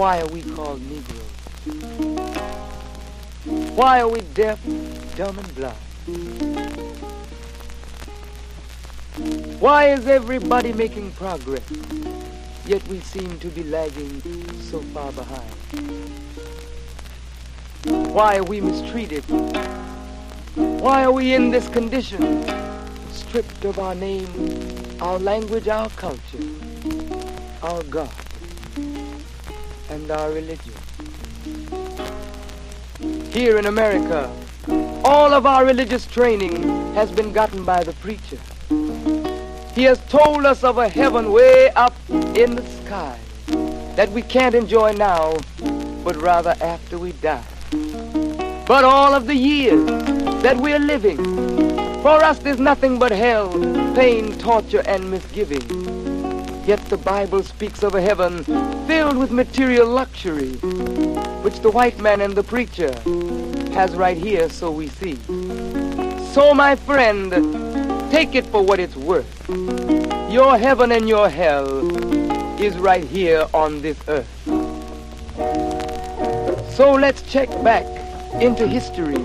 Why are we called Negroes? Why are we deaf, dumb, and blind? Why is everybody making progress, yet we seem to be lagging so far behind? Why are we mistreated? Why are we in this condition, stripped of our name, our language, our culture, our God, and our religion? Here in America, all of our religious training has been gotten by the preacher. He has told us of a heaven way up in the sky that we can't enjoy now, but rather after we die. But all of the years that we're living, for us there's nothing but hell, pain, torture, and misgiving. Yet the Bible speaks of a heaven filled with material luxury, which the white man and the preacher has right here, so we see. So my friend, take it for what it's worth. Your heaven and your hell is right here on this earth. So let's check back into history,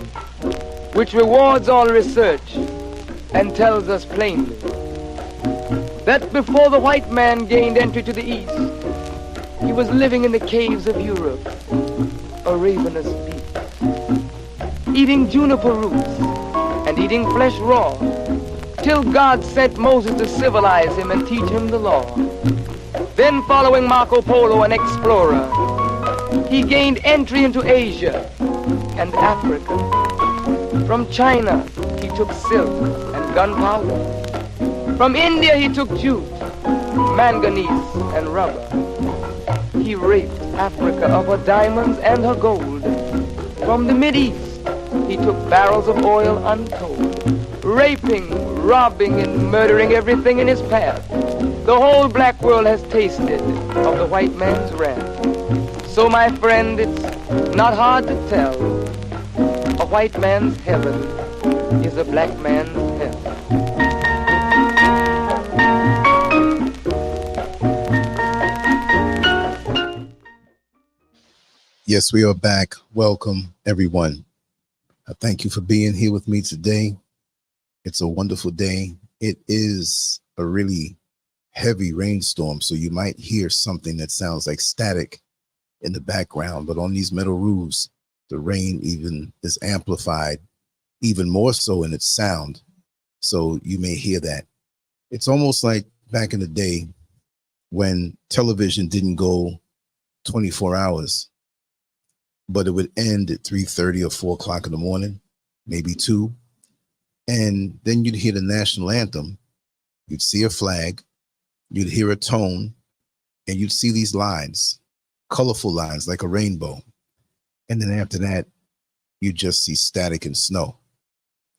which rewards all research and tells us plainly that before the white man gained entry to the East, he was living in the caves of Europe, a ravenous beast, eating juniper roots and eating flesh raw, till God sent Moses to civilize him and teach him the law. Then, following Marco Polo, an explorer, he gained entry into Asia and Africa. From China, he took silk and gunpowder. From India, he took jute, manganese, and rubber. He raped Africa of her diamonds and her gold. From the Mideast, he took barrels of oil untold, raping, robbing, and murdering everything in his path. The whole black world has tasted of the white man's wrath. So, my friend, it's not hard to tell. A white man's heaven is a black man's hell. Yes, we are back. Welcome, everyone. Thank you for being here with me today. It's a wonderful day. It is a really heavy rainstorm, so you might hear something that sounds like static in the background, but on these metal roofs, the rain even is amplified even more so in its sound. So you may hear that. It's almost like back in the day when television didn't go 24 hours, but it would end at 3:30 or 4 o'clock in the morning, maybe 2. And then you'd hear the national anthem. You'd see a flag, you'd hear a tone, and you'd see these lines, colorful lines like a rainbow. And then after that, you just see static and snow.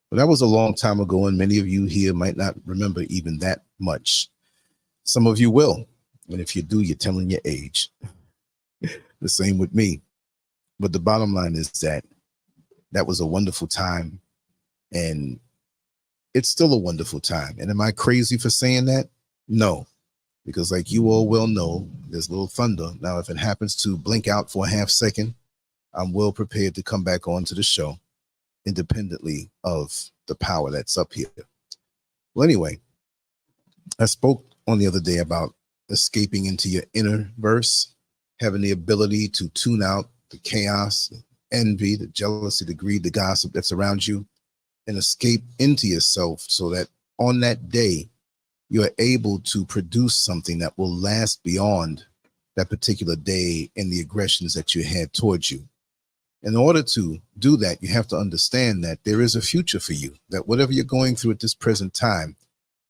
But that was a long time ago, and many of you here might not remember even that much. Some of you will, and if you do, you're telling your age. The same with me. But the bottom line is that that was a wonderful time, and it's still a wonderful time. And am I crazy for saying that? No, because like you all well know, there's a little thunder. Now, if it happens to blink out for a half second, I'm well prepared to come back onto the show independently of the power that's up here. Well, anyway, I spoke on the other day about escaping into your inner verse, having the ability to tune out the chaos, the envy, the jealousy, the greed, the gossip that's around you, and escape into yourself so that on that day, you're able to produce something that will last beyond that particular day and the aggressions that you had towards you. In order to do that, you have to understand that there is a future for you, that whatever you're going through at this present time,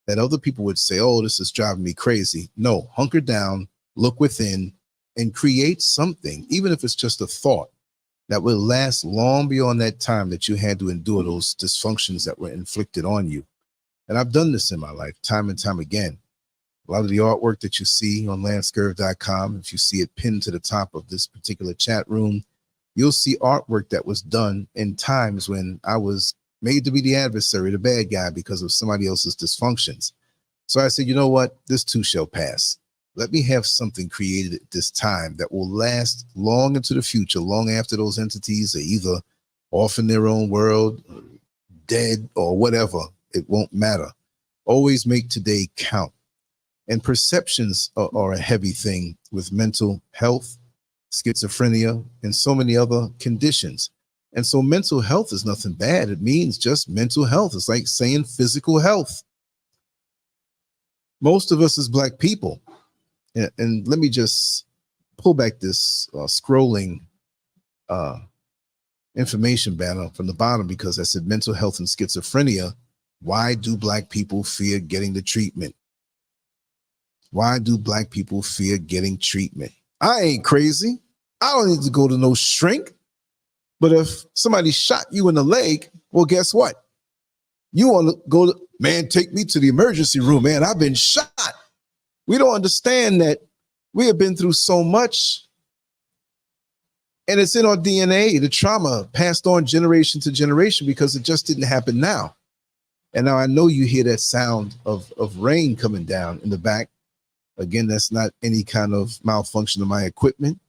that other people would say, oh, this is driving me crazy. No, hunker down, look within, and create something, even if it's just a thought, that will last long beyond that time that you had to endure those dysfunctions that were inflicted on you. And I've done this in my life time and time again. A lot of the artwork that you see on LANCESCURV.com, if you see it pinned to the top of this particular chat room, you'll see artwork that was done in times when I was made to be the adversary, the bad guy, because of somebody else's dysfunctions. So I said, you know what? This too shall pass. Let me have something created at this time that will last long into the future, long after those entities are either off in their own world, dead, or whatever. It won't matter. Always make today count. And perceptions are a heavy thing with mental health, schizophrenia, and so many other conditions. And so mental health is nothing bad. It means just mental health. It's like saying physical health. Most of us as Black people, and let me just pull back this scrolling information banner from the bottom, because I said mental health and schizophrenia. Why do Black people fear getting the treatment? Why do Black people fear getting treatment? I ain't crazy. I don't need to go to no shrink. But if somebody shot you in the leg, well, guess what? You want to go, man, take me to the emergency room, man. I've been shot. We don't understand that we have been through so much, and it's in our DNA, the trauma passed on generation to generation, because it just didn't happen now. And now I know you hear that sound of rain coming down in the back. Again, that's not any kind of malfunction of my equipment.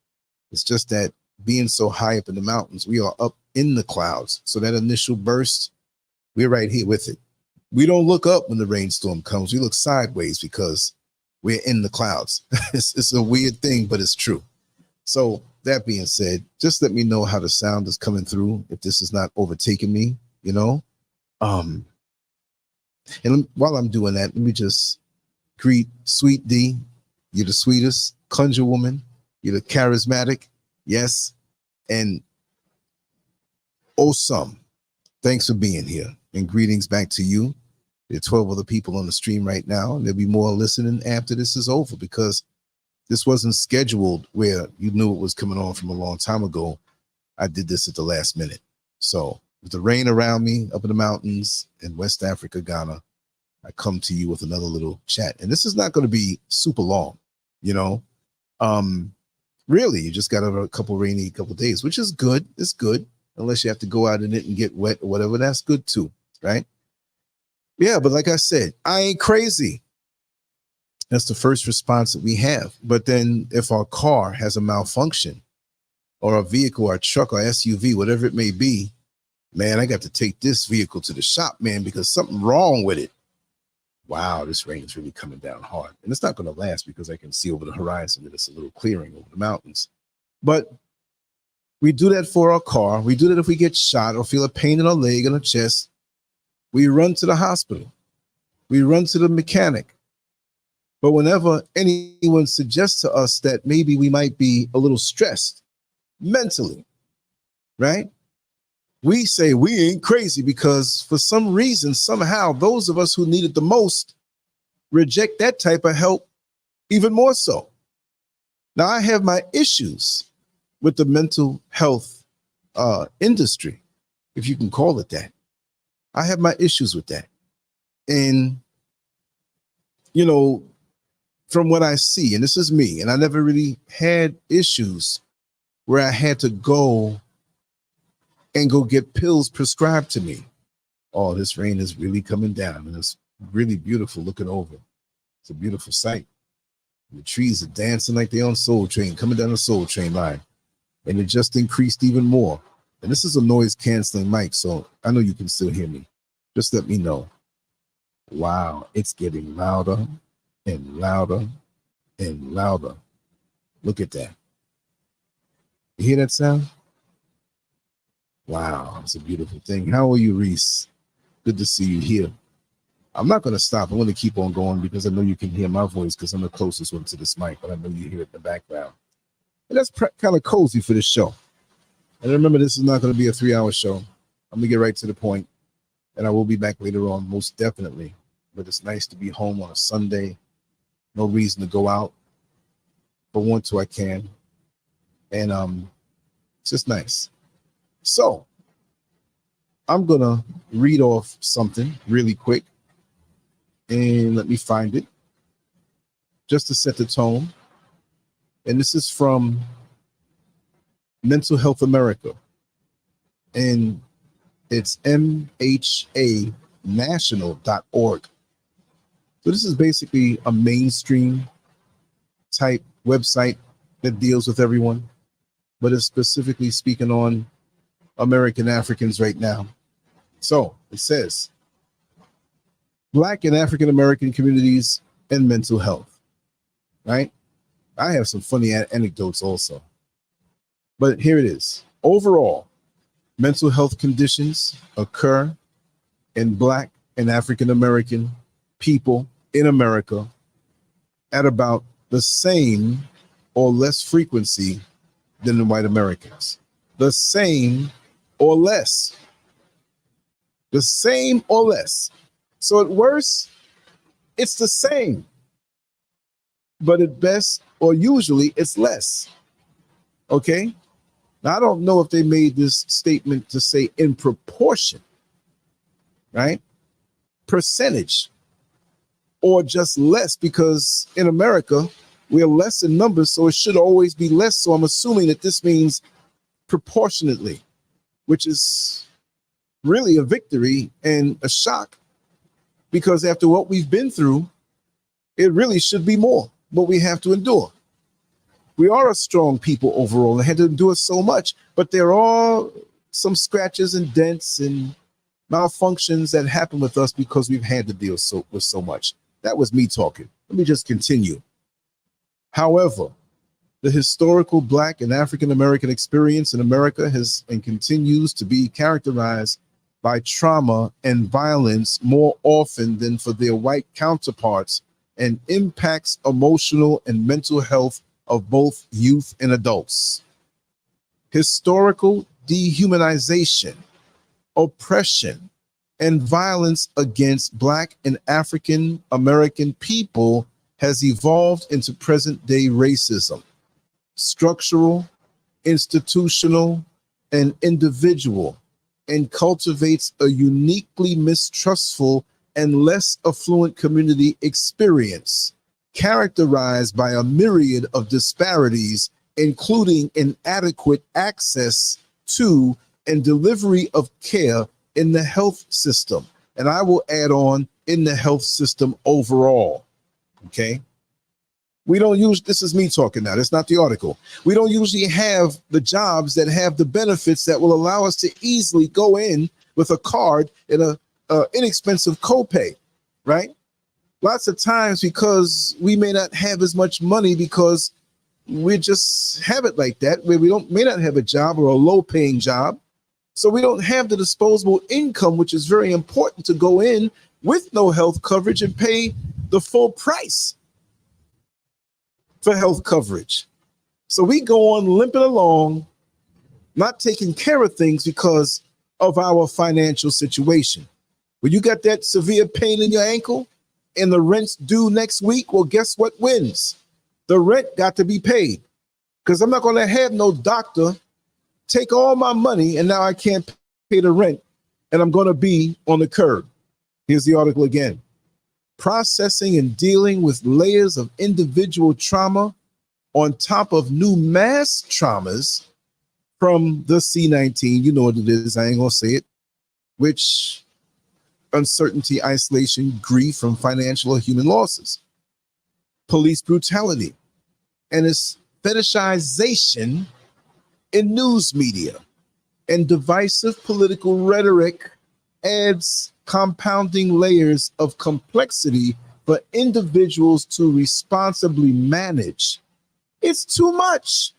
It's just that being so high up in the mountains, we are up in the clouds. So that initial burst, we're right here with it. We don't look up when the rainstorm comes. We look sideways because we're in the clouds. It's a weird thing, but it's true. So that being said, just let me know how the sound is coming through, if this is not overtaking me, you know. And while I'm doing that, let me just greet Sweet D. You're the sweetest conjure woman. You're the charismatic. Yes. And awesome. Thanks for being here. And greetings back to you. There are 12 other people on the stream right now, and there'll be more listening after this is over, because this wasn't scheduled where you knew it was coming on from a long time ago. I did this at the last minute. So with the rain around me up in the mountains in West Africa, Ghana, I come to you with another little chat. And this is not going to be super long, you know. Really, you just got a couple rainy couple days, which is good. It's good, unless you have to go out in it and get wet or whatever. That's good too, right? Yeah, but like I said, I ain't crazy. That's the first response that we have. But then if our car has a malfunction, or a vehicle, or a truck, or SUV, whatever it may be, man, I got to take this vehicle to the shop, man, because something wrong with it. Wow, this rain is really coming down hard. And it's not going to last, because I can see over the horizon that it's a little clearing over the mountains. But we do that for our car. We do that if we get shot or feel a pain in our leg and our chest. We run to the hospital. We run to the mechanic. But whenever anyone suggests to us that maybe we might be a little stressed mentally, right? We say we ain't crazy, because for some reason, somehow, those of us who need it the most reject that type of help even more so. Now, I have my issues with the mental health industry, if you can call it that. I have my issues with that. And, you know, from what I see, and this is me, and I never really had issues where I had to go get pills prescribed to me. Oh, this rain is really coming down, and it's really beautiful looking over. It's a beautiful sight. The trees are dancing like they're on Soul Train, coming down the Soul Train line. And it just increased even more. And this is a noise canceling mic, so I know you can still hear me. Just let me know. Wow, it's getting louder and louder and louder. Look at that. You hear that sound? Wow, it's a beautiful thing. How are you, Reese? Good to see you here. I'm not going to stop. I'm going to keep on going, because I know you can hear my voice, because I'm the closest one to this mic, but I know you hear it in the background. And that's kind of cozy for this show. And remember, this is not going to be a 3-hour show. I'm going to get right to the point, and I will be back later on, most definitely. But it's nice to be home on a Sunday. No reason to go out. But want to, I can. And it's just nice. So I'm going to read off something really quick. And let me find it, just to set the tone. And this is from Mental Health America. And it's mhanational.org. So this is basically a mainstream type website that deals with everyone, but it's specifically speaking on American Africans right now. So it says, Black and African American communities and mental health, right? I have some funny anecdotes also, but here it is. Overall, mental health conditions occur in Black and African American people in America at about the same or less frequency than the white Americans. The same or less. The same or less. So at worst, it's the same. But at best, or usually, it's less. Okay? Now, I don't know if they made this statement to say in proportion, right? Percentage, or just less, because in America, we're less in numbers, so it should always be less. So I'm assuming that this means proportionately, which is really a victory and a shock, because after what we've been through, it really should be more, but we have to endure. We are a strong people overall and had to endure so much, but there are some scratches and dents and malfunctions that happen with us because we've had to deal with so much. That was me talking. Let me just continue. However, the historical Black and African American experience in America has and continues to be characterized by trauma and violence more often than for their white counterparts, and impacts emotional and mental health of both youth and adults. Historical dehumanization, oppression, and violence against Black and African American people has evolved into present-day racism, structural, institutional, and individual, and cultivates a uniquely mistrustful and less affluent community experience, characterized by a myriad of disparities, including inadequate access to and delivery of care in the health system. And I will add on, in the health system overall. Okay. We don't use, this is me talking now, that's not the article. We don't usually have the jobs that have the benefits that will allow us to easily go in with a card and a inexpensive copay, right? Lots of times, because we may not have as much money because we just have it like that, where we may not have a job or a low paying job. So we don't have the disposable income, which is very important to go in with no health coverage and pay the full price for health coverage. So we go on limping along, not taking care of things because of our financial situation. When you got that severe pain in your ankle and the rent's due next week, well, guess what wins? The rent got to be paid, because I'm not going to have no doctor take all my money and now I can't pay the rent and I'm going to be on the curb. Here's the article again. Processing and dealing with layers of individual trauma on top of new mass traumas from the C-19, you know what it is, I ain't gonna say it, which uncertainty, isolation, grief from financial or human losses, police brutality, and its fetishization in news media, and divisive political rhetoric adds compounding layers of complexity for individuals to responsibly manage. It's too much.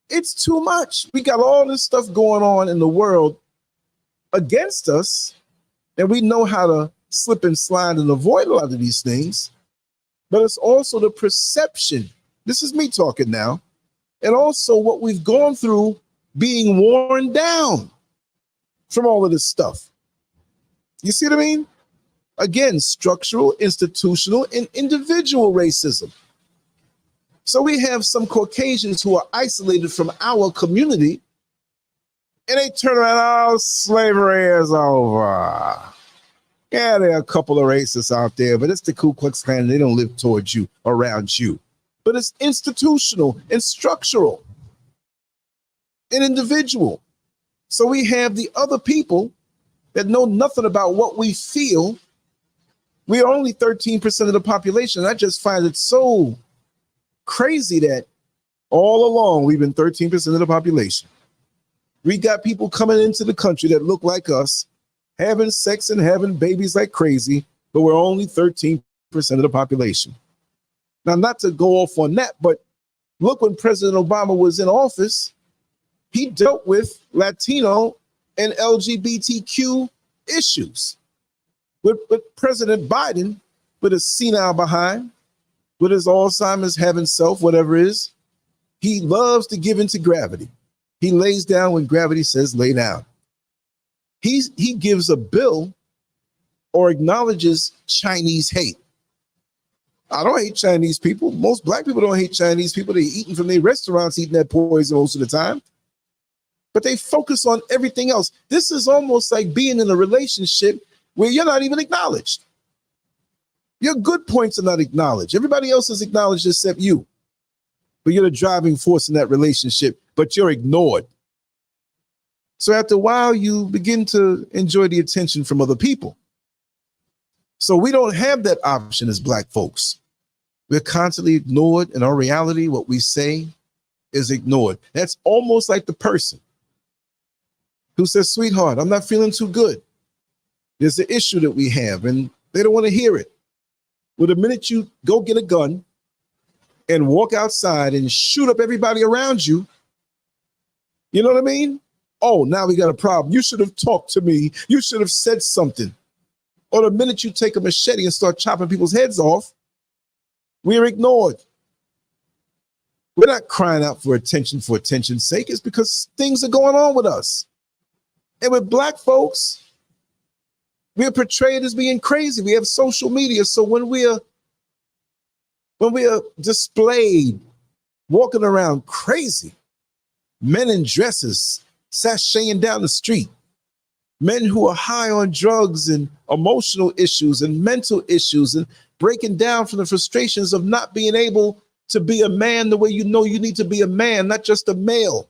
It's too much. We got all this stuff going on in the world against us, and we know how to slip and slide and avoid a lot of these things, but it's also the perception. This is me talking now. And also what we've gone through being worn down from all of this stuff. You see what I mean? Again, structural, institutional, and individual racism. So we have some Caucasians who are isolated from our community, and they turn around, oh, slavery is over. Yeah, there are a couple of racists out there, but it's the Ku Klux Klan. They don't live towards you, around you. But it's institutional and structural and individual. So we have the other people that know nothing about what we feel. We are only 13% of the population. I just find it so crazy that all along we've been 13% of the population. We got people coming into the country that look like us, having sex and having babies like crazy, but we're only 13% of the population. Now, not to go off on that, but look, when President Obama was in office, he dealt with Latino and LGBTQ issues. With President Biden, with his senile behind, with his Alzheimer's, having self, whatever it is, he loves to give into gravity. He lays down when gravity says lay down. He gives a bill or acknowledges Chinese hate. I don't hate Chinese people. Most black people don't hate Chinese people. They're eating from their restaurants, eating that poison most of the time. But they focus on everything else. This is almost like being in a relationship where you're not even acknowledged. Your good points are not acknowledged. Everybody else is acknowledged except you. But you're the driving force in that relationship, but you're ignored. So after a while, you begin to enjoy the attention from other people. So we don't have that option as black folks. We're constantly ignored. In our reality, what we say is ignored. That's almost like the person who says, sweetheart, I'm not feeling too good. There's an issue that we have, and they don't want to hear it. Well, the minute you go get a gun and walk outside and shoot up everybody around you, you know what I mean? Oh, now we got a problem. You should have talked to me. You should have said something. Or the minute you take a machete and start chopping people's heads off, we're ignored. We're not crying out for attention's sake. It's because things are going on with us. And with black folks, we're portrayed as being crazy. We have social media. So when we're displayed walking around crazy, men in dresses sashaying down the street, men who are high on drugs and emotional issues and mental issues and breaking down from the frustrations of not being able to be a man the way you know you need to be a man, not just a male.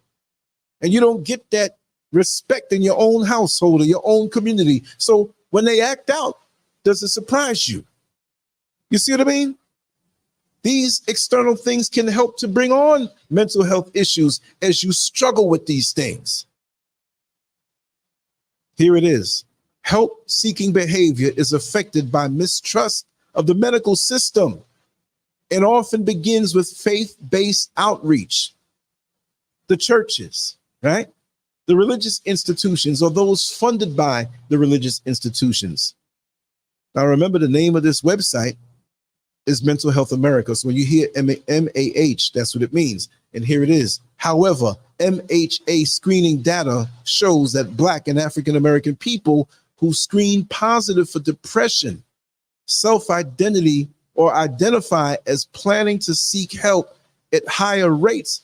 And you don't get that respect in your own household or your own community. So when they act out, does it surprise you? You see what I mean? These external things can help to bring on mental health issues as you struggle with these things. Here it is. Help-seeking behavior is affected by mistrust of the medical system and often begins with faith-based outreach. The churches, right? The religious institutions or those funded by the religious institutions. Now remember, the name of this website is Mental Health America. So when you hear MAH, that's what it means. And here it is. However, MHA screening data shows that Black and African American people who screen positive for depression, self-identity, or identify as planning to seek help at higher rates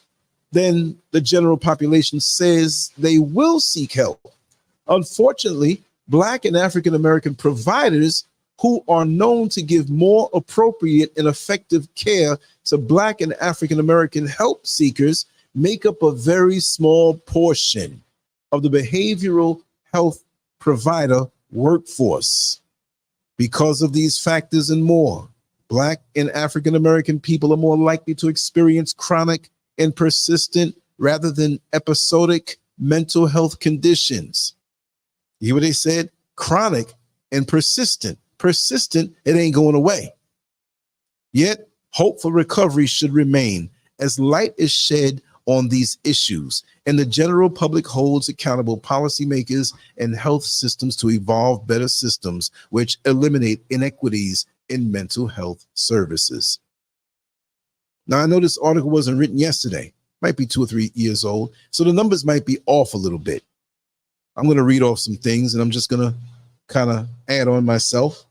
than the general population says they will seek help. Unfortunately, Black and African American providers who are known to give more appropriate and effective care to Black and African American help seekers make up a very small portion of the behavioral health provider workforce. Because of these factors and more, Black and African American people are more likely to experience chronic and persistent rather than episodic mental health conditions. You hear what they said? Chronic and persistent. Persistent, it ain't going away. Yet, hope for recovery should remain as light is shed on these issues, and the general public holds accountable policymakers and health systems to evolve better systems which eliminate inequities in mental health services. Now, I know this article wasn't written yesterday, might be 2 or 3 years old, so the numbers might be off a little bit. I'm going to read off some things, and I'm just going to kind of add on myself.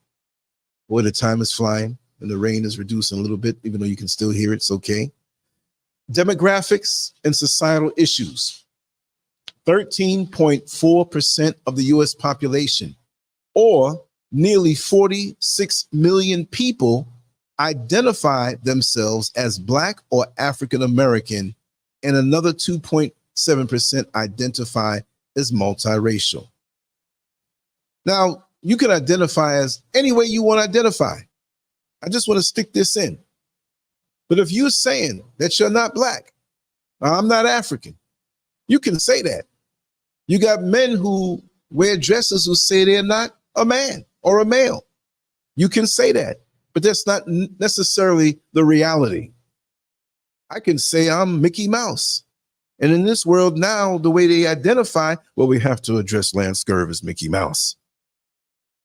Boy, the time is flying, and the rain is reducing a little bit, even though you can still hear it, it's okay. Demographics and societal issues. 13.4% of the U.S. population, or nearly 46 million people, identify themselves as Black or African American, and another 2.7% identify as multiracial. Now, you can identify as any way you want to identify. I just want to stick this in. But if you're saying that you're not black, I'm not African, you can say that. You got men who wear dresses who say they're not a man or a male. You can say that, but that's not necessarily the reality. I can say I'm Mickey Mouse. And in this world now, the way they identify, well, we have to address LANCESCURV as Mickey Mouse.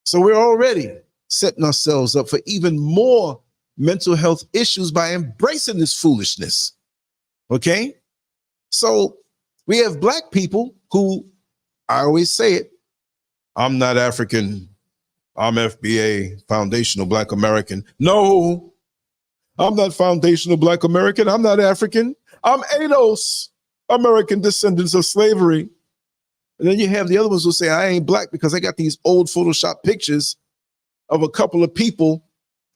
So we're already setting ourselves up for even more mental health issues by embracing this foolishness. Okay? So we have black people who, I always say it, I'm not African, I'm FBA, foundational Black American. No, I'm not foundational Black American, I'm not African, I'm ADOS, American descendants of slavery. And then you have the other ones who say, I ain't black because I got these old Photoshop pictures of a couple of people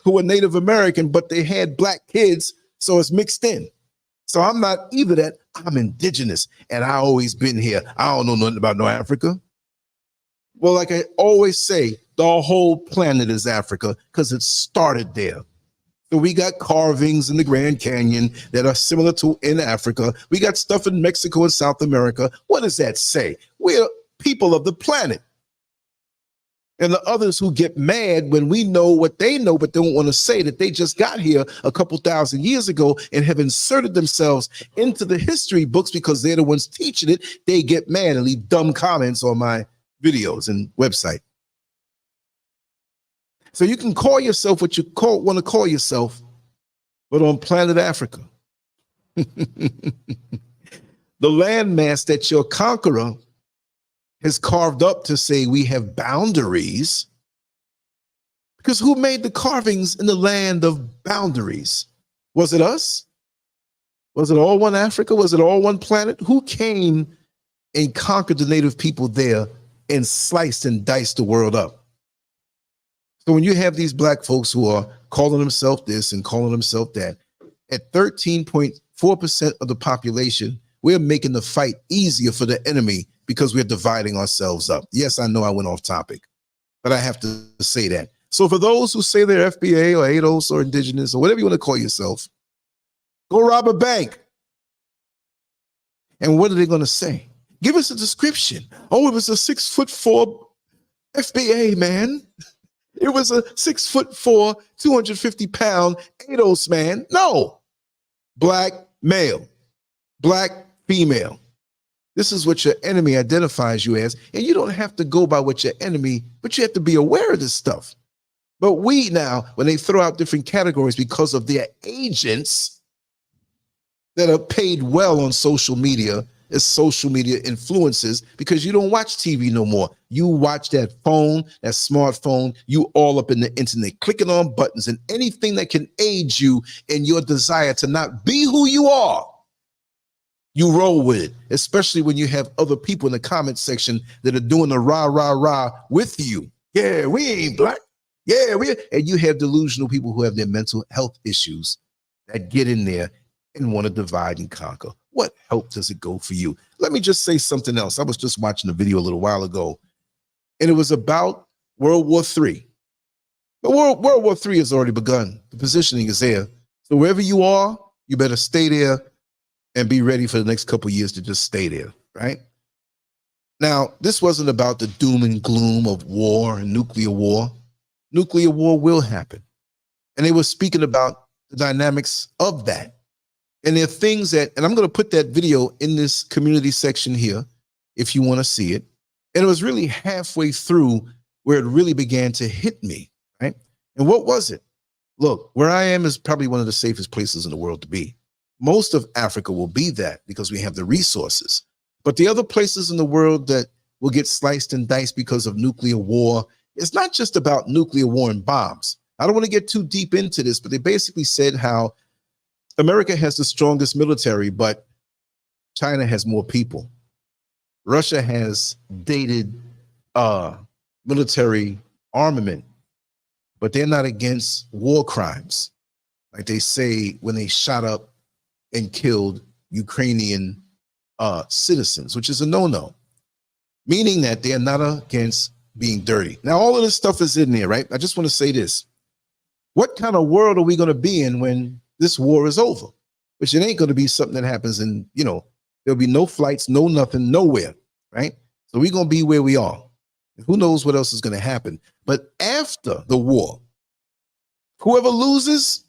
who were Native American, but they had black kids, so it's mixed in. So I'm not either that, I'm indigenous, and I always been here. I don't know nothing about no Africa. Well, like I always say, the whole planet is Africa because it started there. So we got carvings in the Grand Canyon that are similar to in Africa. We got stuff in Mexico and South America. What does that say? We're people of the planet. And the others who get mad when we know what they know, but don't want to say that they just got here a couple thousand years ago and have inserted themselves into the history books because they're the ones teaching it, they get mad and leave dumb comments on my videos and website. So you can call yourself what you want to call yourself, but on planet Africa, the landmass that your conqueror has carved up to say we have boundaries, because who made the carvings in the land of boundaries? Was it us? Was it all one Africa? Was it all one planet? Who came and conquered the native people there and sliced and diced the world up? So when you have these black folks who are calling themselves this and calling themselves that, at 13.4% of the population, we're making the fight easier for the enemy because we're dividing ourselves up. Yes, I know I went off topic, but I have to say that. So for those who say they're FBA or ADOS or indigenous or whatever you want to call yourself, go rob a bank. And what are they going to say? Give us a description. Oh, it was a 6'4" FBA, man. It was a 6'4", 250-pound ADOS man. No, black male, black female. This is what your enemy identifies you as. And you don't have to go by what your enemy, but you have to be aware of this stuff. But we now, when they throw out different categories because of their agents that are paid well on social media as social media influencers, because you don't watch TV no more. You watch that phone, that smartphone, you all up in the internet, clicking on buttons and anything that can aid you in your desire to not be who you are. You roll with it, especially when you have other people in the comment section that are doing the rah, rah, rah with you. Yeah, we ain't black. Yeah, and you have delusional people who have their mental health issues that get in there and want to divide and conquer. What help does it go for you? Let me just say something else. I was just watching a video a little while ago, and it was about World War III. But World War III has already begun. The positioning is there. So wherever you are, you better stay there and be ready for the next couple of years to just stay there, right? Now, this wasn't about the doom and gloom of war and nuclear war. Nuclear war will happen. And they were speaking about the dynamics of that. And there are things that, and I'm going to put that video in this community section here, if you want to see it. And it was really halfway through where it really began to hit me, right? And what was it? Look, where I am is probably one of the safest places in the world to be. Most of Africa will be that because we have the resources. But the other places in the world that will get sliced and diced because of nuclear war, it's not just about nuclear war and bombs. I don't want to get too deep into this, but they basically said how America has the strongest military, but China has more people. Russia has dated military armament, but they're not against war crimes. Like they say when they shot up and killed Ukrainian citizens, which is a no-no, meaning that they are not against being dirty. Now, all of this stuff is in there, right? I just want to say this. What kind of world are we going to be in when this war is over. Which it ain't going to be something that happens in, you know, there'll be no flights, no nothing, nowhere, right? So we're going to be where we are. Who knows what else is going to happen? But after the war, whoever loses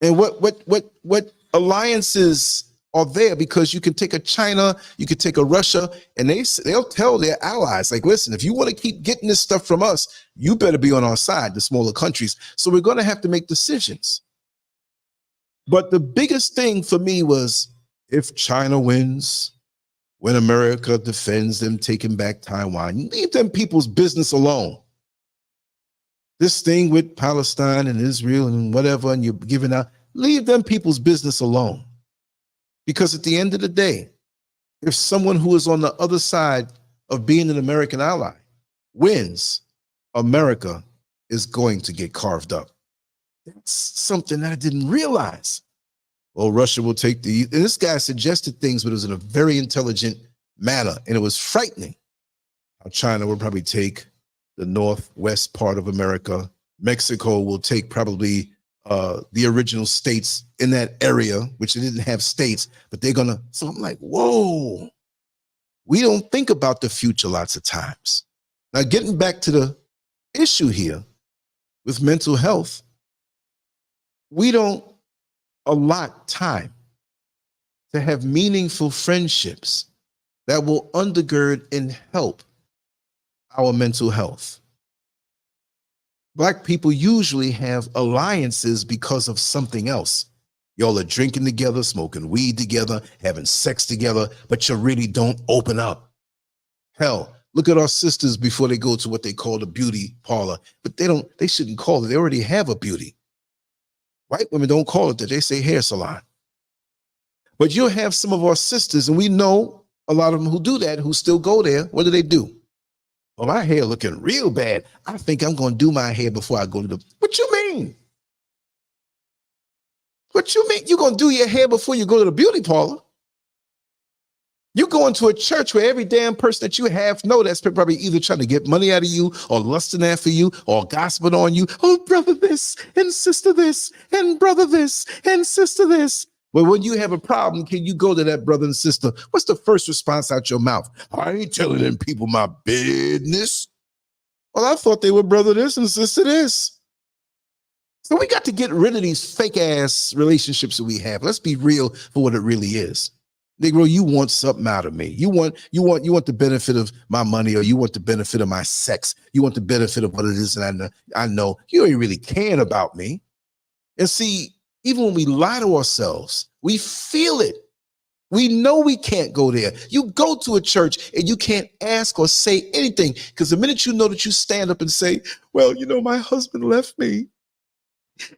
and what alliances are there, because you can take a China, you can take a Russia, and they'll tell their allies, like, listen, if you want to keep getting this stuff from us, you better be on our side, the smaller countries. So we're going to have to make decisions. But the biggest thing for me was, if China wins, when America defends them taking back Taiwan, leave them people's business alone. This thing with Palestine and Israel and whatever, and you're giving out, leave them people's business alone. Because at the end of the day, if someone who is on the other side of being an American ally wins, America is going to get carved up. That's something that I didn't realize. Well, Russia will take the, and this guy suggested things, but it was in a very intelligent manner, and it was frightening. How China will probably take the northwest part of America. Mexico will take probably the original states in that area, which they didn't have states, but they're gonna, so I'm like, whoa, we don't think about the future lots of times. Now, getting back to the issue here with mental health, we don't allot time to have meaningful friendships that will undergird and help our mental health. Black people usually have alliances because of something else. Y'all are drinking together, smoking weed together, having sex together, but you really don't open up. Hell, look at our sisters before they go to what they call the beauty parlor, but they shouldn't call it. They already have a beauty. White women don't call it that. They say hair salon. But you'll have some of our sisters, and we know a lot of them who do that, who still go there. What do? Well, my hair looking real bad. I think I'm going to do my hair before I go to the, what you mean? What you mean? You're going to do your hair before you go to the beauty parlor? You go into a church where every damn person that you have know that's probably either trying to get money out of you or lusting after you or gossiping on you. Oh, brother this and sister this and brother this and sister this. Well, when you have a problem, can you go to that brother and sister? What's the first response out your mouth? I ain't telling them people my business. Well, I thought they were brother this and sister this. So we got to get rid of these fake ass relationships that we have. Let's be real for what it really is. Negro, you want something out of me. You want the benefit of my money, or you want the benefit of my sex. You want the benefit of what it is, and I know you ain't really caring about me. And see, even when we lie to ourselves, we feel it. We know we can't go there. You go to a church and you can't ask or say anything, because the minute you know that you stand up and say, well, you know, my husband left me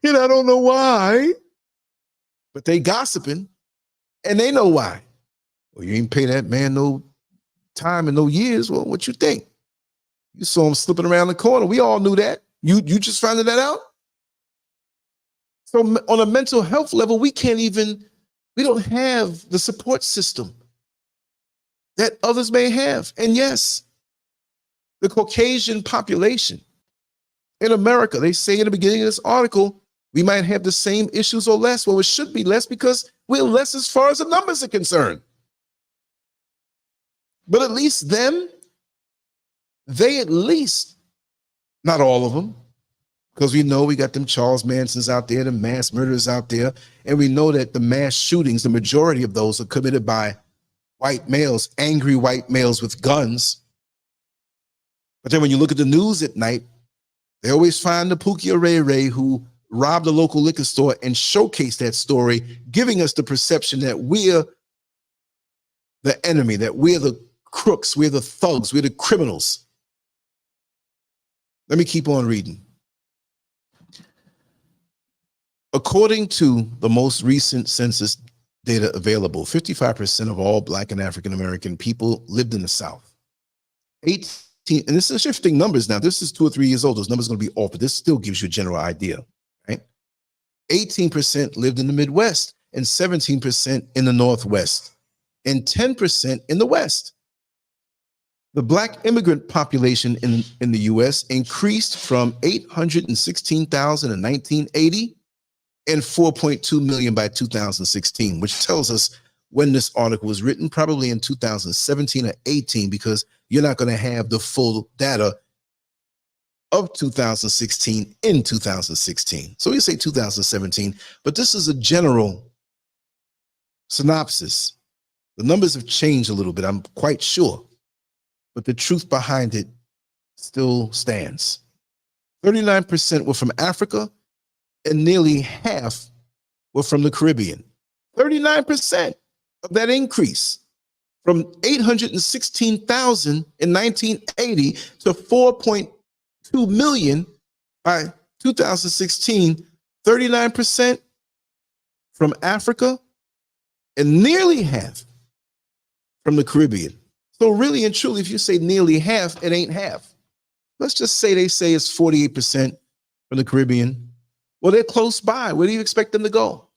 and I don't know why, but they gossiping and they know why. Well, you ain't pay that man no time and no years. Well, what you think? You saw him slipping around the corner. We all knew that. You just found that out? So on a mental health level, we don't have the support system that others may have. And yes, the Caucasian population in America, they say in the beginning of this article, we might have the same issues or less. Well, it should be less because we're less as far as the numbers are concerned. But at least them, they at least, not all of them, because we know we got them Charles Mansons out there, the mass murderers out there, and we know that the mass shootings, the majority of those are committed by white males, angry white males with guns. But then when you look at the news at night, they always find the Pookie or Ray Ray who robbed a local liquor store and showcase that story, giving us the perception that we're the enemy, that we're the crooks, we're the thugs, we're the criminals. Let me keep on reading. According to the most recent census data available, 55% of all Black and African American people lived in the South. 18, and this is shifting numbers now. This is 2 or 3 years old. Those numbers are going to be off, but this still gives you a general idea, right? 18% lived in the Midwest, and 17% in the Northwest, and 10% in the West. The Black immigrant population in the U.S. increased from 816,000 in 1980 and 4.2 million by 2016, which tells us when this article was written, probably in 2017 or 18, because you're not going to have the full data of 2016 in 2016. So we say 2017, but this is a general synopsis. The numbers have changed a little bit, I'm quite sure, but the truth behind it still stands. 39% were from Africa, and nearly half were from the Caribbean. 39% of that increase, from 816,000 in 1980 to 4.2 million by 2016, 39% from Africa and nearly half from the Caribbean. So really and truly, if you say nearly half, it ain't half. Let's just say they say it's 48% from the Caribbean. Well, they're close by. Where do you expect them to go?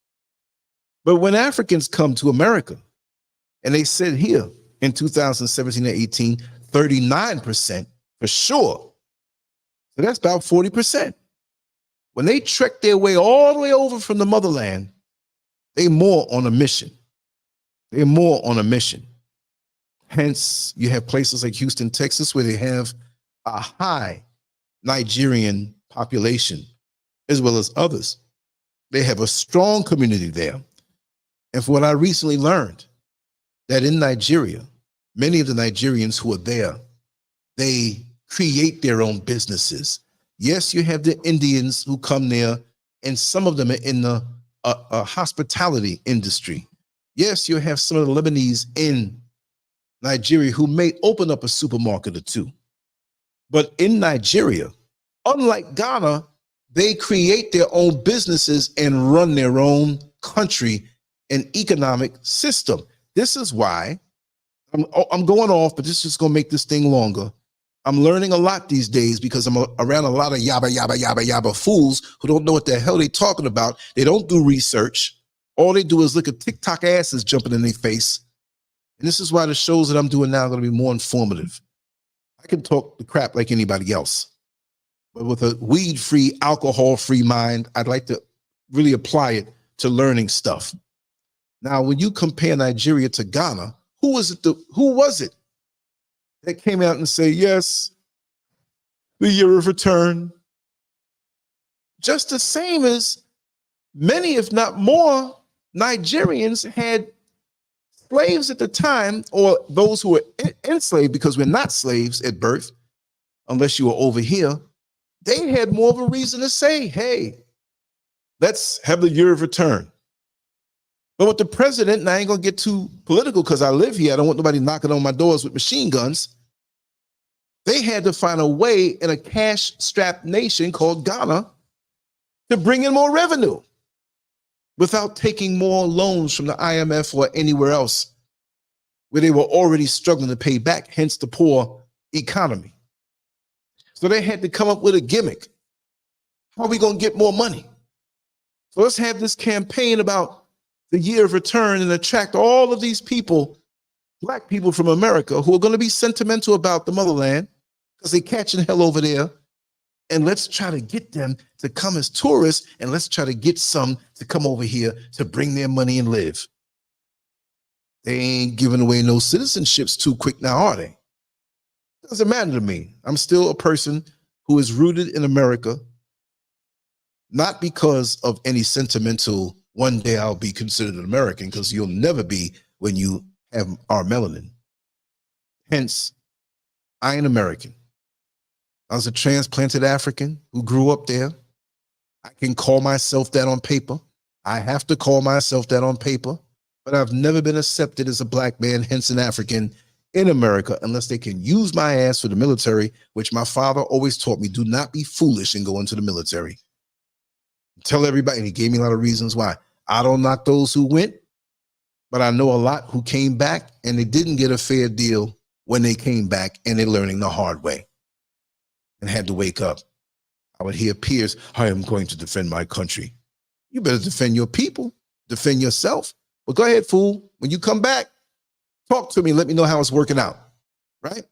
But when Africans come to America, and they said here in 2017 and 18, 39% for sure. So that's about 40%. When they trek their way all the way over from the motherland, they're more on a mission. They're more on a mission. Hence, you have places like Houston, Texas, where they have a high Nigerian population, as well as others. They have a strong community there. And for what I recently learned, that in Nigeria, many of the Nigerians who are there, they create their own businesses. Yes, you have the Indians who come there, and some of them are in the hospitality industry. Yes, you have some of the Lebanese in Nigeria who may open up a supermarket or two. But in Nigeria, unlike Ghana, they create their own businesses and run their own country and economic system. This is why I'm going off, but this is going to make this thing longer. I'm learning a lot these days because I'm around a lot of yabba fools who don't know what the hell they're talking about. They don't do research. All they do is look at TikTok asses jumping in their face. And this is why the shows that I'm doing now are going to be more informative. I can talk the crap like anybody else, but with a weed-free, alcohol-free mind, I'd like to really apply it to learning stuff. Now, when you compare Nigeria to Ghana, who was it that came out and say, yes, the year of return? Just the same as many, if not more, Nigerians had slaves at the time, or those who were enslaved, because we're not slaves at birth, unless you were over here. They had more of a reason to say, hey, let's have the year of return. But with the president, and I ain't gonna get too political because I live here, I don't want nobody knocking on my doors with machine guns. They had to find a way in a cash-strapped nation called Ghana to bring in more revenue without taking more loans from the IMF or anywhere else where they were already struggling to pay back, hence the poor economy. So they had to come up with a gimmick. How are we gonna get more money? So let's have this campaign about the year of return and attract all of these people, black people from America, who are going to be sentimental about the motherland because they're catching hell over there. And let's try to get them to come as tourists, and let's try to get some to come over here to bring their money and live. They ain't giving away no citizenships too quick now, are they? Doesn't matter to me. I'm still a person who is rooted in America, not because of any sentimental one day I'll be considered an American, because you'll never be when you have our melanin. Hence, I ain't American. I was a transplanted African who grew up there. I can call myself that on paper. I have to call myself that on paper, but I've never been accepted as a black man, hence an African, in America, unless they can use my ass for the military, which my father always taught me, do not be foolish and go into the military. Tell everybody, and he gave me a lot of reasons why. I don't knock those who went, but I know a lot who came back and they didn't get a fair deal when they came back, and they're learning the hard way and had to wake up. I would hear peers, I am going to defend my country. You better defend your people, defend yourself. Well, go ahead, fool. When you come back, talk to me and let me know how it's working out, right?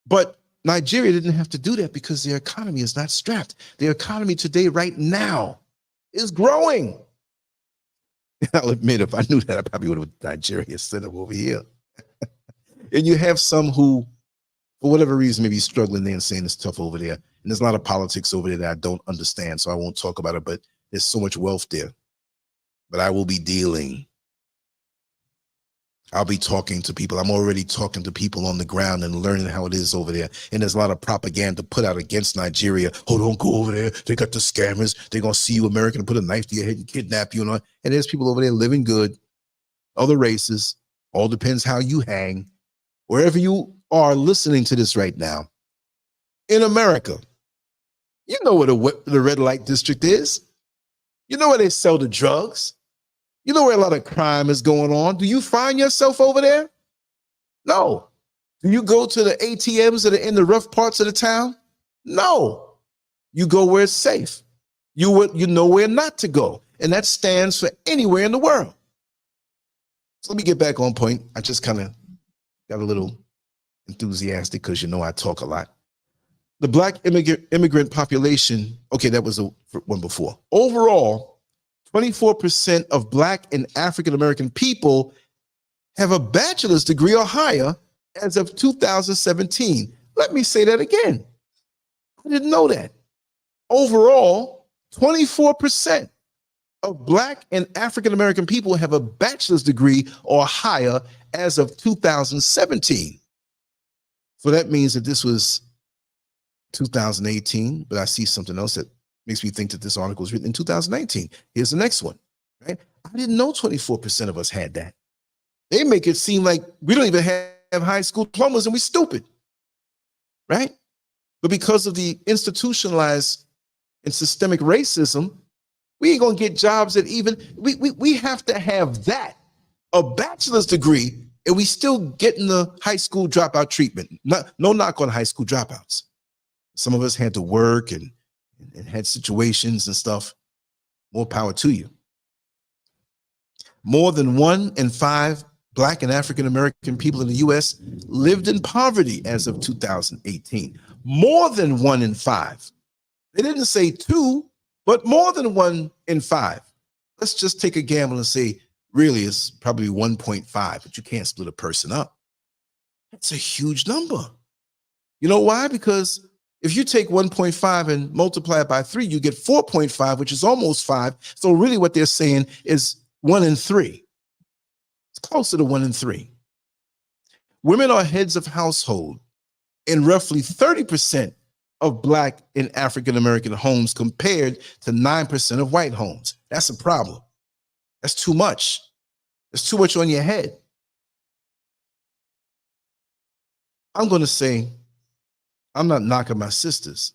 But Nigeria didn't have to do that because their economy is not strapped. Their economy today, right now, is growing. I'll admit, if I knew that, I probably would have Nigeria set up over here. And you have some who, for whatever reason, maybe struggling there and saying it's tough over there. And there's a lot of politics over there that I don't understand, so I won't talk about it, but there's so much wealth there. But I will be dealing. I'll be talking to people. I'm already talking to people on the ground and learning how it is over there. And there's a lot of propaganda put out against Nigeria. Oh, don't go over there. They got the scammers. They're going to see you American and put a knife to your head and kidnap you. And there's people over there living good, other races. All depends how you hang. Wherever you are listening to this right now, in America, you know where the red light district is. You know where they sell the drugs. You know where a lot of crime is going on. Do you find yourself over there? No. Do you go to the ATMs that are in the rough parts of the town? No. You go where it's safe. You know where not to go. And that stands for anywhere in the world. So let me get back on point. I just kind of got a little enthusiastic because you know I talk a lot. The Black immigrant population, okay, that was the one before. Overall, 24% of Black and African-American people have a bachelor's degree or higher as of 2017. Let me say that again. I didn't know that. Overall, 24% of Black and African-American people have a bachelor's degree or higher as of 2017. So that means that this was 2018, but I see something else that makes me think that this article was written in 2019. Here's the next one, right? I didn't know 24% of us had that. They make it seem like we don't even have high school diplomas and we're stupid, right? But because of the institutionalized and systemic racism, we ain't gonna get jobs that even, we have to have that, a bachelor's degree, and we still getting the high school dropout treatment. No knock on high school dropouts. Some of us had to work and had situations and stuff. More power to you. More than 1 in 5 Black and African-American people in the US lived in poverty as of 2018. More than 1 in 5. They didn't say 2, but more than 1 in 5. Let's just take a gamble and say, really, it's probably 1.5, but you can't split a person up. That's a huge number. You know why? Because if you take 1.5 and multiply it by 3, you get 4.5, which is almost 5. So really what they're saying is 1 in 3. It's closer to 1 in 3. Women are heads of household in roughly 30% of Black and African-American homes compared to 9% of white homes. That's a problem. That's too much. There's too much on your head. I'm going to say, I'm not knocking my sisters,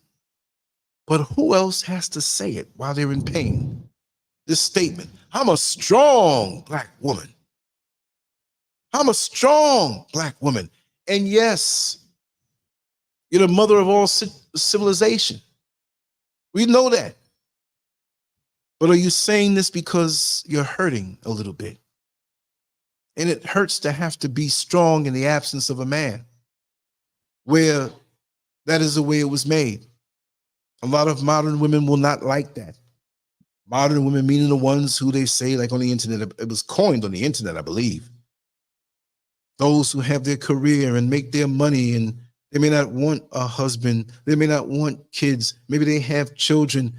but who else has to say it while they're in pain? This statement, I'm a strong Black woman. I'm a strong Black woman. And yes, you're the mother of all civilization. We know that. But are you saying this because you're hurting a little bit? And it hurts to have to be strong in the absence of a man, where that is the way it was made. A lot of modern women will not like that. Modern women, meaning the ones who they say, like on the internet, it was coined on the internet, I believe. Those who have their career and make their money, and they may not want a husband, they may not want kids, maybe they have children,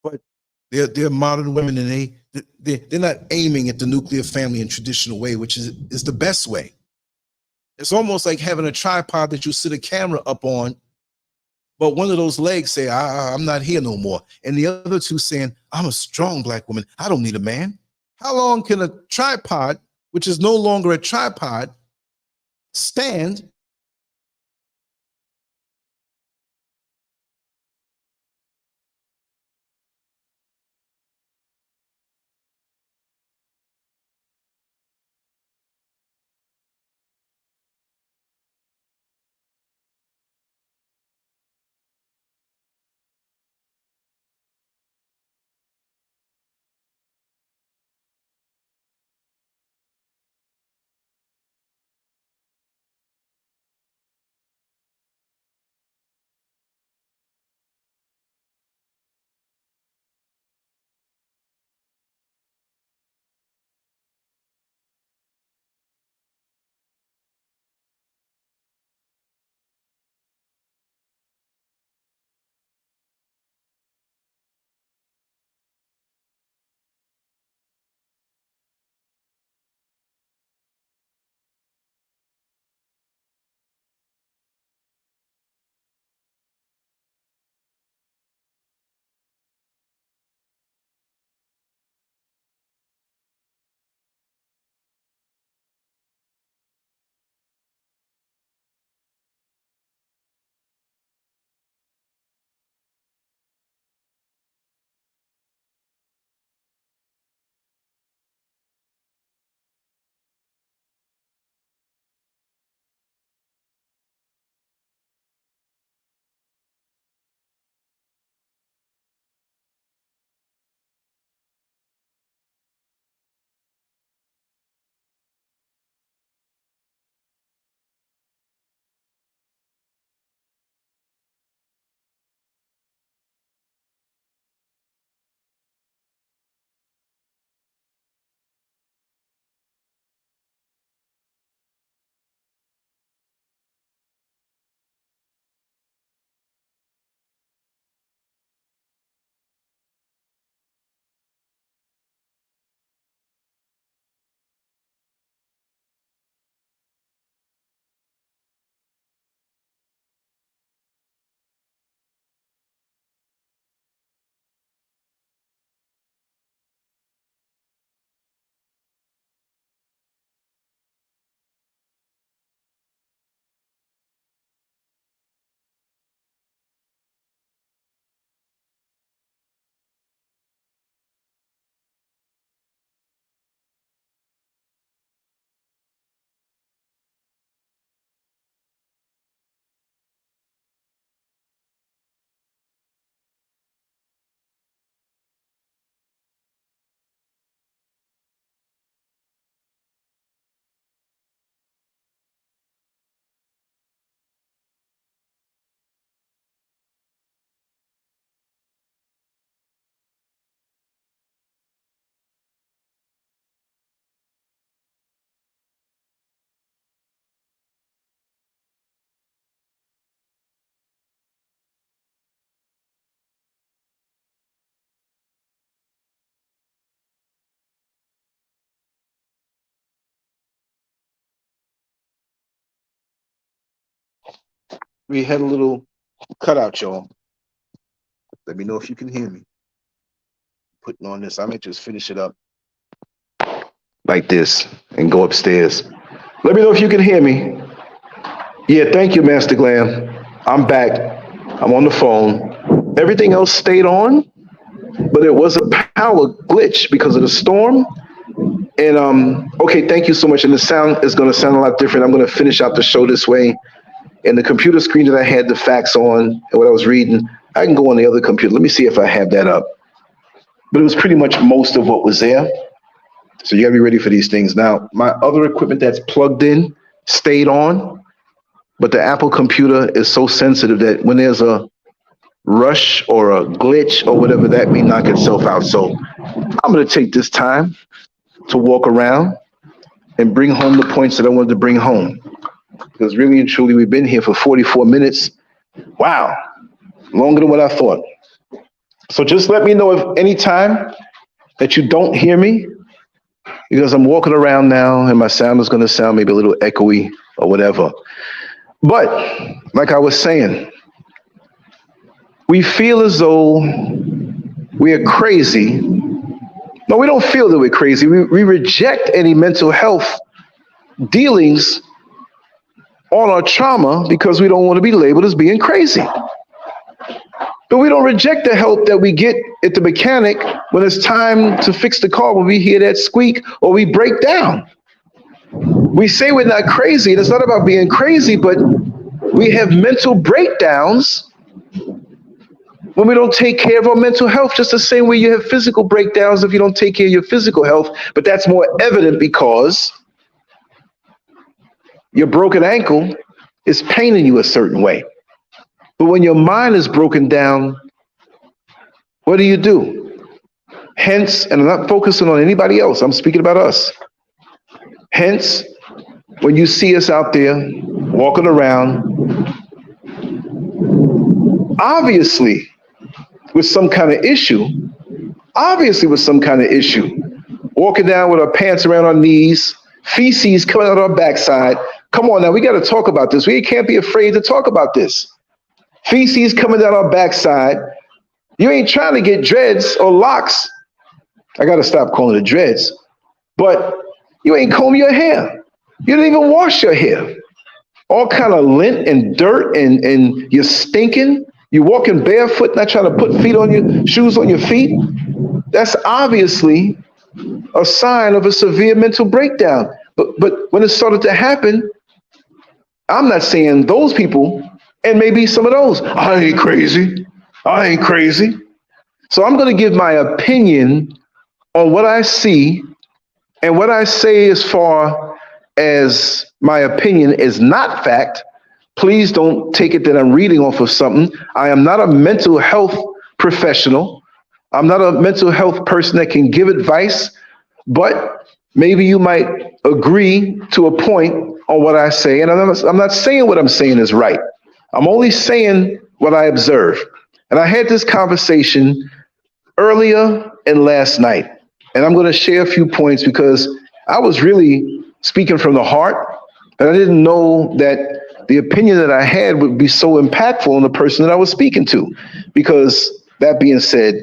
but they're modern women, and they're not aiming at the nuclear family in traditional way, which is the best way. It's almost like having a tripod that you sit a camera up on, but one of those legs say, I'm not here no more. And the other two saying, I'm a strong Black woman. I don't need a man. How long can a tripod, which is no longer a tripod, stand We had a little cutout, y'all. Let me know if you can hear me. Putting on this, I may just finish it up like this and go upstairs. Let me know if you can hear me. Yeah, thank you, Master Glam. I'm back. I'm on the phone. Everything else stayed on, but it was a power glitch because of the storm. And okay, thank you so much. And the sound is going to sound a lot different. I'm going to finish out the show this way. And the computer screen that I had the facts on and what I was reading, I can go on the other computer. Let me see if I have that up. But it was pretty much most of what was there. So you gotta be ready for these things. Now, my other equipment that's plugged in stayed on, but the Apple computer is so sensitive that when there's a rush or a glitch or whatever, that may knock itself out. So I'm gonna take this time to walk around and bring home the points that I wanted to bring home. Because really and truly, we've been here for 44 minutes. Wow, longer than what I thought. So just let me know if any time that you don't hear me, because I'm walking around now and my sound is going to sound maybe a little echoey or whatever. But like I was saying, we feel as though we are crazy. No, we don't feel that we're crazy. We reject any mental health dealings on our trauma because we don't want to be labeled as being crazy. But we don't reject the help that we get at the mechanic when it's time to fix the car, when we hear that squeak or we break down. We say we're not crazy, and it's not about being crazy, but we have mental breakdowns when we don't take care of our mental health, just the same way you have physical breakdowns if you don't take care of your physical health. But that's more evident because your broken ankle is paining you a certain way. But when your mind is broken down, what do? Hence, and I'm not focusing on anybody else, I'm speaking about us. Hence, when you see us out there walking around, obviously with some kind of issue, walking down with our pants around our knees, feces coming out our backside. Come on now, we got to talk about this. We can't be afraid to talk about this. Feces coming down our backside. You ain't trying to get dreads or locks. I got to stop calling it dreads. But you ain't comb your hair. You didn't even wash your hair. All kind of lint and dirt and you're stinking. You're walking barefoot, not trying to put shoes on your feet. That's obviously a sign of a severe mental breakdown. But when it started to happen, I'm not saying those people, and maybe some of those, I ain't crazy. So I'm going to give my opinion on what I see, and what I say as far as my opinion is not fact. Please don't take it that I'm reading off of something. I am not a mental health professional. I'm not a mental health person that can give advice, but maybe you might agree to a point on what I say. And I'm not saying what I'm saying is right. I'm only saying what I observe. And I had this conversation earlier and last night. And I'm going to share a few points because I was really speaking from the heart. And I didn't know that the opinion that I had would be so impactful on the person that I was speaking to. Because that being said,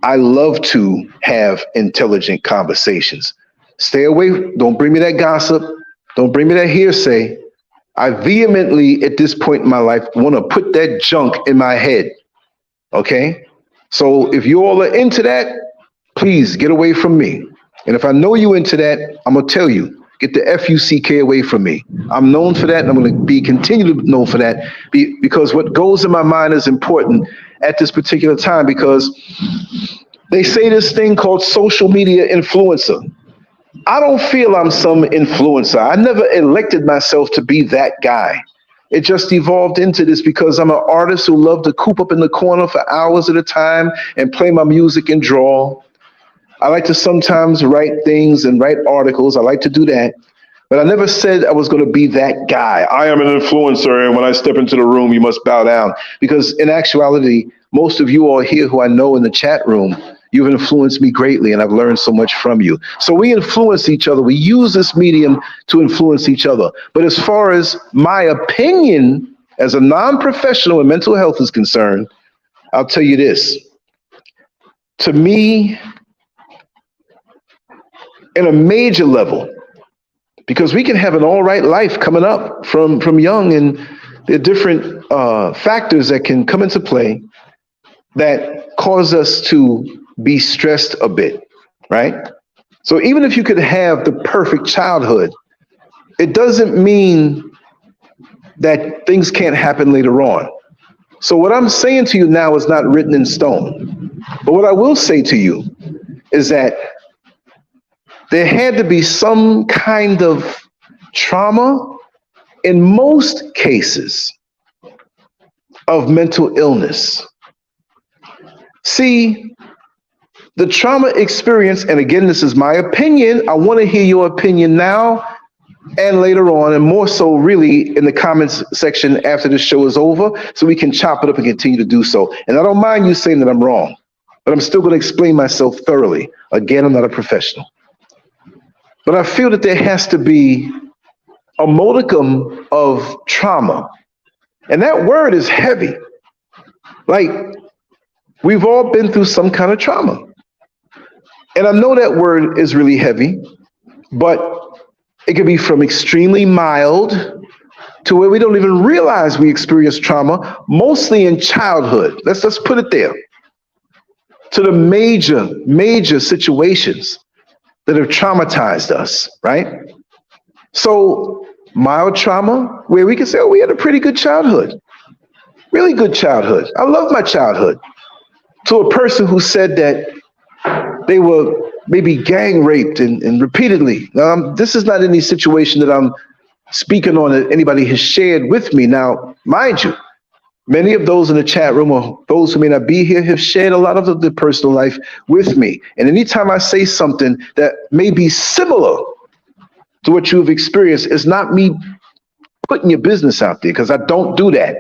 I love to have intelligent conversations. Stay away. Don't bring me that gossip. Don't bring me that hearsay. I vehemently, at this point in my life, want to put that junk in my head. Okay? So if you all are into that, please get away from me. And if I know you into that, I'm going to tell you, get the F-U-C-K away from me. I'm known for that, and I'm going to continue to be known for that because what goes in my mind is important at this particular time, because they say this thing called social media influencer. I don't feel I'm some influencer. I never elected myself to be that guy. It just evolved into this because I'm an artist who loved to coop up in the corner for hours at a time and play my music and draw. I like to sometimes write things and write articles. I like to do that. But I never said I was going to be that guy. I am an influencer, and when I step into the room, you must bow down. Because in actuality, most of you all here who I know in the chat room, you've influenced me greatly, and I've learned so much from you. So we influence each other. We use this medium to influence each other. But as far as my opinion As a non-professional in mental health is concerned, I'll tell you this. To me, in a major level, because we can have an all right life coming up from young, and there are different factors that can come into play that cause us to be stressed a bit, right? So even if you could have the perfect childhood, it doesn't mean that things can't happen later on. So what I'm saying to you now is not written in stone. But what I will say to you is that there had to be some kind of trauma in most cases of mental illness. See, the trauma experience, and again, this is my opinion. I want to hear your opinion now and later on, and more so really in the comments section after the show is over, so we can chop it up and continue to do so. And I don't mind you saying that I'm wrong, but I'm still going to explain myself thoroughly. Again, I'm not a professional. But I feel that there has to be a modicum of trauma. And that word is heavy. Like, we've all been through some kind of trauma. And I know that word is really heavy, but it can be from extremely mild to where we don't even realize we experience trauma, mostly in childhood. Let's put it there. To the major situations that have traumatized us, right? So mild trauma, where we can say, oh, we had a pretty good childhood, really good childhood. I love my childhood. To a person who said that they were maybe gang raped and repeatedly. This is not any situation that I'm speaking on that anybody has shared with me. Now, mind you, many of those in the chat room or those who may not be here have shared a lot of their personal life with me. And anytime I say something that may be similar to what you've experienced, it's not me putting your business out there, because I don't do that.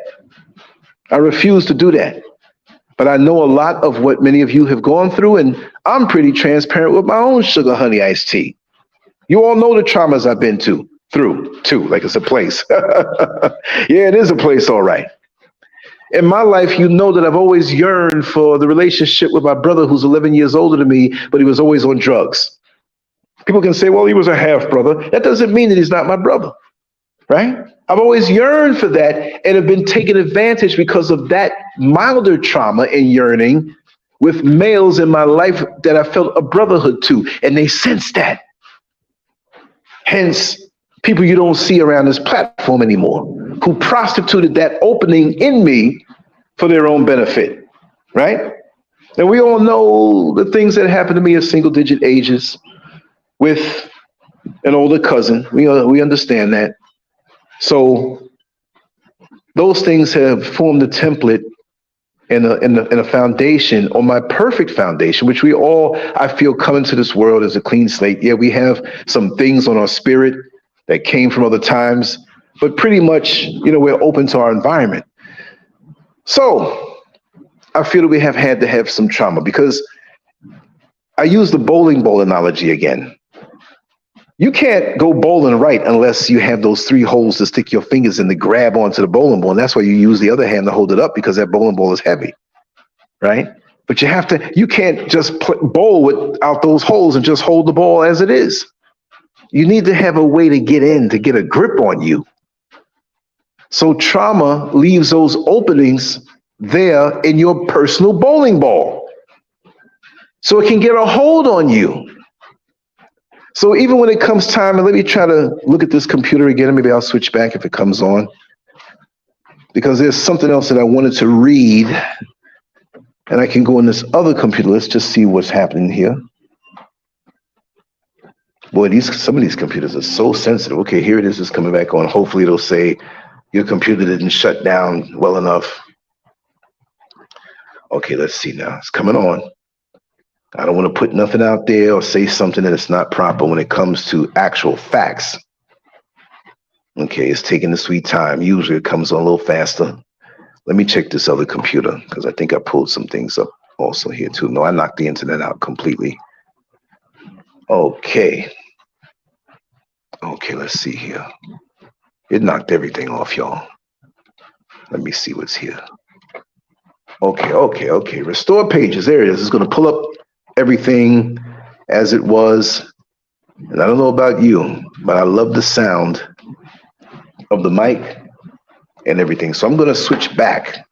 I refuse to do that. But I know a lot of what many of you have gone through, and I'm pretty transparent with my own sugar honey iced tea. You all know the traumas I've been through too, like it's a place. Yeah, it is a place, all right. In my life, you know that I've always yearned for the relationship with my brother who's 11 years older than me, but he was always on drugs. People can say, well, he was a half brother. That doesn't mean that he's not my brother, right? I've always yearned for that and have been taken advantage because of that milder trauma and yearning with males in my life that I felt a brotherhood to, and they sensed that. Hence, people you don't see around this platform anymore who prostituted that opening in me for their own benefit, right? And we all know the things that happened to me at single-digit ages with an older cousin. We understand that. So those things have formed a template and a foundation, or my perfect foundation, which we all, I feel, come into this world as a clean slate. Yeah, we have some things on our spirit that came from other times, but pretty much, we're open to our environment. So I feel that we have had to have some trauma, because I use the bowling ball analogy again. You can't go bowling right unless you have those 3 holes to stick your fingers in to grab onto the bowling ball. And that's why you use the other hand to hold it up, because that bowling ball is heavy, right? But you can't just bowl without those holes and just hold the ball as it is. You need to have a way to get in, to get a grip on you. So trauma leaves those openings there in your personal bowling ball, so it can get a hold on you. So even when it comes time, and let me try to look at this computer again, and maybe I'll switch back if it comes on, because there's something else that I wanted to read, and I can go on this other computer. Let's just see what's happening here. Boy, some of these computers are so sensitive. Okay, here it is. It's coming back on. Hopefully it'll say your computer didn't shut down well enough. Okay, let's see now. It's coming on. I don't want to put nothing out there or say something that is not proper when it comes to actual facts. Okay, it's taking the sweet time. Usually it comes on a little faster. Let me check this other computer, because I think I pulled some things up also here too. No, I knocked the internet out completely. Okay. Okay, let's see here. It knocked everything off, y'all. Let me see what's here. Okay. Restore pages. There it is. It's going to pull up everything as it was. And I don't know about you, but I love the sound of the mic and everything. So I'm going to switch back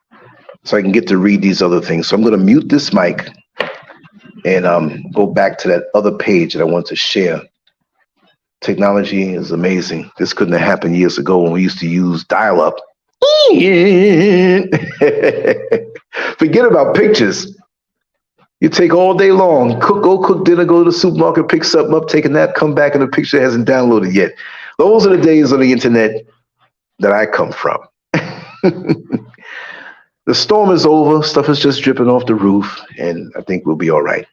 so I can get to read these other things. So I'm going to mute this mic and go back to that other page that I want to share. Technology is amazing. This couldn't have happened years ago when we used to use dial-up. Forget about pictures. You take all day long, go cook dinner, go to the supermarket, pick something up, take a nap, come back, and the picture hasn't downloaded yet. Those are the days on the internet that I come from. The storm is over. Stuff is just dripping off the roof, and I think we'll be all right.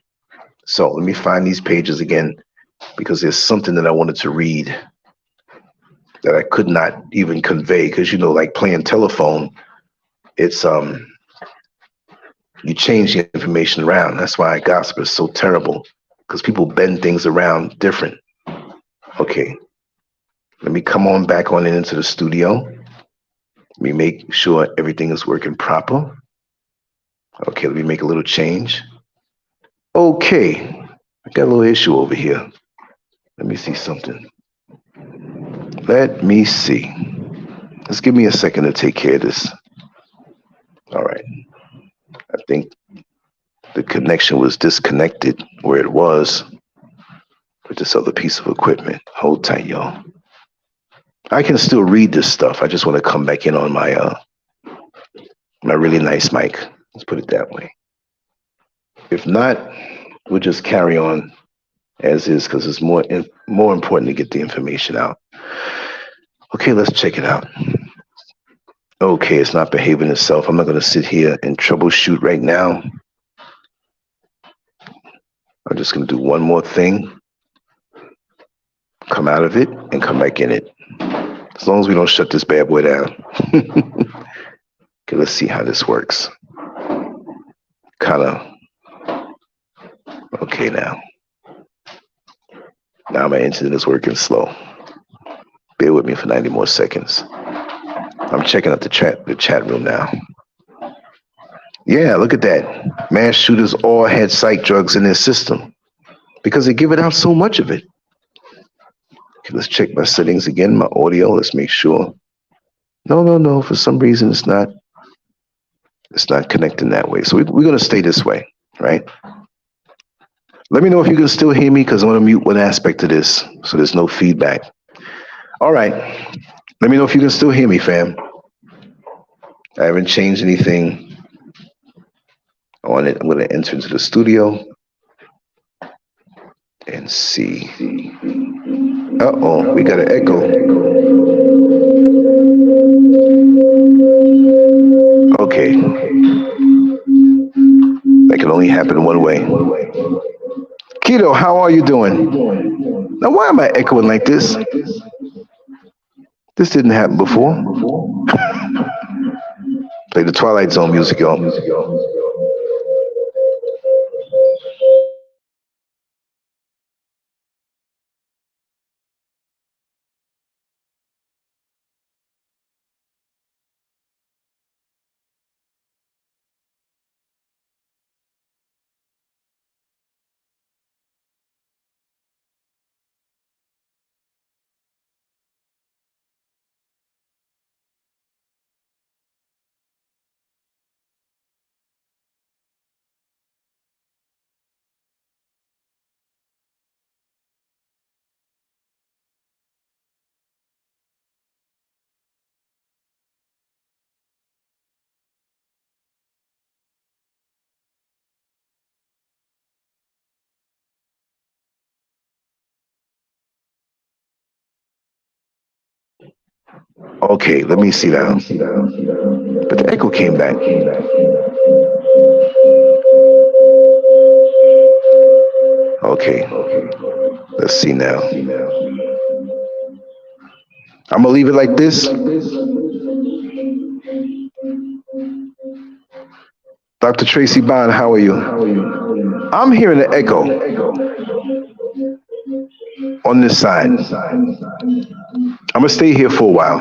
So let me find these pages again, because there's something that I wanted to read that I could not even convey, because, you know, like playing telephone, it's you change the information around. That's why gossip is so terrible, because people bend things around different. Okay, let me come on back on into the studio. Let me make sure everything is working proper. Okay, let me make a little change. Okay, I got a little issue over here. Let me see something. Let me see. Just give me a second to take care of this. All right. I think the connection was disconnected where it was with this other piece of equipment. Hold tight, y'all. I can still read this stuff. I just want to come back in on my my really nice mic. Let's put it that way. If not, we'll just carry on as is, because it's more important to get the information out. Okay, let's check it out. Okay, it's not behaving itself. I'm not going to sit here and troubleshoot right now. I'm just going to do one more thing. Come out of it and come back in it. As long as we don't shut this bad boy down. Okay, let's see how this works. Kind of. Okay, now my internet is working slow. Bear with me for 90 more seconds. I'm checking out the chat room now. Yeah, look at that. Mass shooters all had psych drugs in their system because they give it out so much of it. Okay, let's check my settings again, my audio. Let's make sure. No. For some reason, it's not connecting that way. So we're going to stay this way, right? Let me know if you can still hear me, because I want to mute one aspect of this so there's no feedback. All right. Let me know if you can still hear me, fam. I haven't changed anything on it. I'm going to enter into the studio and see. Uh-oh, we got an echo. Okay. That can only happen one way. Keto, how are you doing? Now, why am I echoing like this? This didn't happen before. Play the Twilight Zone music, y'all. Okay, let me see that. But the echo came back. Okay, let's see now. I'm gonna leave it like this. Dr. Tracy Bond, how are you? I'm hearing an echo on this side. I'm gonna stay here for a while.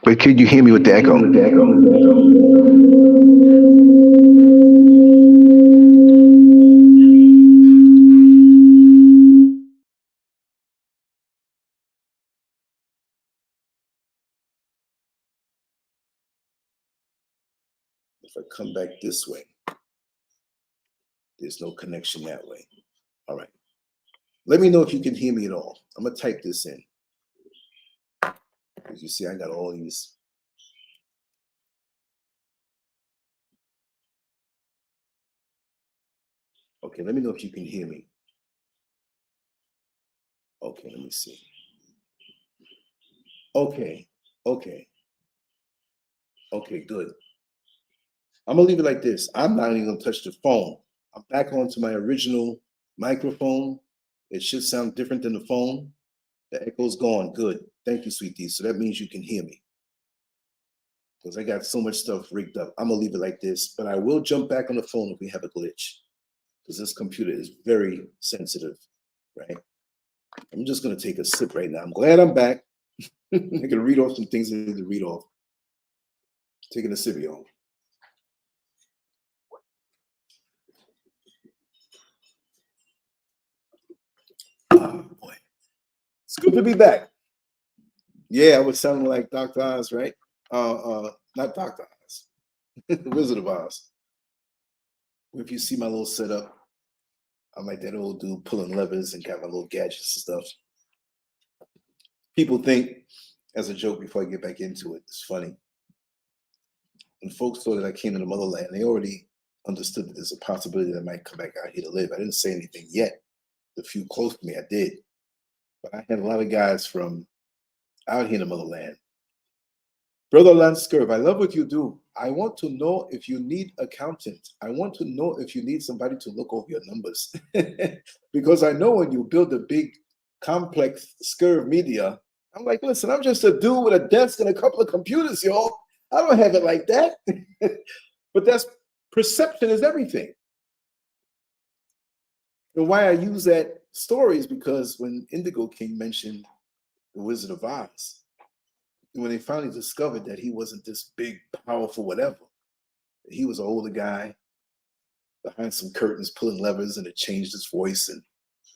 But could you hear me with the echo? If I come back this way, there's no connection that way. All right. Let me know if you can hear me at all. I'm going to type this in. As you see, I got all these. Okay, let me know if you can hear me. Okay, let me see. Okay, okay. Okay, good. I'm gonna leave it like this. I'm not even gonna touch the phone. I'm back onto my original microphone. It should sound different than the phone. The echo's gone. Good. Thank you, sweetie. So that means you can hear me. Because I got so much stuff rigged up. I'm gonna leave it like this, but I will jump back on the phone if we have a glitch. Because this computer is very sensitive, right? I'm just gonna take a sip right now. I'm glad I'm back. I can read off some things I need to read off. Taking a sip, y'all. Oh boy. It's good to be back. Yeah, I was sounding like Dr. Oz, right? Not Dr. Oz, the Wizard of Oz. If you see my little setup, I'm like that old dude pulling levers and got my little gadgets and stuff. People think, as a joke before I get back into it, it's funny. When folks saw that I came to the motherland, they already understood that there's a possibility that I might come back out here to live. I didn't say anything yet. The few close to me, I did. But I had a lot of guys from out here in the motherland. Brother LANCESCURV, I love what you do. I want to know if you need accountant. I want to know if you need somebody to look over your numbers. Because I know when you build a big, complex SCURV media, I'm like, listen, I'm just a dude with a desk and a couple of computers, y'all. I don't have it like that. But that's perception is everything. And why I use that story is because when Indigo King mentioned the Wizard of Oz, when they finally discovered that he wasn't this big, powerful whatever, he was an older guy behind some curtains pulling levers, and it changed his voice and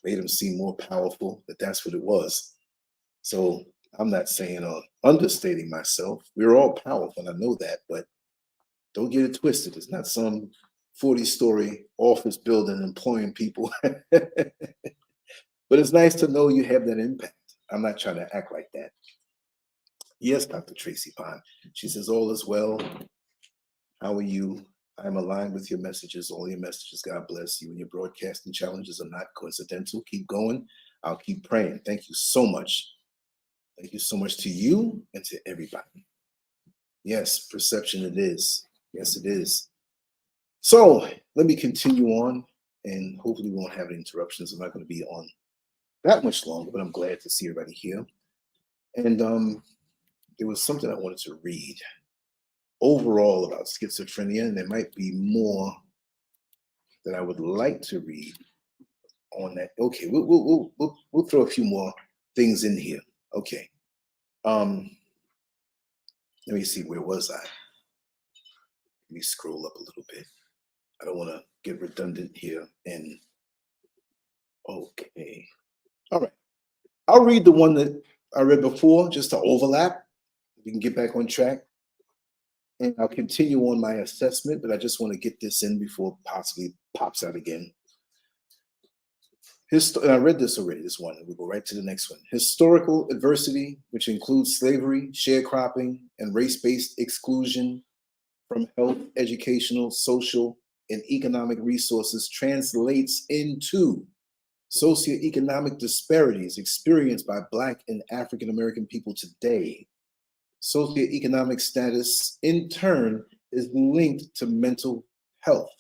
made him seem more powerful, that's what it was. So I'm not saying or understating myself. We're all powerful, and I know that, but don't get it twisted. It's not some 40-story office building employing people. But it's nice to know you have that impact. I'm not trying to act like that. Yes, Dr. Tracy Pond. She says, all is well. How are you? I'm aligned with your messages, all your messages. God bless you. And your broadcasting challenges are not coincidental. Keep going. I'll keep praying. Thank you so much. Thank you so much to you and to everybody. Yes, perception it is. Yes, it is. So let me continue on, and hopefully we won't have any interruptions. I'm not going to be on that much longer, but I'm glad to see everybody here. And there was something I wanted to read overall about schizophrenia, and there might be more that I would like to read on that. Okay, we'll throw a few more things in here. Okay. Let me see, where was I? Let me scroll up a little bit. I don't want to get redundant here. And okay. All right. I'll read the one that I read before just to overlap. We can get back on track. And I'll continue on my assessment, but I just want to get this in before it possibly pops out again. And I read this already, this one. We'll go right to the next one. Historical adversity, which includes slavery, sharecropping, and race-based exclusion from health, educational, social, and economic resources, translates into socioeconomic disparities experienced by Black and African American people today. Socioeconomic status, in turn, is linked to mental health.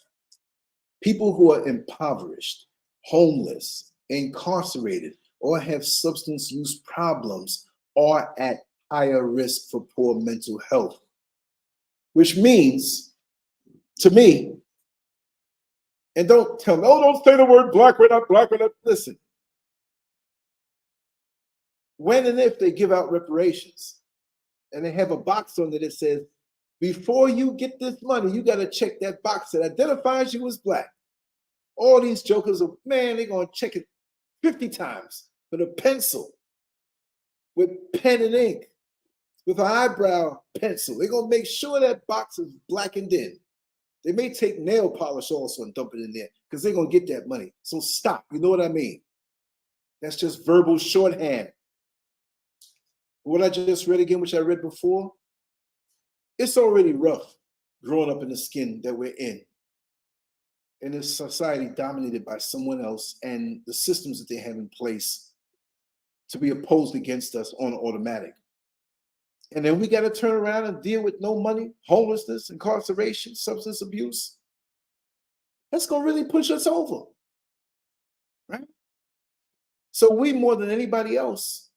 People who are impoverished, homeless, incarcerated, or have substance use problems are at higher risk for poor mental health. Which means, to me, and don't tell me, oh, don't say the word Black, we're not Black, we're not. Listen. When and if they give out reparations, and they have a box on it that says, before you get this money, you got to check that box that identifies you as black. All these jokers are, man, they're going to check it 50 times with a pencil, with pen and ink, with an eyebrow pencil. They're going to make sure that box is blackened in. They may take nail polish also and dump it in there because they're going to get that money. So stop. You know what I mean? That's just verbal shorthand. What I just read again, which I read before, it's already rough growing up in the skin that we're in this society dominated by someone else and the systems that they have in place to be opposed against us on automatic. And then we got to turn around and deal with no money, homelessness, incarceration, substance abuse. That's going to really push us over, right? So we, more than anybody else,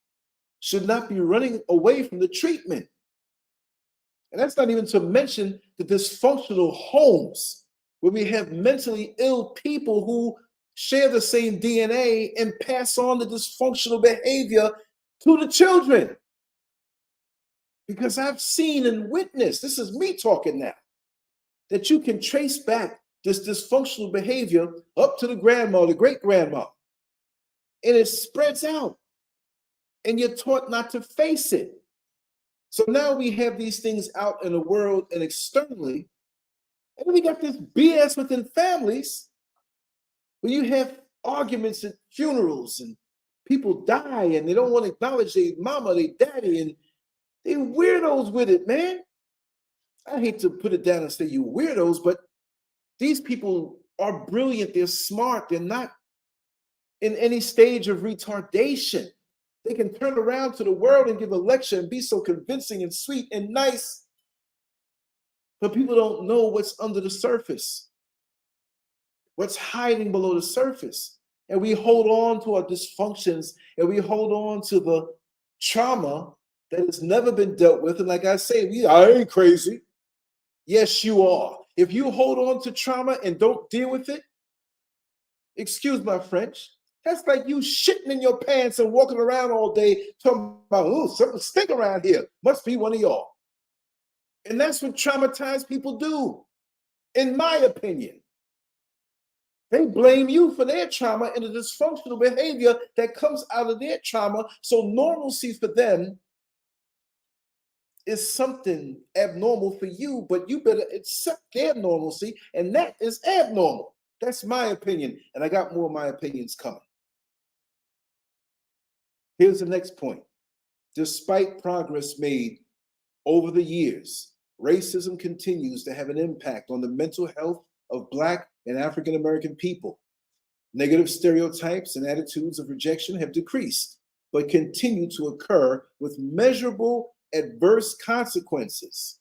should not be running away from the treatment. And that's not even to mention the dysfunctional homes where we have mentally ill people who share the same DNA and pass on the dysfunctional behavior to the children. Because I've seen and witnessed, this is me talking now, that you can trace back this dysfunctional behavior up to the grandma, the great-grandma, and it spreads out, and you're taught not to face it. So now we have these things out in the world and externally, and we got this BS within families where you have arguments at funerals and people die and they don't want to acknowledge their mama, their daddy, and they're weirdos with it, man. I hate to put it down and say you weirdos, but these people are brilliant. They're smart. They're not in any stage of retardation. They can turn around to the world and give a lecture and be so convincing and sweet and nice. But people don't know what's under the surface, what's hiding below the surface. And we hold on to our dysfunctions and we hold on to the trauma that has never been dealt with. And like I say, I ain't crazy. Yes, you are. If you hold on to trauma and don't deal with it, excuse my French, that's like you shitting in your pants and walking around all day talking about, oh, something stink around here. Must be one of y'all. And that's what traumatized people do, in my opinion. They blame you for their trauma and the dysfunctional behavior that comes out of their trauma. So normalcy for them is something abnormal for you, but you better accept their normalcy, and that is abnormal. That's my opinion, and I got more of my opinions coming. Here's the next point. Despite progress made over the years, racism continues to have an impact on the mental health of Black and African American people. Negative stereotypes and attitudes of rejection have decreased, but continue to occur with measurable adverse consequences.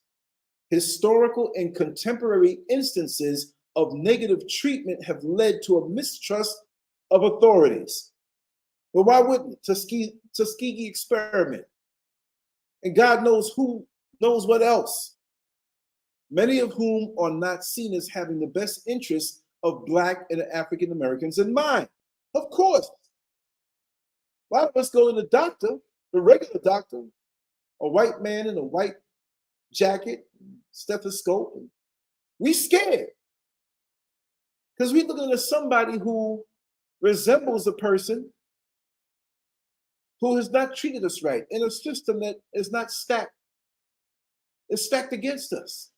Historical and contemporary instances of negative treatment have led to a mistrust of authorities. But why wouldn't it? Tuskegee experiment. And God knows who knows what else. Many of whom are not seen as having the best interests of Black and African Americans in mind. Of course. A lot of us go to the doctor, the regular doctor, a white man in a white jacket, stethoscope, and we scared. Because we're looking at somebody who resembles a person who has not treated us right in a system that is not stacked. It's stacked against us,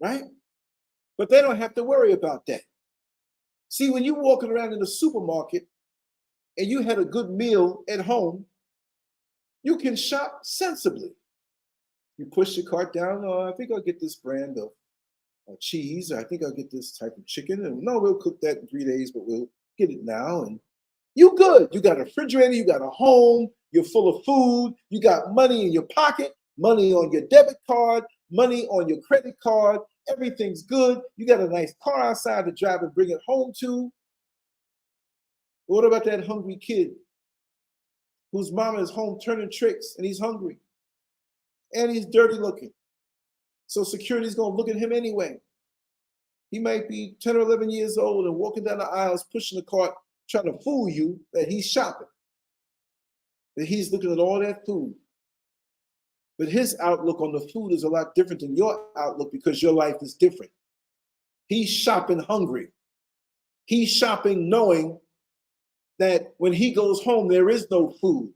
right? But they don't have to worry about that. See, when you're walking around in the supermarket and you had a good meal at home, you can shop sensibly. You push your cart down, I think I'll get this brand of cheese. I think I'll get this type of chicken. And no, we'll cook that in 3 days, but we'll get it now. And you good. You got a refrigerator, you got a home, you're full of food, you got money in your pocket, money on your debit card, money on your credit card, everything's good. You got a nice car outside to drive and bring it home to. What about that hungry kid whose mama is home turning tricks and he's hungry and he's dirty looking? So security's gonna look at him anyway. He might be 10 or 11 years old and walking down the aisles, pushing the cart, trying to fool you that he's shopping, that he's looking at all that food. But his outlook on the food is a lot different than your outlook because your life is different. He's shopping hungry. He's shopping knowing that when he goes home, there is no food.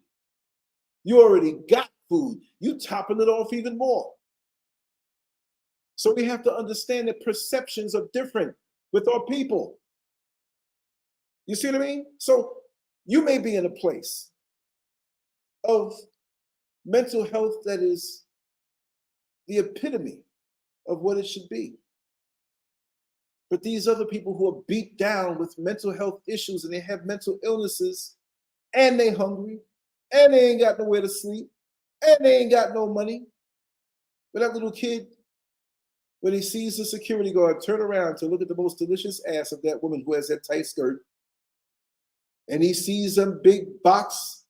You already got food. You topping it off even more. So we have to understand that perceptions are different with our people. You see what I mean? So you may be in a place of mental health that is the epitome of what it should be. But these other people who are beat down with mental health issues and they have mental illnesses and they hungry and they ain't got nowhere to sleep and they ain't got no money. But that little kid, when he sees the security guard turn around to look at the most delicious ass of that woman who has that tight skirt, and he sees a big box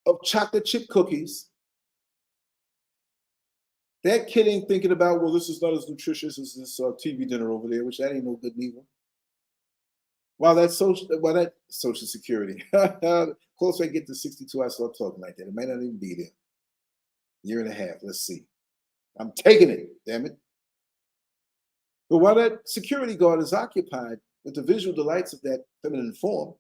of chocolate chip cookies, that kid ain't thinking about, well, this is not as nutritious as this TV dinner over there, which that ain't no good neither. While that social security, closer I get to 62, I start talking like that. It might not even be there. Year and a half, let's see. I'm taking it, damn it. But while that security guard is occupied with the visual delights of that feminine form,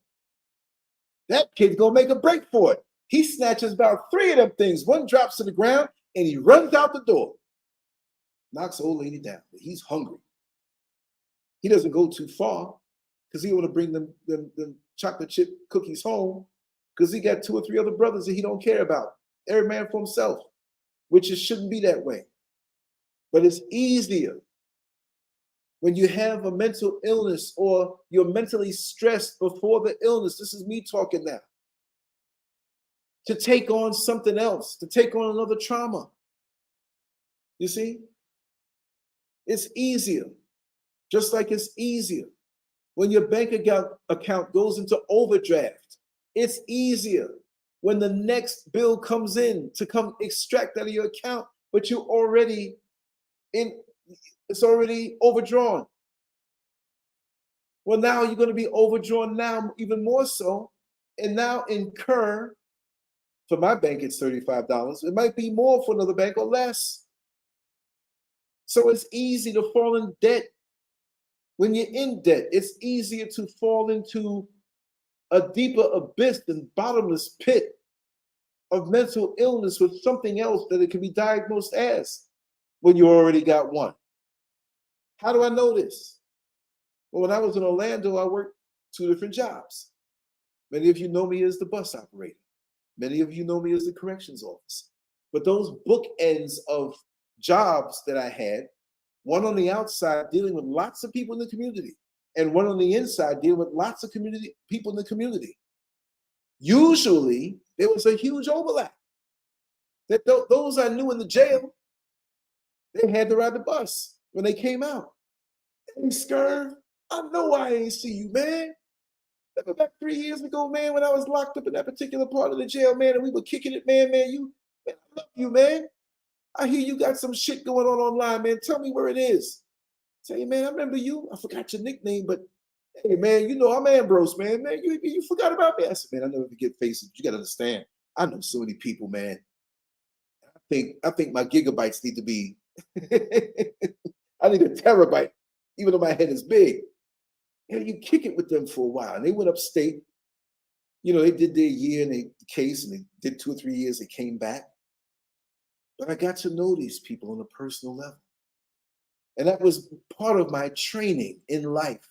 that kid's gonna make a break for it. He snatches about 3 of them things. One drops to the ground and he runs out the door. Knocks the old lady down. But he's hungry. He doesn't go too far because he want to bring them chocolate chip cookies home because he got 2 or 3 other brothers that he don't care about. Every man for himself, which it shouldn't be that way. But it's easier when you have a mental illness or you're mentally stressed before the illness. This is me talking now. To take on something else, to take on another trauma. You see? It's easier. Just like it's easier when your bank account goes into overdraft. It's easier when the next bill comes in to come extract out of your account, but you're already it's already overdrawn. Well, now you're going to be overdrawn now even more so, and now incur. For my bank, it's $35. It might be more for another bank or less. So it's easy to fall in debt. When you're in debt, it's easier to fall into a deeper abyss and bottomless pit of mental illness with something else that it can be diagnosed as when you already got one. How do I know this? Well, when I was in Orlando, I worked 2 different jobs. Many of you know me as the bus operator. Many of you know me as the corrections officer. But those bookends of jobs that I had, one on the outside dealing with lots of people in the community, and one on the inside dealing with lots of people in the community. Usually, there was a huge overlap. That those I knew in the jail, they had to ride the bus when they came out. Hey, Scurv, I know I ain't see you, man. Remember back 3 years ago, man, when I was locked up in that particular part of the jail, man, and we were kicking it, man, I love you, man. I hear you got some shit going on online, man. Tell me where it is. Say, man, I remember you. I forgot your nickname, but hey, man, you know I'm Ambrose, man. You forgot about me. I said, man, I never forget faces. You got to understand. I know so many people, man. I think my gigabytes need to be. I need a terabyte, even though my head is big. And you kick it with them for a while. And they went upstate. You know, they did their year in the case, and they did 2 or 3 years. They came back. But I got to know these people on a personal level. And that was part of my training in life.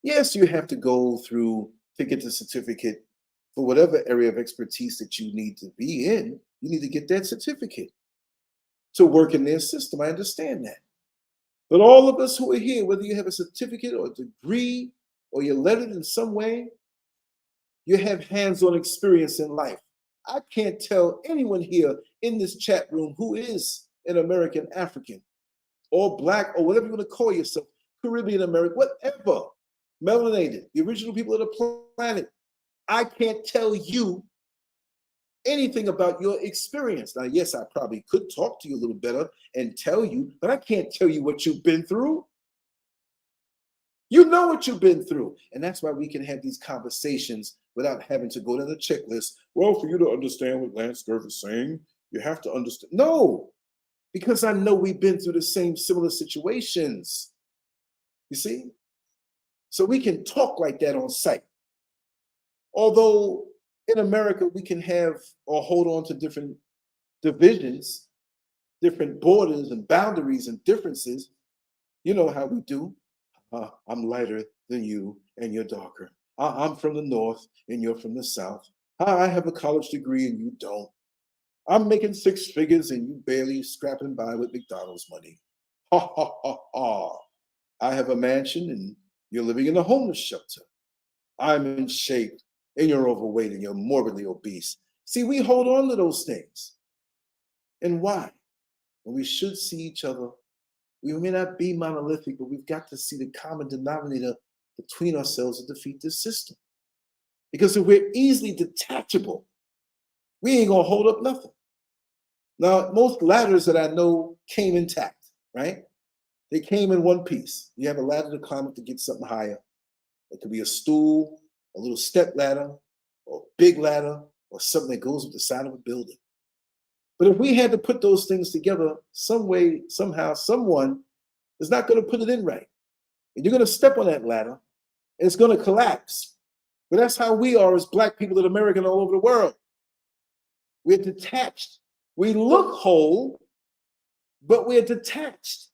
Yes, you have to go through to get the certificate for whatever area of expertise that you need to be in. You need to get that certificate to work in their system. I understand that. But all of us who are here, whether you have a certificate or a degree or you're lettered in some way, you have hands-on experience in life. I can't tell anyone here in this chat room who is an American African or Black or whatever you want to call yourself, Caribbean American, whatever, melanated, the original people of the planet. I can't tell you anything about your experience. Now, yes, I probably could talk to you a little better and tell you, but I can't tell you what you've been through. You know what you've been through. And that's why we can have these conversations without having to go to the checklist. Well, for you to understand what LANCESCURV is saying, you have to understand. No, because I know we've been through the same similar situations. You see? So we can talk like that on site. Although in America, we can have or hold on to different divisions, different borders and boundaries and differences. You know how we do. I'm lighter than you and you're darker. I'm from the north and you're from the south. I have a college degree and you don't. I'm making 6 figures and you barely scrapping by with McDonald's money. Ha ha ha ha. I have a mansion and you're living in a homeless shelter. I'm in shape and you're overweight and you're morbidly obese. See, we hold on to those things. And why? And we should see each other. We may not be monolithic, but we've got to see the common denominator between ourselves to defeat this system. Because if we're easily detachable, we ain't gonna hold up nothing. Now, most ladders that I know came intact, right? They came in one piece. You have a ladder to climb up to get something higher. It could be a stool, a little step ladder, or a big ladder, or something that goes up the side of a building. But if we had to put those things together, some way, somehow, someone is not going to put it in right. And you're going to step on that ladder, and it's going to collapse. But that's how we are as Black people in America and all over the world. We're detached. We look whole, but we're detached.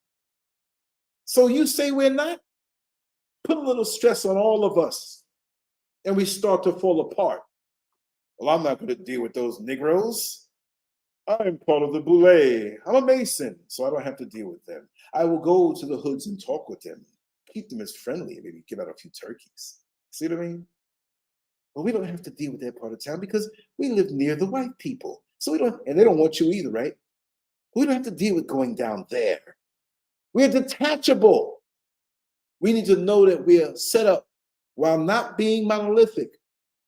So you say we're not? Put a little stress on all of us, and we start to fall apart. Well, I'm not going to deal with those Negroes. I'm part of the Boule. I'm a Mason, so I don't have to deal with them. I will go to the hoods and talk with them, keep them as friendly, and maybe give out a few turkeys. See what I mean? But we don't have to deal with that part of town because we live near the white people. So we don't, and they don't want you either, right? We don't have to deal with going down there. We're detachable. We need to know that we're set up while not being monolithic,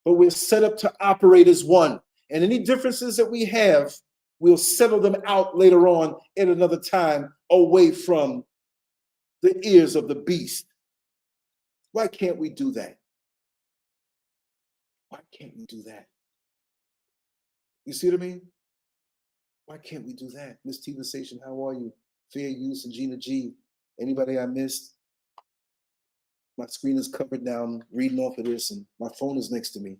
but we're set up to operate as one. And any differences that we have, we'll settle them out later on at another time away from the ears of the beast. Why can't we do that? Why can't we do that? You see what I mean? Why can't we do that? Miss Tiva Station, how are you? Fair Use and Gina G. Anybody I missed? My screen is covered now. I'm reading off of this and my phone is next to me.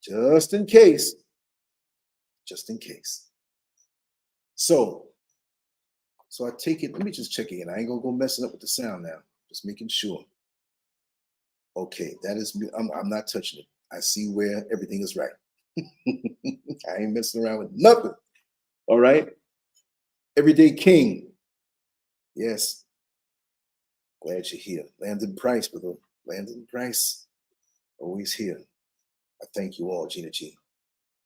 Just in case. Just in case. So I take it, let me just check again. I ain't gonna go messing up with the sound now. Just making sure. Okay, that is me. I'm not touching it. I see where everything is right. I ain't messing around with nothing. All right. Everyday King. Yes. Glad you're here. Landon Price, brother. Landon Price. Always here. I thank you all, Gina G.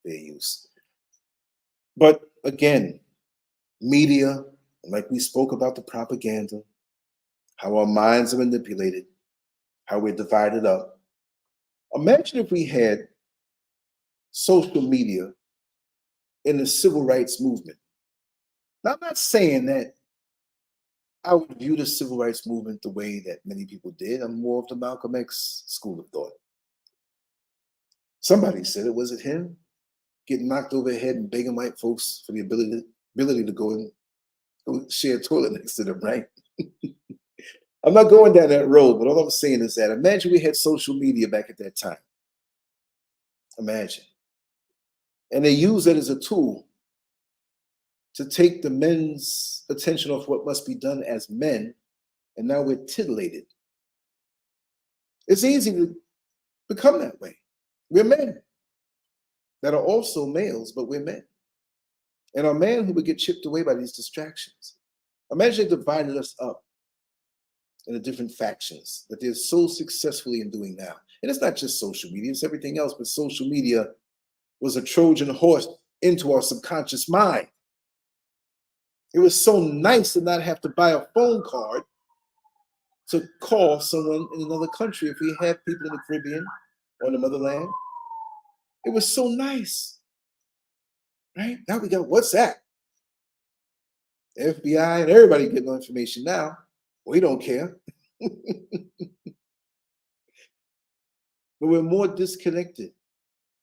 Fair use. But again, media, like we spoke about the propaganda, how our minds are manipulated, how we're divided up. Imagine if we had social media in the civil rights movement. Now, I'm not saying that I would view the civil rights movement the way that many people did. I'm more of the Malcolm X school of thought. Somebody said it, was it him? Getting knocked over the head and begging white folks for the ability to go and share a toilet next to them, right? I'm not going down that road, but all I'm saying is that imagine we had social media back at that time. Imagine. And they use it as a tool to take the men's attention off what must be done as men, and now we're titillated. It's easy to become that way. We're men that are also males, but we're men. And our man who would get chipped away by these distractions. Imagine they divided us up into different factions that they're so successfully in doing now. And it's not just social media, it's everything else, but social media was a Trojan horse into our subconscious mind. It was so nice to not have to buy a phone card to call someone in another country if we had people in the Caribbean or in the motherland. It was so nice, right? Now we got WhatsApp. FBI and everybody getting information now. We don't care. But we're more disconnected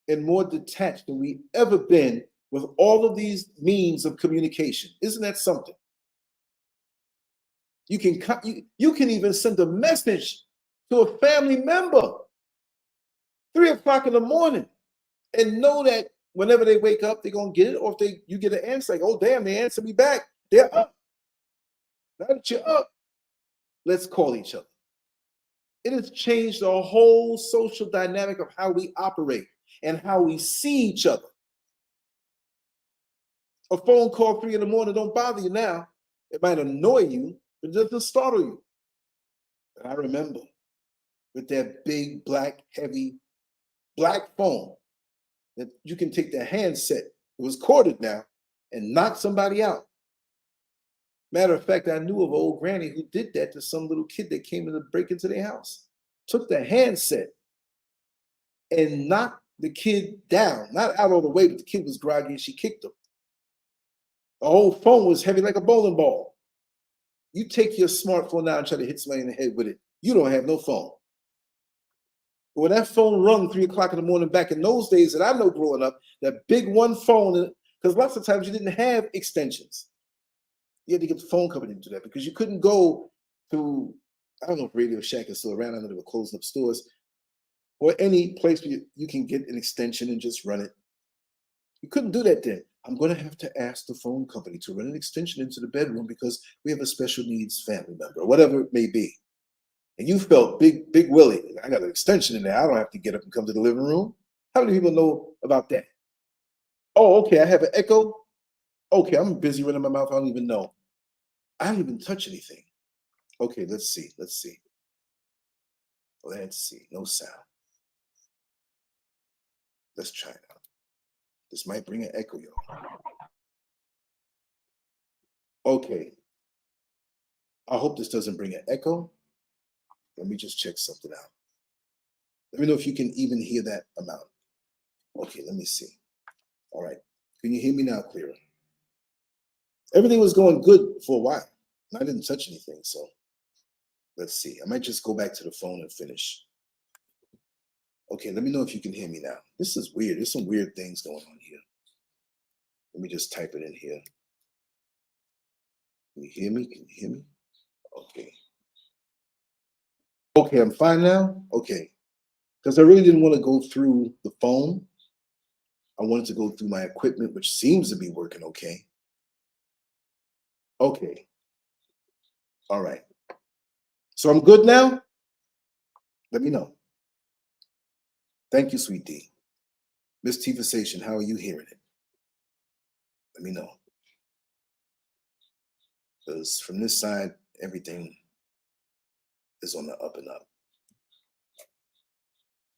and more detached than we ever been with all of these means of communication. Isn't that something? You can even send a message to a family member 3 o'clock in the morning and know that whenever they wake up, they're gonna get it, or if you get an answer like, oh damn, they answered me back. They're up. Now that you're up, let's call each other. It has changed the whole social dynamic of how we operate and how we see each other. A phone call 3 in the morning don't bother you now. It might annoy you, but it doesn't startle you. But I remember with that big, black, heavy, black phone that you can take the handset, it was corded now, and knock somebody out. Matter of fact, I knew of an old granny who did that to some little kid that came in to break into their house. Took the handset and knocked the kid down. Not out all the way, but the kid was groggy and she kicked him. The whole phone was heavy like a bowling ball. You take your smartphone now and try to hit somebody in the head with it. You don't have no phone. But when that phone rung 3 o'clock in the morning back in those days that I know growing up, that big one phone, because lots of times you didn't have extensions. You had to get the phone company to do that because you couldn't go to, I don't know if Radio Shack is still around. I know they were closing up stores, or any place where you can get an extension and just run it. You couldn't do that then. I'm going to have to ask the phone company to run an extension into the bedroom because we have a special needs family member, or whatever it may be. And you felt big Willie. I got an extension in there. I don't have to get up and come to the living room. How many people know about that? Oh, okay, I have an echo. Okay, I'm busy running my mouth. I don't even know. I don't even touch anything. Okay, let's see. Let's see. No sound. Let's try it out. This might bring an echo, y'all. Okay. I hope this doesn't bring an echo. Let me just check something out. Let me know if you can even hear that amount. Okay, let me see. All right. Can you hear me now clearer? Everything was going good for a while. I didn't touch anything, so let's see. I might just go back to the phone and finish. Okay, let me know if you can hear me now. This is weird. There's some weird things going on here. Let me just type it in here. Can you hear me? Can you hear me? Okay. Okay, I'm fine now? Okay. Because I really didn't want to go through the phone. I wanted to go through my equipment, which seems to be working okay. Okay. All right. So I'm good now? Let me know. Thank you, Sweet D. Miss Tivasation, how are you hearing it? Let me know. Because from this side, everything is on the up and up.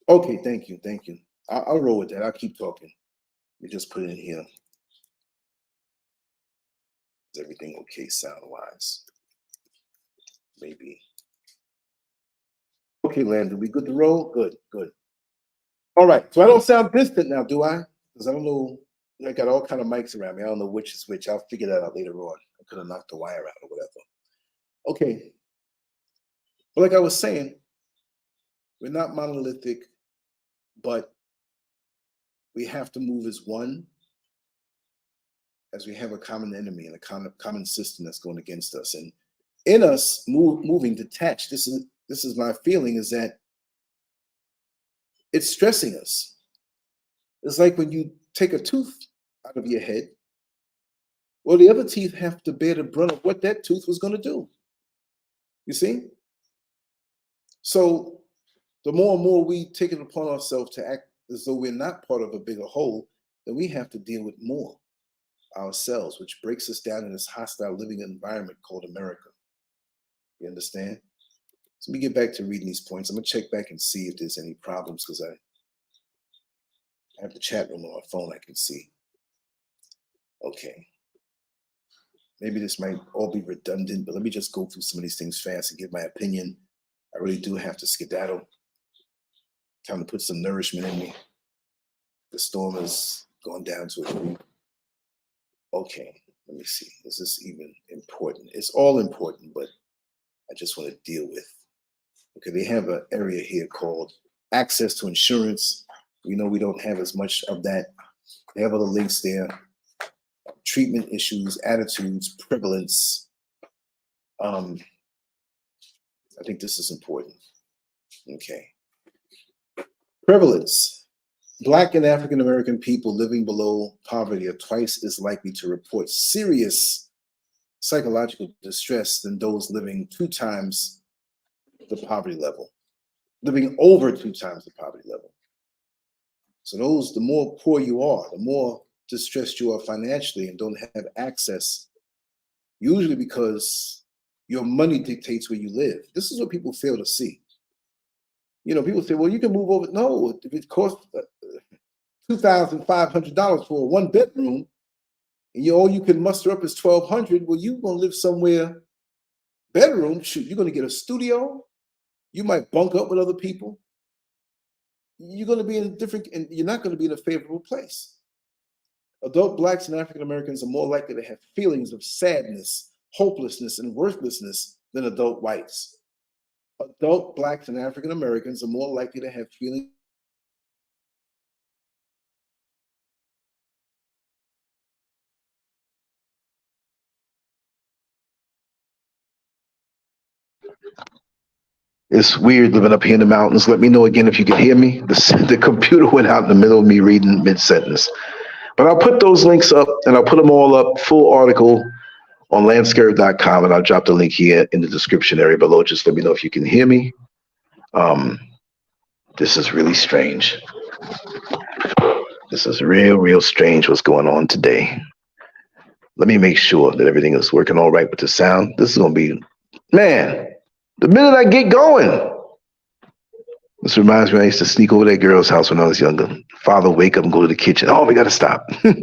Okay, thank you, thank you. I'll roll with that. I'll keep talking. Let me just put it in here. Is everything okay sound-wise? Maybe. Okay, Landon, we good to roll? Good, good. All right, so I don't sound distant now, do I? Because I don't know, I got all kind of mics around me. I don't know which is which. I'll figure that out later on. I could have knocked the wire out or whatever. Okay. But like I was saying, we're not monolithic, but we have to move as one, as we have a common enemy and a common system that's going against us. And in us moving detached, this is my feeling, is that it's stressing us. It's like when you take a tooth out of your head, well, the other teeth have to bear the brunt of what that tooth was going to do. You see? So the more and more we take it upon ourselves to act as though we're not part of a bigger whole, then we have to deal with more ourselves, which breaks us down in this hostile living environment called America. You understand? So let me get back to reading these points. I'm going to check back and see if there's any problems, because I have the chat room on my phone I can see. Okay. Maybe this might all be redundant, but let me just go through some of these things fast and give my opinion. I really do have to skedaddle. Time to put some nourishment in me. The storm has gone down to a degree. Okay, let me see. Is this even important? It's all important, but I just want to deal with Okay, they have an area here called access to insurance. We know we don't have as much of that. They have other links there. Treatment issues, attitudes, prevalence. I think this is important. Okay. Prevalence. Black and African American people living below poverty are twice as likely to report serious psychological distress than those living 2 times the poverty level, living over 2 times the poverty level. So the more poor you are, the more distressed you are financially and don't have access, usually because your money dictates where you live. This is what people fail to see. You know, people say, well, you can move over. No, if it costs $2,500 for a 1-bedroom, and all you can muster up is $1,200, well, you're going to live somewhere, bedroom, shoot, you're going to get a studio. You might bunk up with other people. You're going to be in and you're not going to be in a favorable place. Adult Blacks and African Americans are more likely to have feelings of sadness, hopelessness, and worthlessness than adult whites. Adult Blacks and African Americans are more likely to have feelings It's weird living up here in the mountains. Let me know again if you can hear me. The computer went out in the middle of me reading mid-sentence. But I'll put those links up, and I'll put them all up, full article on LANCESCURV.com, and I'll drop the link here in the description area below. Just let me know if you can hear me. This is really strange. This is real strange what's going on today. Let me make sure that everything is working all right with the sound. This is going to be, man, the minute I get going. This reminds me, I used to sneak over that girl's house when I was younger. Father wake up and go to the kitchen. Oh, we got to stop. Let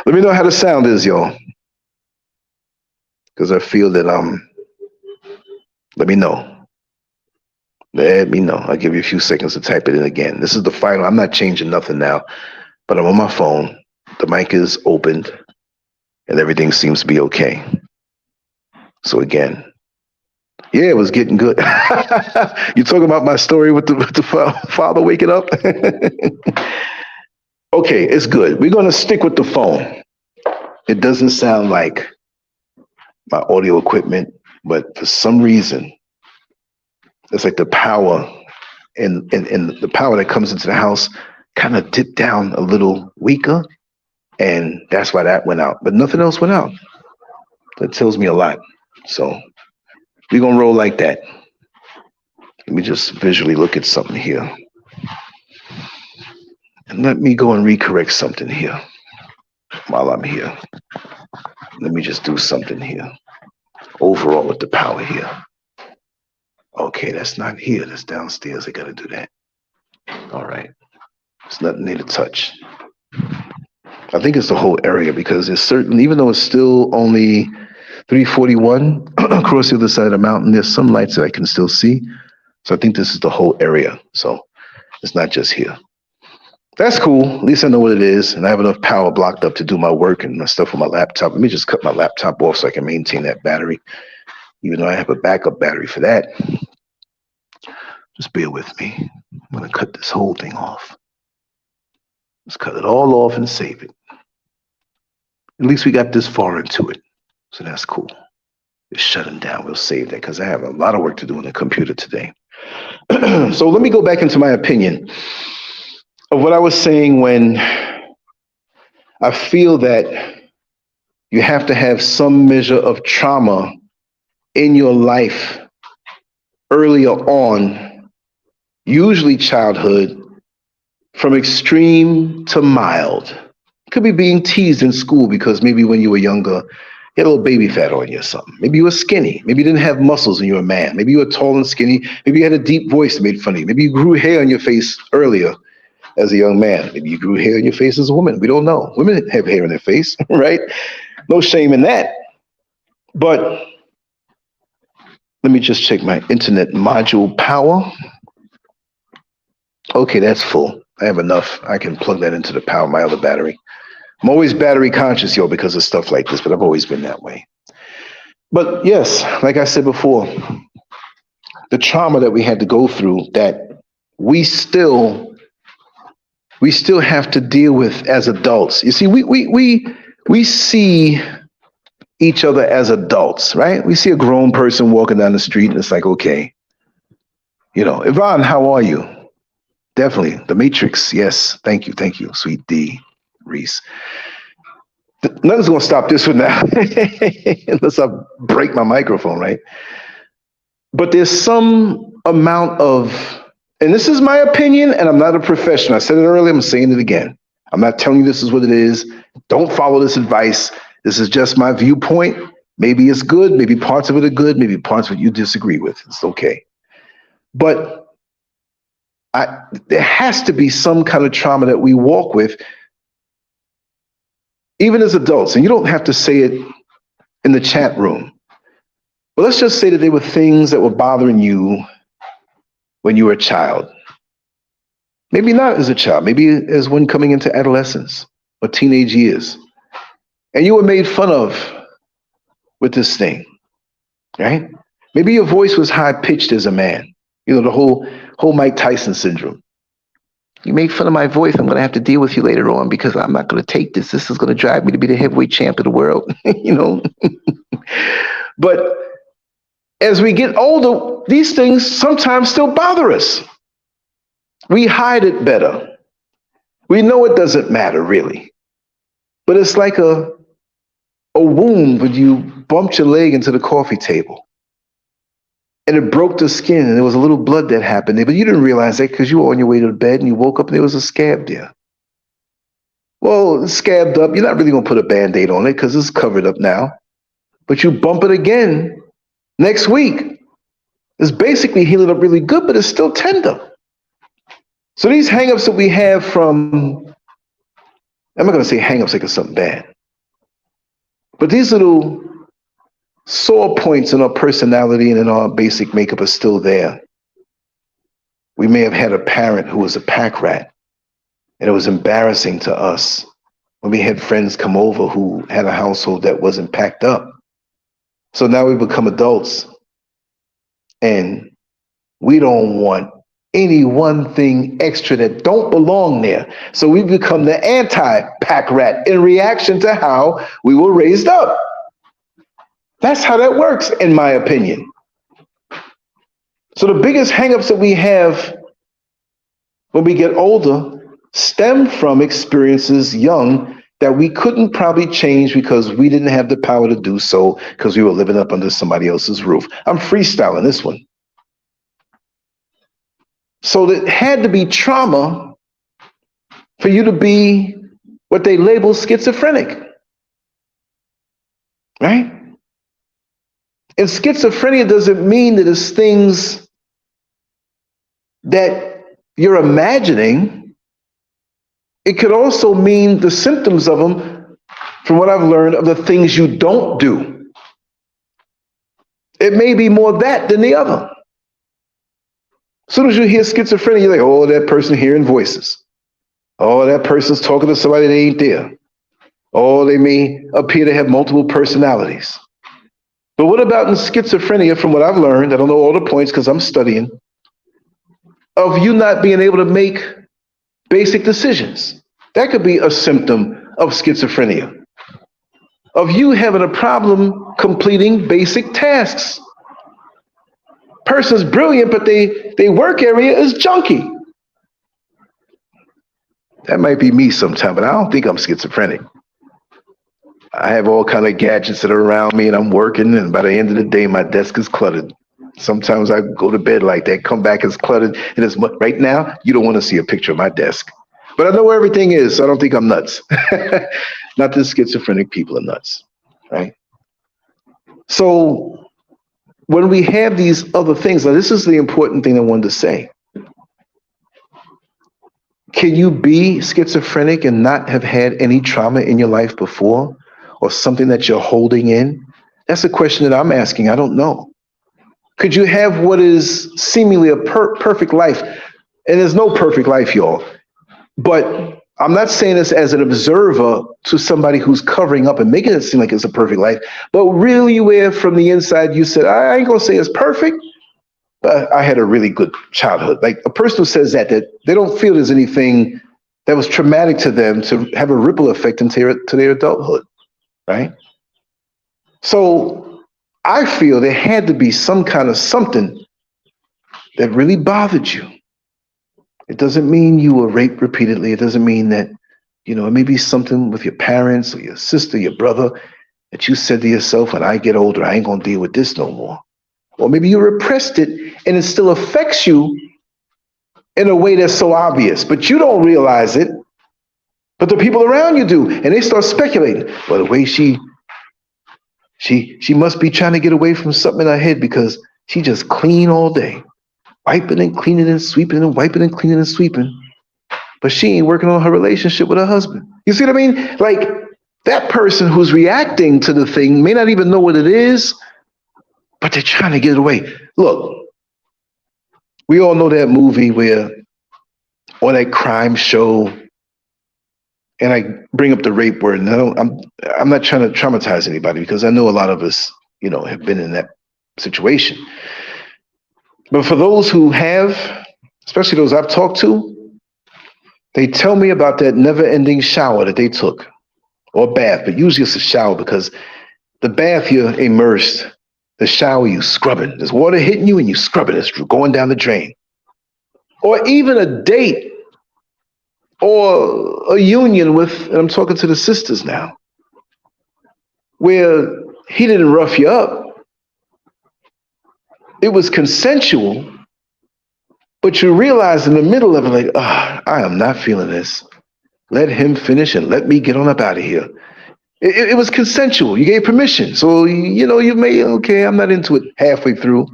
me know how the sound is, y'all. Because I feel that, let me know. Let me know. I'll give you a few seconds to type it in again. This is the final. I'm not changing nothing now, but I'm on my phone. The mic is opened and everything seems to be okay. So again, yeah, it was getting good. You talking about my story with the father waking up? Okay, it's good. We're going to stick with the phone. It doesn't sound like my audio equipment, but for some reason, it's like the power and the power that comes into the house kind of dipped down a little weaker, and that's why that went out. But nothing else went out. That tells me a lot. So we're going to roll like that. Let me just visually look at something here. And let me go and recorrect something here while I'm here. Let me just do something here. Overall with the power here. Okay, that's not here. That's downstairs. I got to do that. All right. There's nothing there to touch. I think it's the whole area because it's certain, even though it's still only 341 across the other side of the mountain, there's some lights that I can still see. So I think this is the whole area. So it's not just here. That's cool. At least I know what it is. And I have enough power blocked up to do my work and my stuff on my laptop. Let me just cut my laptop off so I can maintain that battery, even though I have a backup battery for that. Just bear with me. I'm going to cut this whole thing off. Let's cut it all off and save it. At least we got this far into it. So that's cool. It's shutting down. We'll save that because I have a lot of work to do on the computer today. So let me go back into my opinion of what I was saying when I feel that you have to have some measure of trauma in your life earlier on, usually childhood, from extreme to mild. It could be being teased in school because maybe when you were younger, you had a little baby fat on you or something. Maybe you were skinny. Maybe you didn't have muscles and you were a man. Maybe you were tall and skinny. Maybe you had a deep voice that made fun of you. Maybe you grew hair on your face earlier as a young man. Maybe you grew hair on your face as a woman. We don't know. Women have hair on their face, right? No shame in that. But let me just check my internet module power. Okay, that's full. I have enough. I can plug that into the power of my other battery. I'm always battery conscious, yo, because of stuff like this, but I've always been that way. But yes, like I said before, the trauma that we had to go through that we still have to deal with as adults. You see, we see each other as adults, right? We see a grown person walking down the street and it's like, okay, you know, Yvonne, how are you? Definitely. The Matrix. Yes. Thank you. Thank you. Sweet D. Reese. Nothing's going to stop this one now unless I break my microphone, right? But there's some amount of, and this is my opinion, and I'm not a professional. I said it earlier. I'm saying it again. I'm not telling you this is what it is. Don't follow this advice. This is just my viewpoint. Maybe it's good. Maybe parts of it are good. Maybe parts of it you disagree with. It's okay. But there has to be some kind of trauma that we walk with, even as adults. And you don't have to say it in the chat room. But let's just say that there were things that were bothering you when you were a child. Maybe not as a child, maybe as one coming into adolescence or teenage years. And you were made fun of with this thing, right? Maybe your voice was high pitched as a man. You know, the whole Mike Tyson syndrome. You make fun of my voice, I'm going to have to deal with you later on because I'm not going to take this. This is going to drive me to be the heavyweight champ of the world, you know? But as we get older, these things sometimes still bother us. We hide it better. We know it doesn't matter, really. But it's like a wound when you bumped your leg into the coffee table and it broke the skin and there was a little blood that happened there, but you didn't realize that because you were on your way to bed and you woke up and there was a scab there. Well, it's scabbed up. You're not really going to put a Band-Aid on it because it's covered up now. But you bump it again next week. It's basically healing up really good, but it's still tender. So these hang-ups that we have from, I'm not going to say hang-ups like it's something bad, but these little sore points in our personality and in our basic makeup are still there. We may have had a parent who was a pack rat, and it was embarrassing to us when we had friends come over who had a household that wasn't packed up. So now we become adults, and we don't want any one thing extra that don't belong there. So we become the anti-pack rat in reaction to how we were raised up. That's how that works, in my opinion. So the biggest hangups that we have when we get older stem from experiences young that we couldn't probably change because we didn't have the power to do so because we were living up under somebody else's roof. I'm freestyling this one. So it had to be trauma for you to be what they label schizophrenic, right? And schizophrenia doesn't mean that it's things that you're imagining. It could also mean the symptoms of them, from what I've learned, of the things you don't do. It may be more that than the other. As soon as you hear schizophrenia, you're like, oh, that person hearing voices. Oh, that person's talking to somebody that ain't there. Oh, they may appear to have multiple personalities. But what about in schizophrenia, from what I've learned, I don't know all the points because I'm studying, of you not being able to make basic decisions? That could be a symptom of schizophrenia. Of you having a problem completing basic tasks. Person's brilliant, but they work area is junky. That might be me sometime, but I don't think I'm schizophrenic. I have all kind of gadgets that are around me and I'm working, and by the end of the day, my desk is cluttered. Sometimes I go to bed like that, come back, it's cluttered. And it's right now, you don't want to see a picture of my desk. But I know where everything is, so I don't think I'm nuts. Not that schizophrenic people are nuts, right? So when we have these other things, now this is the important thing I wanted to say. Can you be schizophrenic and not have had any trauma in your life before, or something that you're holding in? That's a question that I'm asking. I don't know. Could you have what is seemingly a perfect life? And there's no perfect life, y'all. But I'm not saying this as an observer to somebody who's covering up and making it seem like it's a perfect life, but really where from the inside you said, I ain't gonna say it's perfect, I had a really good childhood. Like a person who says that they don't feel there's anything that was traumatic to them to have a ripple effect into their adulthood, right? So I feel there had to be some kind of something that really bothered you. It doesn't mean you were raped repeatedly. It doesn't mean that, it may be something with your parents or your sister, your brother, that you said to yourself, when I get older, I ain't gonna deal with this no more. Or maybe you repressed it and it still affects you in a way that's so obvious, but you don't realize it, but the people around you do, and they start speculating. Well, the way she must be trying to get away from something in her head because she just clean all day, wiping and cleaning and sweeping and wiping and cleaning and sweeping, but she ain't working on her relationship with her husband. You see what I mean? Like that person who's reacting to the thing may not even know what it is, but they're trying to get it away. Look, we all know that movie or that crime show, and I bring up the rape word. No, I'm not trying to traumatize anybody because I know a lot of us, have been in that situation. But for those who have, especially those I've talked to, they tell me about that never-ending shower that they took, or bath, but usually it's a shower because the bath you're immersed, the shower you scrubbing. There's water hitting you and you scrubbing. It's going down the drain. Or even a date or a union with, and I'm talking to the sisters now, where he didn't rough you up. It was consensual, but you realize in the middle of it, like, I am not feeling this. Let him finish and let me get on up out of here. It was consensual. You gave permission. So, you may, okay, I'm not into it halfway through.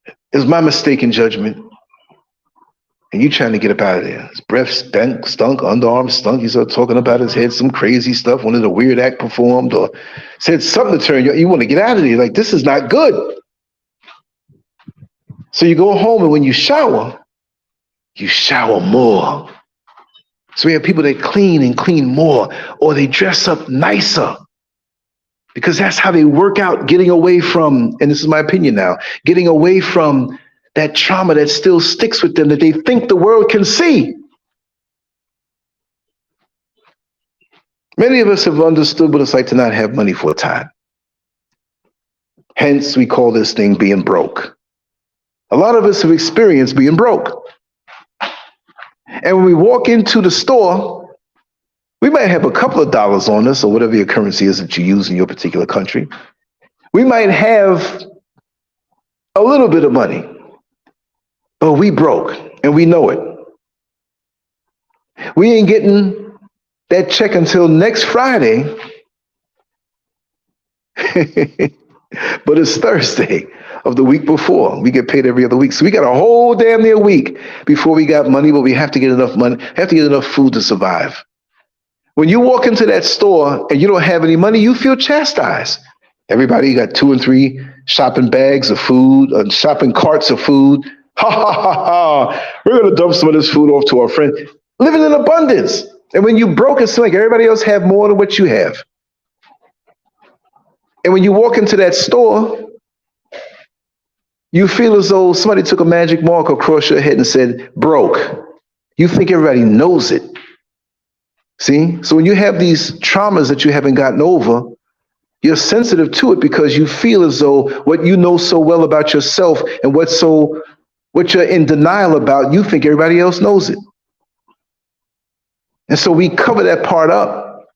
It was my mistaken judgment. And you trying to get up out of there. His breath stunk, underarms stunk. He started talking about his head, some crazy stuff, wanted a weird act performed, or said something to turn you. You want to get out of there. Like, this is not good. So you go home, and when you shower more. So we have people that clean and clean more, or they dress up nicer, because that's how they work out getting away from, and this is my opinion now, getting away from that trauma that still sticks with them that they think the world can see. Many of us have understood what it's like to not have money for a time. Hence, we call this thing being broke. A lot of us have experienced being broke. And when we walk into the store, we might have a couple of dollars on us, or whatever your currency is that you use in your particular country. We might have a little bit of money, but we broke, and we know it. We ain't getting that check until next Friday, but it's Thursday of the week before. We get paid every other week. So we got a whole damn near week before we got money, but we have to get enough money, have to get enough food to survive. When you walk into that store and you don't have any money, you feel chastised. Everybody got 2 and 3 shopping bags of food, shopping carts of food. Ha ha ha ha. We're going to dump some of this food off to our friend. Living in abundance. And when you broke, it's like everybody else have more than what you have. And when you walk into that store, you feel as though somebody took a magic mark across your head and said, broke. You think everybody knows it. See? So when you have these traumas that you haven't gotten over, you're sensitive to it because you feel as though what you know so well about yourself and what you're in denial about, you think everybody else knows it. And so we cover that part up.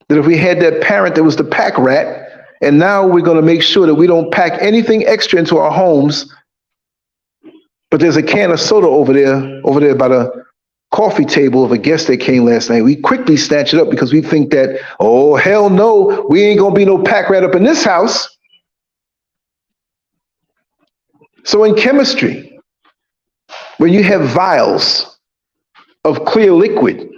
That if we had that parent that was the pack rat, and now we're going to make sure that we don't pack anything extra into our homes, but there's a can of soda over there by the coffee table of a guest that came last night. We quickly snatch it up because we think that, oh, hell no, we ain't going to be no pack rat up in this house. So in chemistry, when you have vials of clear liquid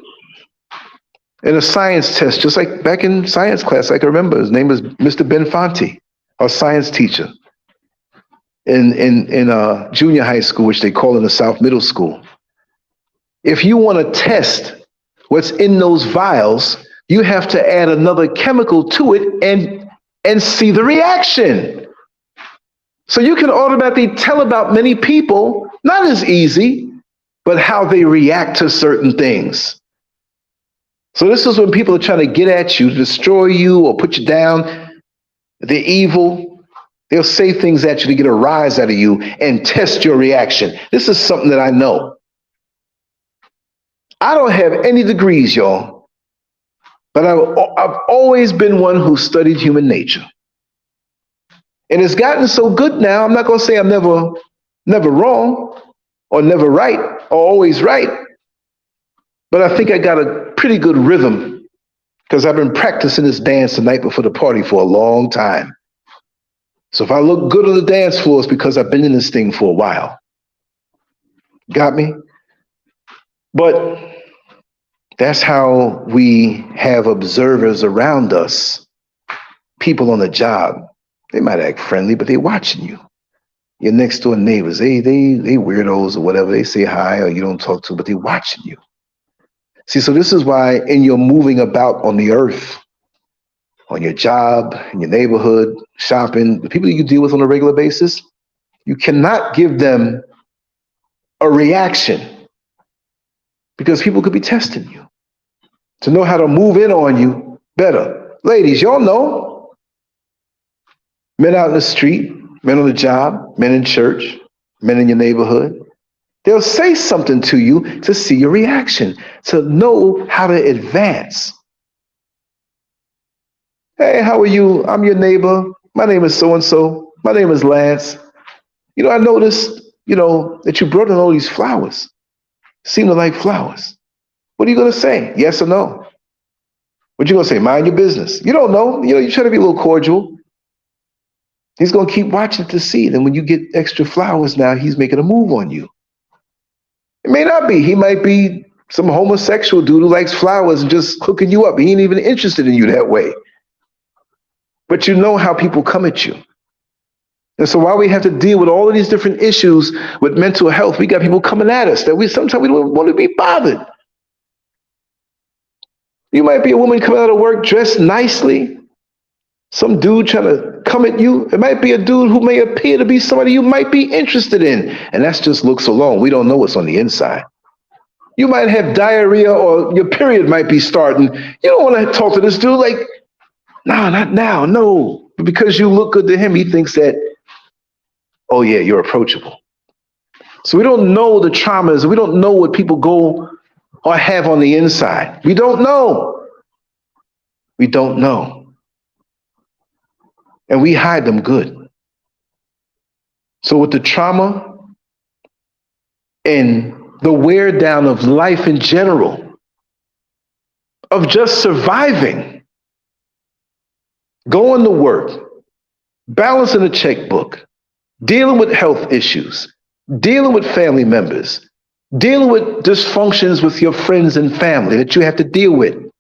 in a science test, just like back in science class, I can remember, his name was Mr. Benfanti, our science teacher in junior high school, which they call in the South Middle School. If you want to test what's in those vials, you have to add another chemical to it and see the reaction. So you can automatically tell about many people, not as easy, but how they react to certain things. So this is when people are trying to get at you, destroy you or put you down. They're evil. They'll say things at you to get a rise out of you and test your reaction. This is something that I know. I don't have any degrees, y'all, but I've always been one who studied human nature. And it's gotten so good now, I'm not going to say I'm never wrong or never right or always right, but I think I got a pretty good rhythm because I've been practicing this dance the night before the party for a long time. So if I look good on the dance floor, it's because I've been in this thing for a while. Got me? But that's how we have observers around us, people on the job. They might act friendly, but they're watching you. Your next door neighbors, they weirdos or whatever. They say hi or you don't talk to, but they're watching you. See, so this is why in your moving about on the earth, on your job, in your neighborhood, shopping, the people you deal with on a regular basis, you cannot give them a reaction because people could be testing you to know how to move in on you better. Ladies, y'all know. Men out in the street, men on the job, men in church, men in your neighborhood. They'll say something to you to see your reaction, to know how to advance. Hey, how are you? I'm your neighbor. My name is so-and-so. My name is Lance. I noticed, that you brought in all these flowers. Seem to like flowers. What are you going to say? Yes or no? What you going to say? Mind your business. You don't know. You try to be a little cordial. He's going to keep watching to see. Then when you get extra flowers now, he's making a move on you. It may not be. He might be some homosexual dude who likes flowers and just hooking you up. He ain't even interested in you that way. But you know how people come at you. And so while we have to deal with all of these different issues with mental health, we got people coming at us that sometimes we don't want to be bothered. You might be a woman coming out of work dressed nicely. Some dude trying to come at you. It might be a dude who may appear to be somebody you might be interested in. And that's just looks alone. We don't know what's on the inside. You might have diarrhea or your period might be starting. You don't want to talk to this dude like, no, not now, no. But because you look good to him, he thinks that, oh yeah, you're approachable. So we don't know the traumas. We don't know what people go or have on the inside. We don't know. We don't know. And we hide them good. So with the trauma and the wear down of life in general, of just surviving, going to work, balancing a checkbook, dealing with health issues, dealing with family members, dealing with dysfunctions with your friends and family that you have to deal with,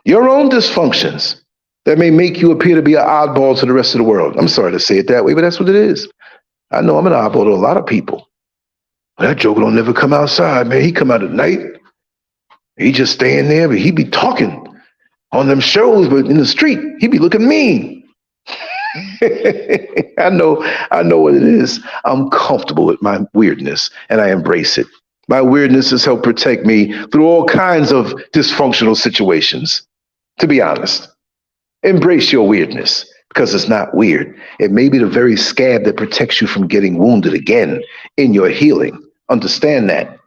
your own dysfunctions that may make you appear to be an oddball to the rest of the world. I'm sorry to say it that way, but that's what it is. I know I'm an oddball to a lot of people. That joker don't never come outside, man. He come out at night. He just staying there, but he be talking on them shows, but in the street, he be looking mean. I know what it is. I'm comfortable with my weirdness, and I embrace it. My weirdness has helped protect me through all kinds of dysfunctional situations, to be honest. Embrace your weirdness because it's not weird. It may be the very scab that protects you from getting wounded again in your healing. Understand that.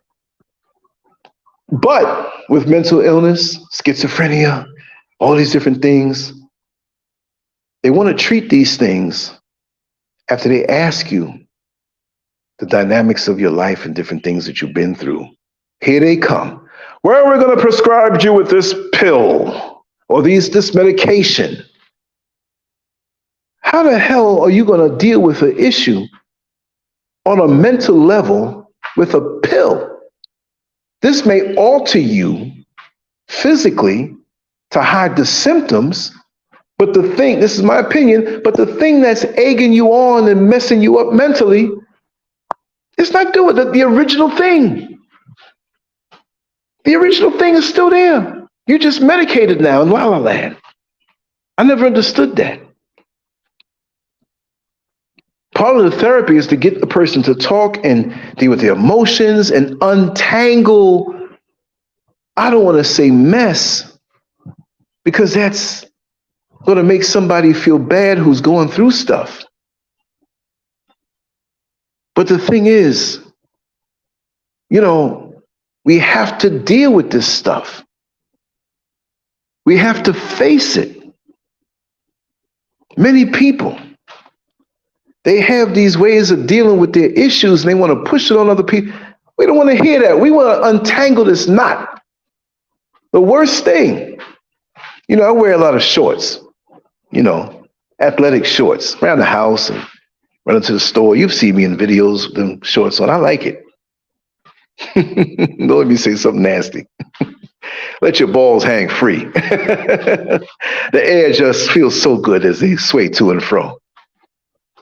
But with mental illness, schizophrenia, all these different things, they want to treat these things after they ask you the dynamics of your life and different things that you've been through. Here they come. Well, we're going to prescribe you with this pill or this medication. How the hell are you going to deal with an issue on a mental level with a pill? This may alter you physically to hide the symptoms, but this is my opinion, but the thing that's egging you on and messing you up mentally, it's not doing the original thing. The original thing is still there. You're just medicated now in La La Land. I never understood that. part of the therapy is to get the person to talk and deal with their emotions and untangle, I don't want to say mess, because that's going to make somebody feel bad who's going through stuff. But the thing is, you know, we have to deal with this stuff. We have to face it. Many people, they have these ways of dealing with their issues and they want to push it on other people. We don't want to hear that. We want to untangle this knot. The worst thing, you know, I wear a lot of shorts, you know, athletic shorts around the house and run into the store. You've seen me in videos with them shorts on. I like it. Don't let me say something nasty. Let your balls hang free. The air just feels so good as they sway to and fro.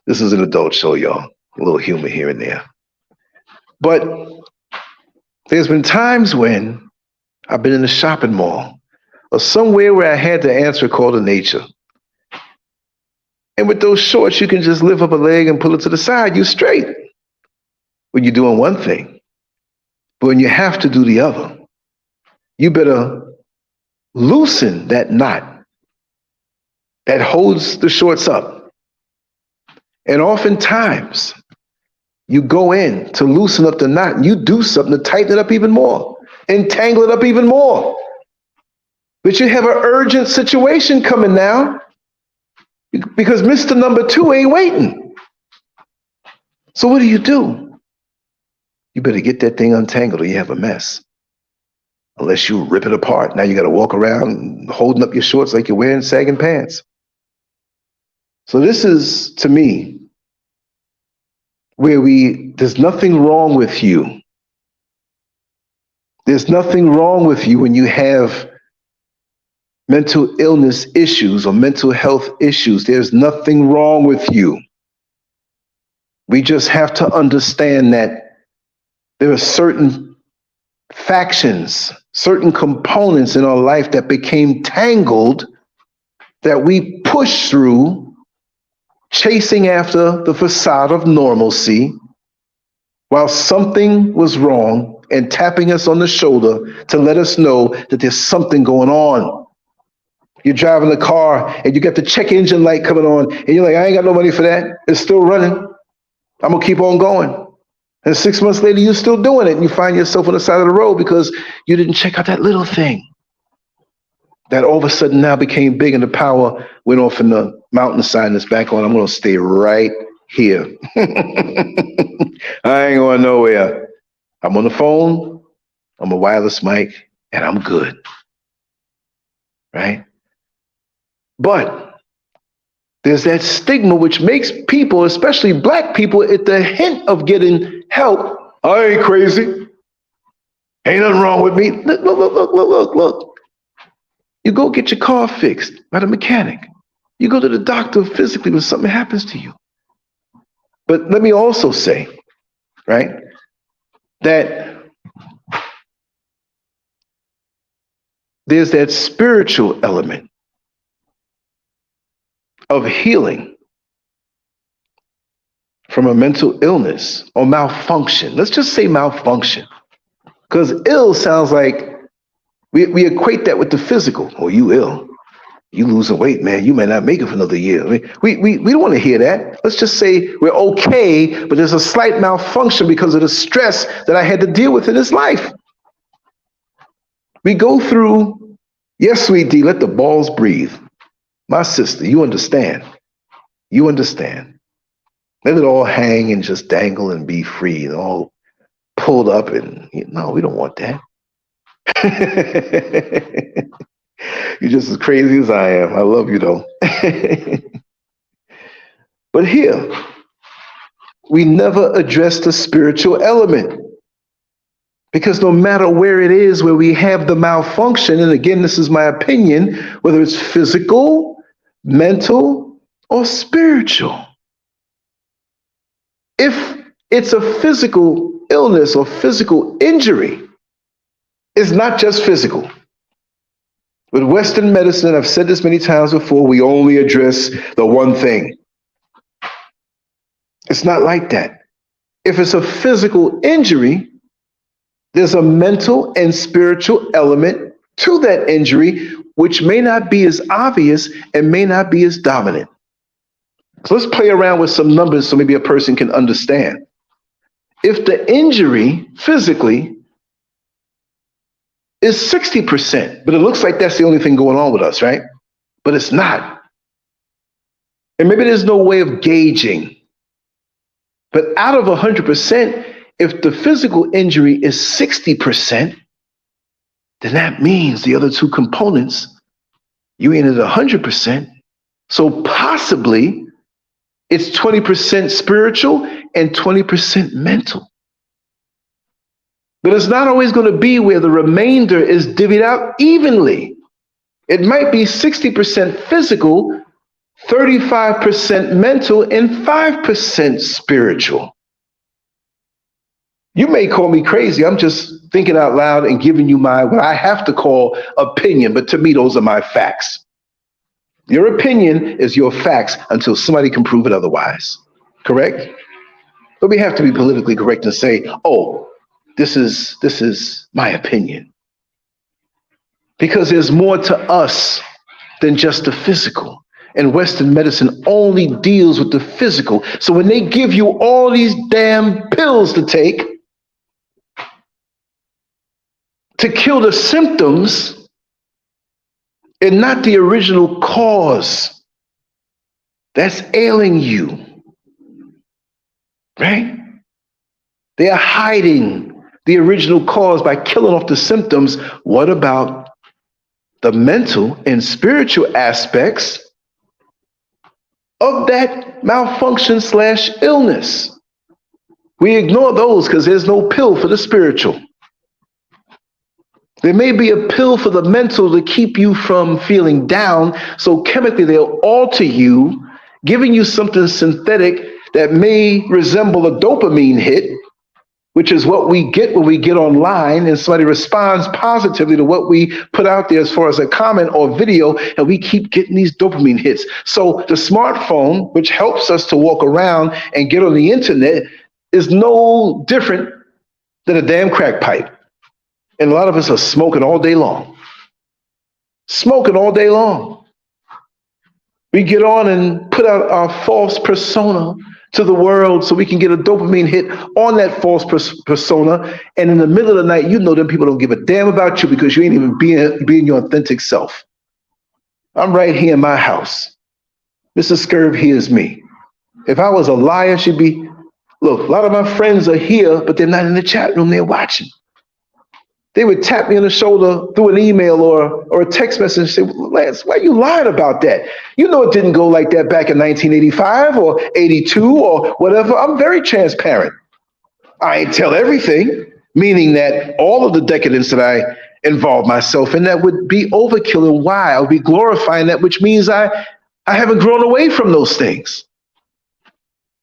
This is an adult show, y'all. A little humor here and there. But there's been times when I've been in a shopping mall or somewhere where I had to answer a call to nature. And with those shorts, you can just lift up a leg and pull it to the side. You're straight when you're doing one thing. But when you have to do the other, you better loosen that knot that holds the shorts up. And oftentimes, you go in to loosen up the knot and you do something to tighten it up even more, entangle it up even more. But you have an urgent situation coming now because Mr. Number 2 ain't waiting. So what do? You better get that thing untangled or you have a mess. Unless you rip it apart. Now you got to walk around holding up your shorts like you're wearing sagging pants. So this is, to me, where there's nothing wrong with you. There's nothing wrong with you when you have mental illness issues or mental health issues. There's nothing wrong with you. We just have to understand that there are certain factions, certain components in our life that became tangled that we push through, chasing after the facade of normalcy, while something was wrong and tapping us on the shoulder to let us know that there's something going on. You're driving the car and you got the check engine light coming on and you're like, I ain't got no money for that. It's still running. I'm gonna keep on going. And 6 months later, you're still doing it and you find yourself on the side of the road because you didn't check out that little thing that all of a sudden now became big and the power went off in the mountain sign that's back on. I'm gonna stay right here. I ain't going nowhere. I'm on the phone, I'm a wireless mic, and I'm good, right? But there's that stigma which makes people, especially Black people, at the hint of getting help. I ain't crazy. Ain't nothing wrong with me. Look. You go get your car fixed by the mechanic. You go to the doctor physically when something happens to you. But let me also say, right, that there's that spiritual element of healing from a mental illness or malfunction. Let's just say malfunction, because ill sounds like we equate that with the physical. Oh, you ill. You losing weight, man. You may not make it for another year. I mean, we don't want to hear that. Let's just say we're okay, but there's a slight malfunction because of the stress that I had to deal with in this life. We go through, yes, sweet D, let the balls breathe. My sister, you understand. You understand. Let it all hang and just dangle and be free and all pulled up. And no, we don't want that. You're just as crazy as I am. I love you though. But here, we never address the spiritual element. Because no matter where it is where we have the malfunction, and again, this is my opinion, whether it's physical, mental, or spiritual. If it's a physical illness or physical injury, it's not just physical. With Western medicine, I've said this many times before, we only address the one thing. It's not like that. If it's a physical injury, there's a mental and spiritual element to that injury, which may not be as obvious and may not be as dominant. So let's play around with some numbers so maybe a person can understand. If the injury physically is 60%, but it looks like that's the only thing going on with us, right? But it's not. And maybe there's no way of gauging. But out of 100%, if the physical injury is 60%, then that means the other two components, you ain't at 100%. So possibly it's 20% spiritual and 20% mental. But it's not always going to be where the remainder is divvied out evenly. It might be 60% physical, 35% mental, and 5% spiritual. You may call me crazy. I'm just thinking out loud and giving you what I have to call opinion, but to me, those are my facts. Your opinion is your facts until somebody can prove it otherwise, correct? But we have to be politically correct and say, oh, this is my opinion. Because there's more to us than just the physical. And Western medicine only deals with the physical. So when they give you all these damn pills to take to kill the symptoms and not the original cause that's ailing you, right? They are hiding the original cause by killing off the symptoms. What about the mental and spiritual aspects of that malfunction / illness? We ignore those because there's no pill for the spiritual. There may be a pill for the mental to keep you from feeling down, so chemically they'll alter you, giving you something synthetic that may resemble a dopamine hit, which is what we get when we get online and somebody responds positively to what we put out there as far as a comment or video, and we keep getting these dopamine hits. So the smartphone, which helps us to walk around and get on the internet, is no different than a damn crack pipe. And a lot of us are smoking all day long. Smoking all day long. We get on and put out our false persona to the world so we can get a dopamine hit on that false persona. And in the middle of the night, you know them people don't give a damn about you because you ain't even being your authentic self. I'm right here in my house. Mr. Scurv hears me. If I was a liar, she'd be, look, a lot of my friends are here, but they're not in the chat room, they're watching. They would tap me on the shoulder through an email or a text message and say, Lance, why are you lying about that? You know it didn't go like that back in 1985 or 82 or whatever. I'm very transparent. I ain't tell everything, meaning that all of the decadence that I involve myself in, that would be overkill. And why? I would be glorifying that, which means I haven't grown away from those things.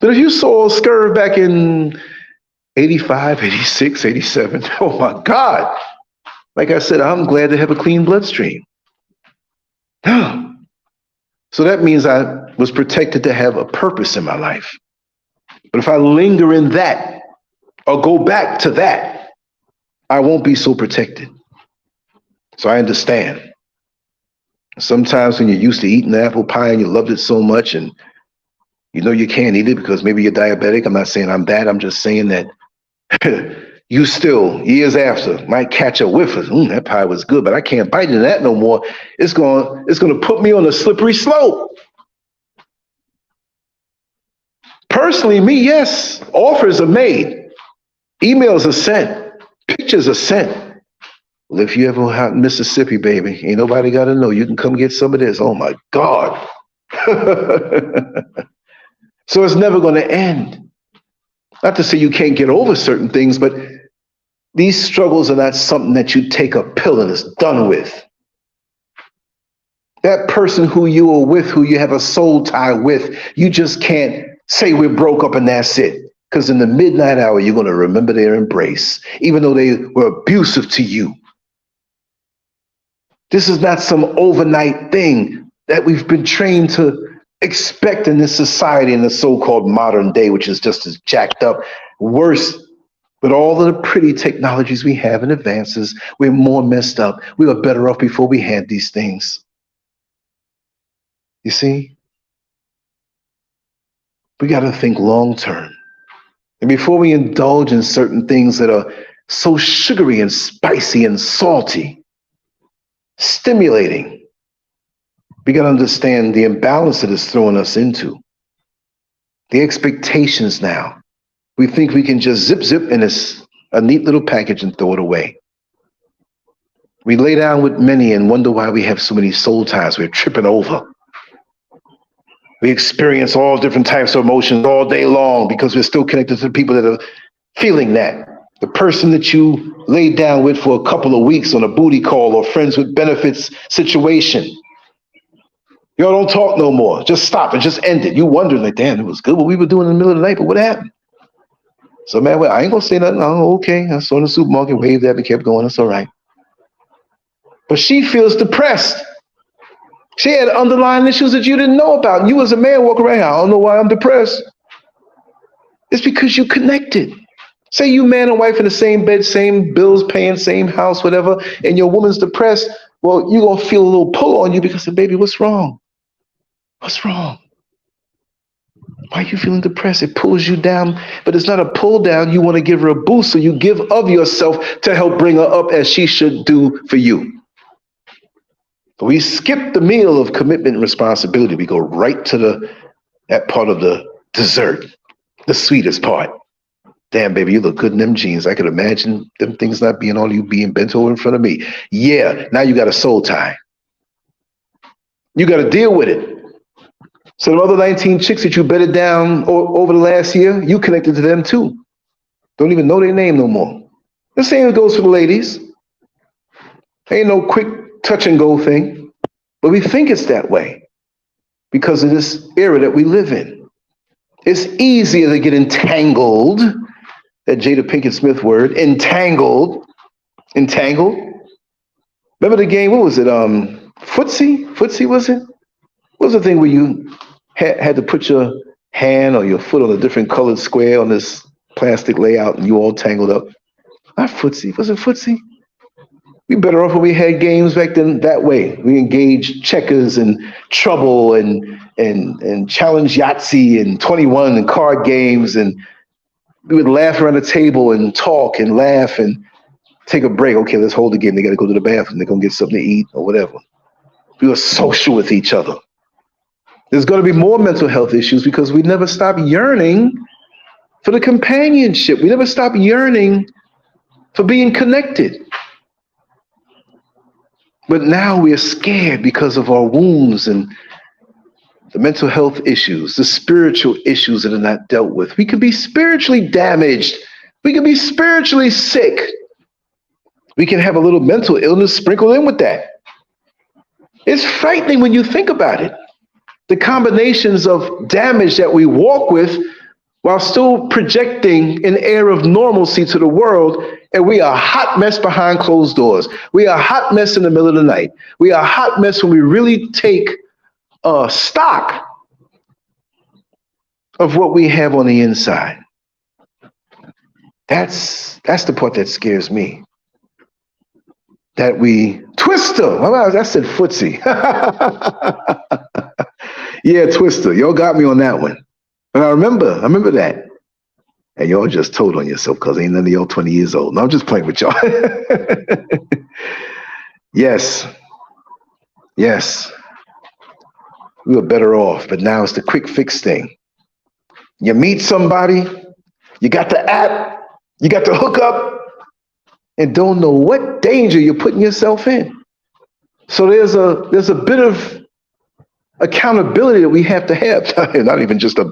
But if you saw Scurv back in 85, 86, 87. Oh my God. Like I said, I'm glad to have a clean bloodstream. So that means I was protected to have a purpose in my life. But if I linger in that or go back to that, I won't be so protected. So I understand. Sometimes when you're used to eating apple pie and you loved it so much and you know you can't eat it because maybe you're diabetic. I'm not saying I'm that. I'm just saying that you still, years after, might catch a whiff of, that pie was good, but I can't bite into that no more. It's going to put me on a slippery slope. Personally, me, yes, offers are made. Emails are sent. Pictures are sent. Well, if you ever out in Mississippi, baby, ain't nobody got to know. You can come get some of this. Oh, my God. So it's never going to end. Not to say you can't get over certain things, but these struggles are not something that you take a pill and it's done with. That person who you are with, who you have a soul tie with, you just can't say we're broke up and that's it. Because in the midnight hour, you're going to remember their embrace, even though they were abusive to you. This is not some overnight thing that we've been trained to expect in this society, in the so-called modern day, which is just as jacked up, worse. With all of the pretty technologies we have and advances, we're more messed up. We were better off before we had these things. You see? We got to think long term. And before we indulge in certain things that are so sugary and spicy and salty, stimulating, we got to understand the imbalance that it's throwing us into. The expectations now. We think we can just zip in a neat little package and throw it away. We lay down with many and wonder why we have so many soul ties we're tripping over. We experience all different types of emotions all day long because we're still connected to the people that are feeling that. The person that you laid down with for a couple of weeks on a booty call or friends with benefits situation. Y'all don't talk no more. Just stop and just end it. You wonder, like, damn, it was good what we were doing in the middle of the night, but what happened? So, man, well, I ain't gonna say nothing. Oh, okay. I saw in the supermarket, waved at me, kept going. It's all right. But she feels depressed. She had underlying issues that you didn't know about. You as a man walk around, I don't know why I'm depressed. It's because you connected. Say you man and wife in the same bed, same bills paying, same house, whatever, and your woman's depressed. Well, you're gonna feel a little pull on you because, baby, what's wrong? What's wrong? Why are you feeling depressed? It pulls you down, but it's not a pull down. You want to give her a boost, so you give of yourself to help bring her up as she should do for you. But we skip the meal of commitment and responsibility. We go right to that part of the dessert, the sweetest part. Damn, baby, you look good in them jeans. I could imagine them things not being all you being bent over in front of me. Yeah, now you got a soul tie. You got to deal with it. So the other 19 chicks that you bedded down over the last year, you connected to them too. Don't even know their name no more. The same goes for the ladies. Ain't no quick touch and go thing, but we think it's that way because of this era that we live in. It's easier to get entangled, that Jada Pinkett Smith word, entangled. Remember the game, what was it, Footsie was it? What was the thing where you had to put your hand or your foot on a different colored square on this plastic layout and you all tangled up? Not Footsie, was it Footsie? We better off when we had games back then that way. We engaged checkers and trouble and challenge Yahtzee and 21 and card games, and we would laugh around the table and talk and laugh and take a break. Okay, let's hold the game. They got to go to the bathroom. They're going to get something to eat or whatever. We were social with each other. There's going to be more mental health issues because we never stop yearning for the companionship. We never stop yearning for being connected. But now we're scared because of our wounds and the mental health issues, the spiritual issues that are not dealt with. We could be spiritually damaged. We could be spiritually sick. We can have a little mental illness sprinkled in with that. It's frightening when you think about it. The combinations of damage that we walk with while still projecting an air of normalcy to the world, and we are a hot mess behind closed doors. We are a hot mess in the middle of the night. We are a hot mess when we really take stock of what we have on the inside. That's the part that scares me. That we Twister. I said Footsie. Yeah, Twister. Y'all got me on that one. And I remember that. And y'all just told on yourself because ain't none of y'all 20 years old. No, I'm just playing with y'all. Yes. We were better off, but now it's the quick fix thing. You meet somebody, you got the app, you got the hookup, and don't know what danger you're putting yourself in. So there's a bit of accountability that we have to have. Not even just a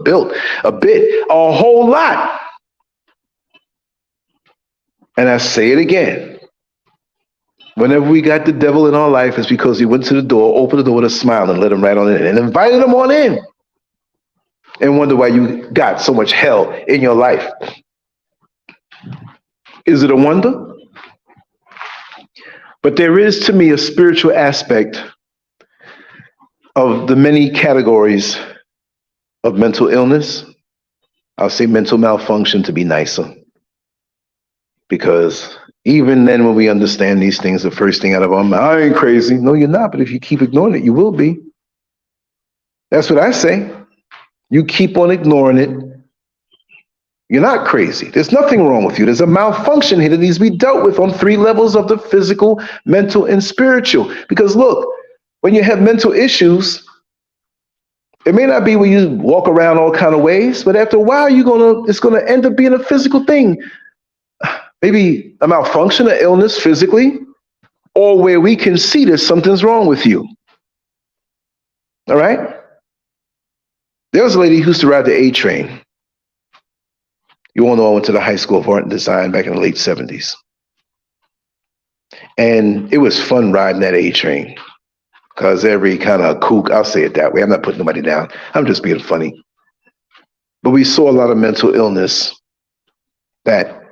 whole lot. And I say it again. Whenever we got the devil in our life, it's because he went to the door, opened the door with a smile and let him right on in and invited him on in. And wonder why you got so much hell in your life. Is it a wonder? But there is, to me, a spiritual aspect of the many categories of mental illness, I'll say mental malfunction to be nicer. Because even then, when we understand these things, the first thing out of our mouth, I ain't crazy. No, you're not. But if you keep ignoring it, you will be. That's what I say. You keep on ignoring it, you're not crazy. There's nothing wrong with you. There's a malfunction here that needs to be dealt with on 3 levels of the physical, mental, and spiritual. Because look, when you have mental issues, it may not be where you walk around all kind of ways, but after a while, it's gonna end up being a physical thing. Maybe a malfunction, an illness physically, or where we can see that something's wrong with you. All right? There was a lady who used to ride the A train. You all know I went to the High School of Art and Design back in the late 70s. And it was fun riding that A train because every kind of kook, I'll say it that way. I'm not putting nobody down. I'm just being funny. But we saw a lot of mental illness that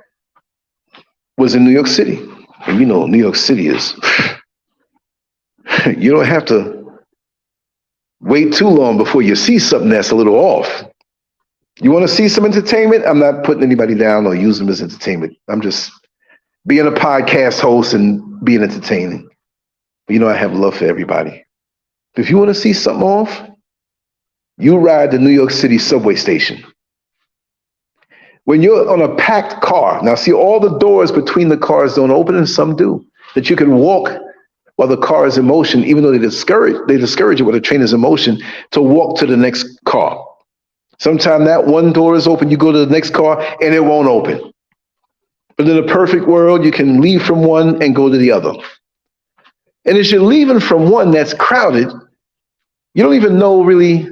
was in New York City. And you know, New York City is, you don't have to wait too long before you see something that's a little off. You want to see some entertainment? I'm not putting anybody down or using them as entertainment. I'm just being a podcast host and being entertaining. You know, I have love for everybody. If you want to see something off, you ride the New York City subway station. When you're on a packed car, now see, all the doors between the cars don't open, and some do, that you can walk while the car is in motion, even though they discourage you when the train is in motion, to walk to the next car. Sometimes that one door is open, you go to the next car and it won't open. But in a perfect world, you can leave from one and go to the other. And as you're leaving from one that's crowded, you don't even know really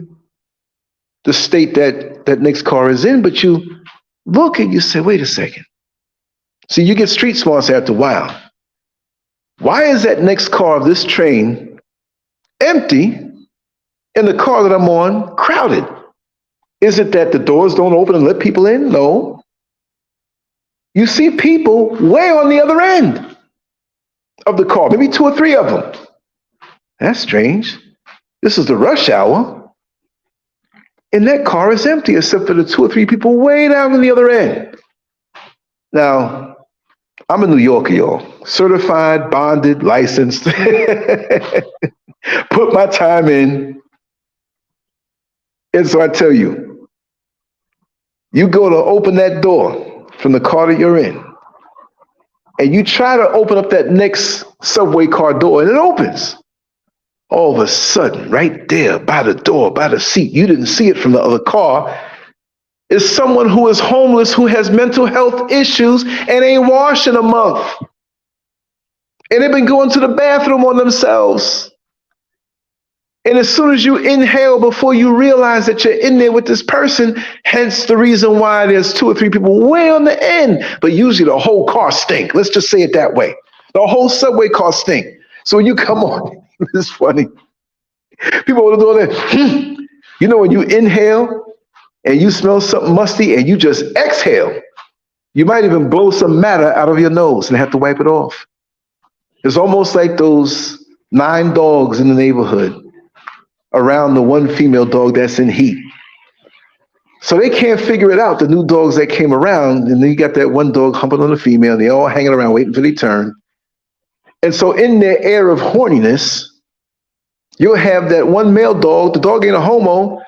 the state that next car is in, but you look and you say, wait a second. See, you get street smarts after a while. Why is that next car of this train empty and the car that I'm on crowded? Is it that the doors don't open and let people in? No. You see people way on the other end of the car, maybe 2 or 3 of them. That's strange. This is the rush hour. And that car is empty except for the 2 or 3 people way down on the other end. Now, I'm a New Yorker, y'all. Certified, bonded, licensed. Put my time in. And so I tell you, you go to open that door from the car that you're in, and you try to open up that next subway car door, and it opens. All of a sudden, right there by the door, by the seat, you didn't see it from the other car, is someone who is homeless, who has mental health issues, and ain't washed in a month. And they've been going to the bathroom on themselves. And as soon as you inhale, before you realize that you're in there with this person, hence the reason why there's 2 or 3 people way on the end, but usually the whole car stink. Let's just say it that way. The whole subway car stink. So when you come on, it's funny. People will do that. You know, when you inhale and you smell something musty and you just exhale, you might even blow some matter out of your nose and have to wipe it off. It's almost like those 9 dogs in the neighborhood around the one female dog that's in heat. So they can't figure it out, the new dogs that came around, and then you got that one dog humping on the female, and they all hanging around waiting for their turn. And so in their air of horniness, you'll have that one male dog, the dog ain't a homo,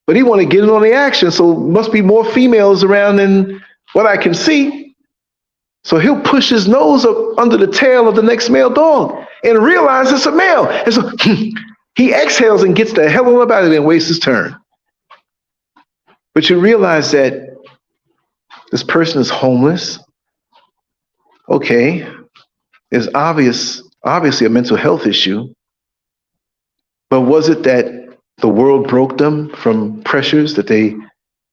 but he want to get in on the action, so must be more females around than what I can see. So he'll push his nose up under the tail of the next male dog and realize it's a male. And so he exhales and gets the hell on up out of there and wastes his turn. But you realize that this person is homeless. Okay, there's obviously a mental health issue. But was it that the world broke them from pressures, that they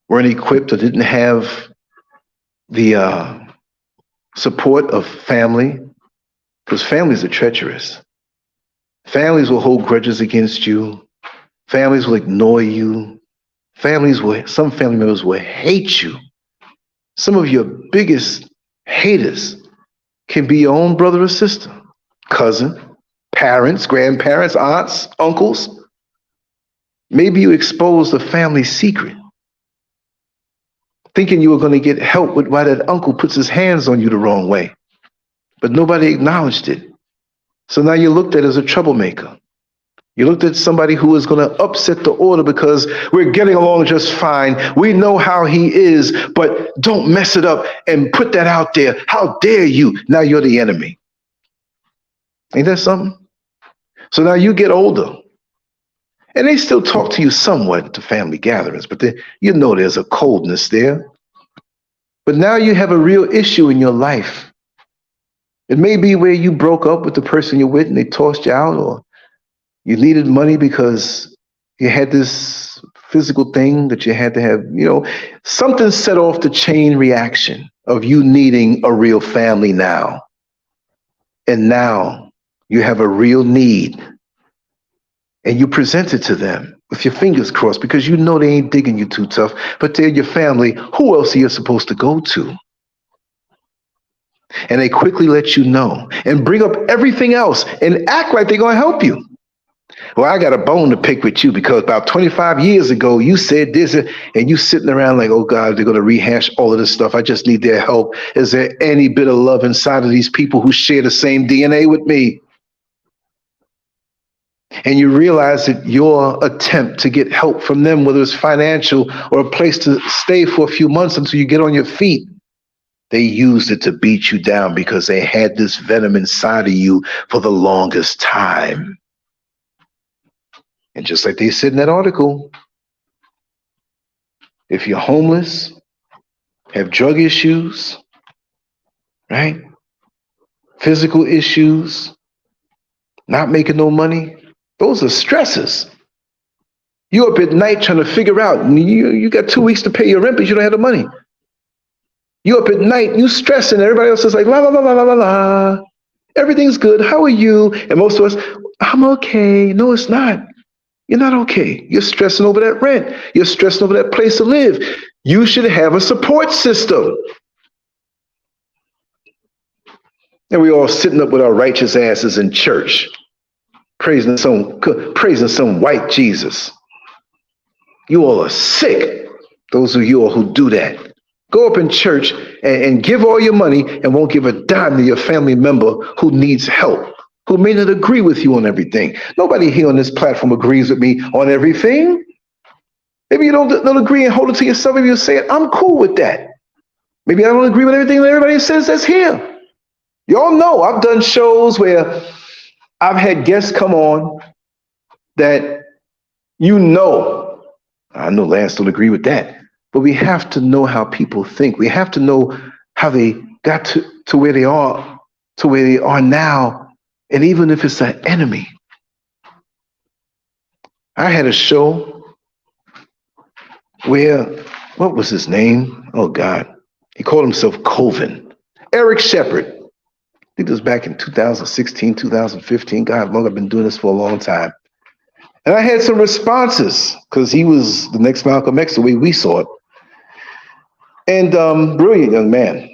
weren't equipped or didn't have the support of family? Because families are treacherous. Families will hold grudges against you. Families will ignore you. Some family members will hate you. Some of your biggest haters can be your own brother or sister, cousin, parents, grandparents, aunts, uncles. Maybe you exposed a family secret, thinking you were going to get help with why that uncle puts his hands on you the wrong way, but nobody acknowledged it. So now you're looked at as a troublemaker. You looked at somebody who is going to upset the order because we're getting along just fine. We know how he is, but don't mess it up and put that out there. How dare you? Now you're the enemy. Ain't that something? So now you get older, and they still talk to you somewhat at the family gatherings, but you know there's a coldness there. But now you have a real issue in your life. It may be where you broke up with the person you're with and they tossed you out, or you needed money because you had this physical thing that you had to have, something set off the chain reaction of you needing a real family now. And now you have a real need and you present it to them with your fingers crossed because you know they ain't digging you too tough, but they're your family. Who else are you supposed to go to? And they quickly let you know and bring up everything else and act like they're going to help you. Well, I got a bone to pick with you because about 25 years ago, you said this, and you sitting around like, oh God, they're going to rehash all of this stuff. I just need their help. Is there any bit of love inside of these people who share the same DNA with me? And you realize that your attempt to get help from them, whether it's financial or a place to stay for a few months until you get on your feet, they used it to beat you down because they had this venom inside of you for the longest time. And just like they said in that article, if you're homeless, have drug issues, right? Physical issues, not making no money, those are stresses. You up at night trying to figure out, you got 2 weeks to pay your rent, but you don't have the money. You up at night, you stressing, everybody else is like, la, la, la, la, la, la. Everything's good, how are you? And most of us, I'm okay. No, it's not. You're not okay. You're stressing over that rent. You're stressing over that place to live. You should have a support system. And we all sitting up with our righteous asses in church, praising some white Jesus. You all are sick. Those of you all who do that. Go up in church and give all your money and won't give a dime to your family member who needs help, who may not agree with you on everything. Nobody here on this platform agrees with me on everything. Maybe you don't agree and hold it to yourself. Maybe you say it, I'm cool with that. Maybe I don't agree with everything that everybody says that's here. Y'all know I've done shows where I've had guests come on that I know Lance don't agree with that, but we have to know how people think. We have to know how they got to where they are, to where they are now. And even if it's an enemy. I had a show where, what was his name? Oh God, he called himself Coven. Eric Shepard. I think it was back in 2016, 2015. God, I've been doing this for a long time. And I had some responses because he was the next Malcolm X, the way we saw it. And brilliant young man.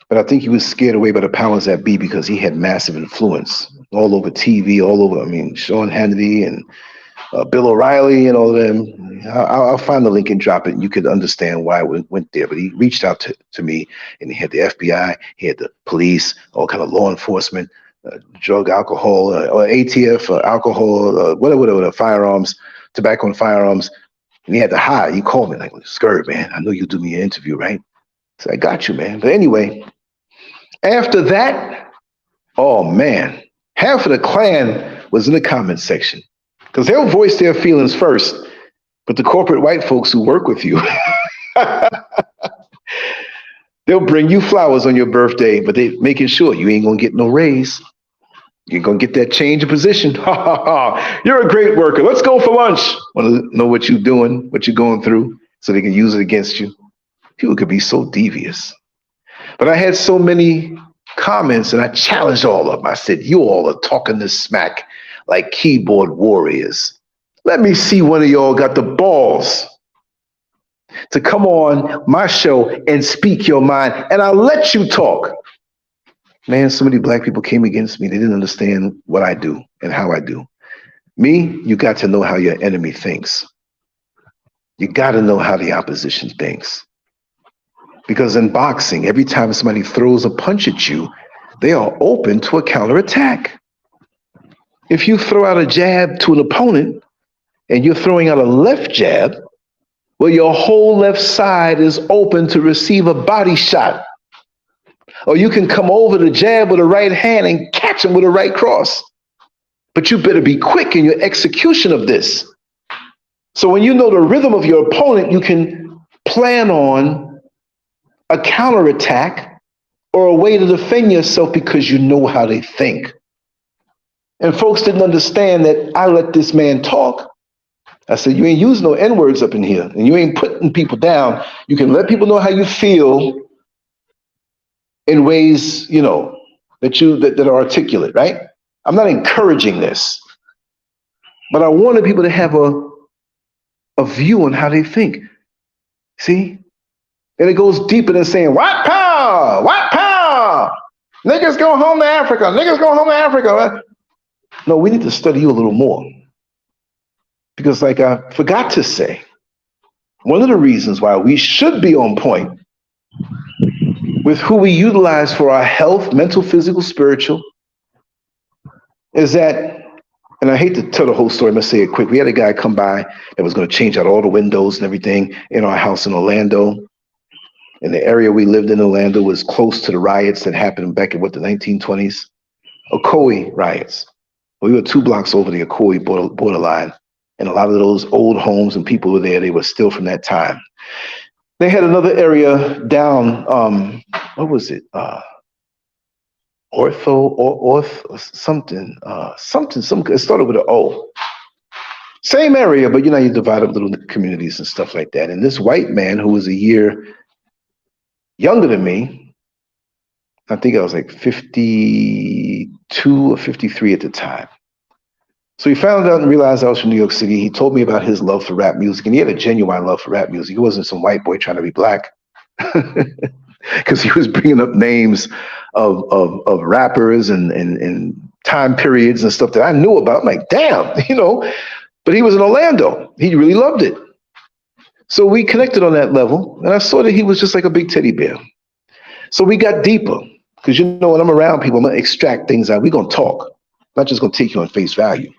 But I think he was scared away by the powers that be because he had massive influence all over TV, Sean Hannity and Bill O'Reilly and all of them. I'll find the link and drop it, and you could understand why it went there. But he reached out to me, and he had the FBI, he had the police, all kind of law enforcement, drug, alcohol, or ATF, alcohol, whatever, firearms, tobacco and firearms. And he had to hide. He called me like, Scurv, man, I know you'll do me an interview, right? So I got you, man. But anyway, after that, oh man, half of the Klan was in the comments section because they'll voice their feelings first. But the corporate white folks who work with you, they'll bring you flowers on your birthday, but they're making sure you ain't going to get no raise. You're going to get that change of position. You're a great worker. Let's go for lunch. Want to know what you're doing, what you're going through, so they can use it against you. People could be so devious. But I had so many comments and I challenged all of them. I said, you all are talking this smack like keyboard warriors. Let me see one of y'all got the balls to come on my show and speak your mind, and I'll let you talk. Man, so many black people came against me. They didn't understand what I do and how I do. Me, you got to know how your enemy thinks. You got to know how the opposition thinks. Because in boxing, every time somebody throws a punch at you, they are open to a counterattack. If you throw out a jab to an opponent and you're throwing out a left jab, well, your whole left side is open to receive a body shot. Or you can come over the jab with a right hand and catch him with a right cross. But you better be quick in your execution of this. So when you know the rhythm of your opponent, you can plan on a counterattack or a way to defend yourself because you know how they think. And folks didn't understand that I let this man talk. I said, you ain't using no N-words up in here, and you ain't putting people down. You can let people know how you feel in ways, you know, that are articulate, right? I'm not encouraging this, but I wanted people to have a view on how they think. See? And it goes deeper than saying, white power, white power. Niggas go home to Africa, niggas go home to Africa. No, we need to study you a little more. Because like I forgot to say, one of the reasons why we should be on point with who we utilize for our health, mental, physical, spiritual, is that, and I hate to tell the whole story, I'm gonna say it quick. We had a guy come by that was gonna change out all the windows and everything in our house in Orlando. And the area we lived in Orlando was close to the riots that happened back in the 1920s, Ocoee riots. We were 2 blocks over the Ocoee borderline. And a lot of those old homes and people were there, they were still from that time. They had another area down, what was it? Something, it started with an O. Same area, but you know, you divide up little communities and stuff like that. And this white man who was a year younger than me, I think I was like 52 or 53 at the time. So he found out and realized I was from New York City. He told me about his love for rap music, and he had a genuine love for rap music. He wasn't some white boy trying to be black, because he was bringing up names of rappers and time periods and stuff that I knew about. I'm like, damn, you know, but he was in Orlando. He really loved it. So we connected on that level, and I saw that he was just like a big teddy bear. So we got deeper, because you know, when I'm around people, I'm gonna extract things out. We're gonna talk, I'm not just gonna take you on face value.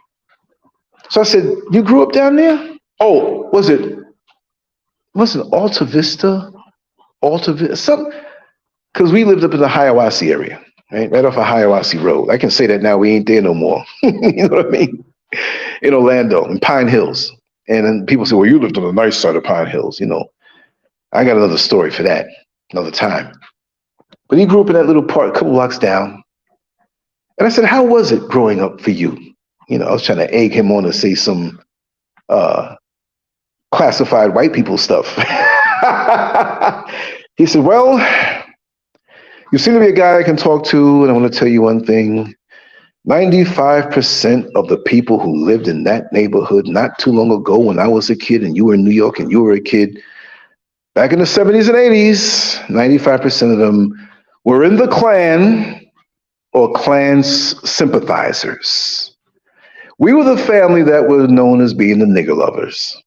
So I said, you grew up down there? Oh, wasn't Alta Vista? Something, because we lived up in the Hiawassee area, right off of Hiawassee Road. I can say that now, we ain't there no more. You know what I mean? In Orlando, in Pine Hills. And then people say, well, you lived on the nice side of Pine Hills. You know, I got another story for that, another time. But he grew up in that little part, a couple blocks down. And I said, how was it growing up for you? You know, I was trying to egg him on to say some classified white people stuff. He said, well, you seem to be a guy I can talk to, and I want to tell you one thing. 95% of the people who lived in that neighborhood not too long ago when I was a kid and you were in New York and you were a kid, back in the 70s and 80s, 95% of them were in the Klan or Klan sympathizers. We were the family that was known as being the nigger lovers.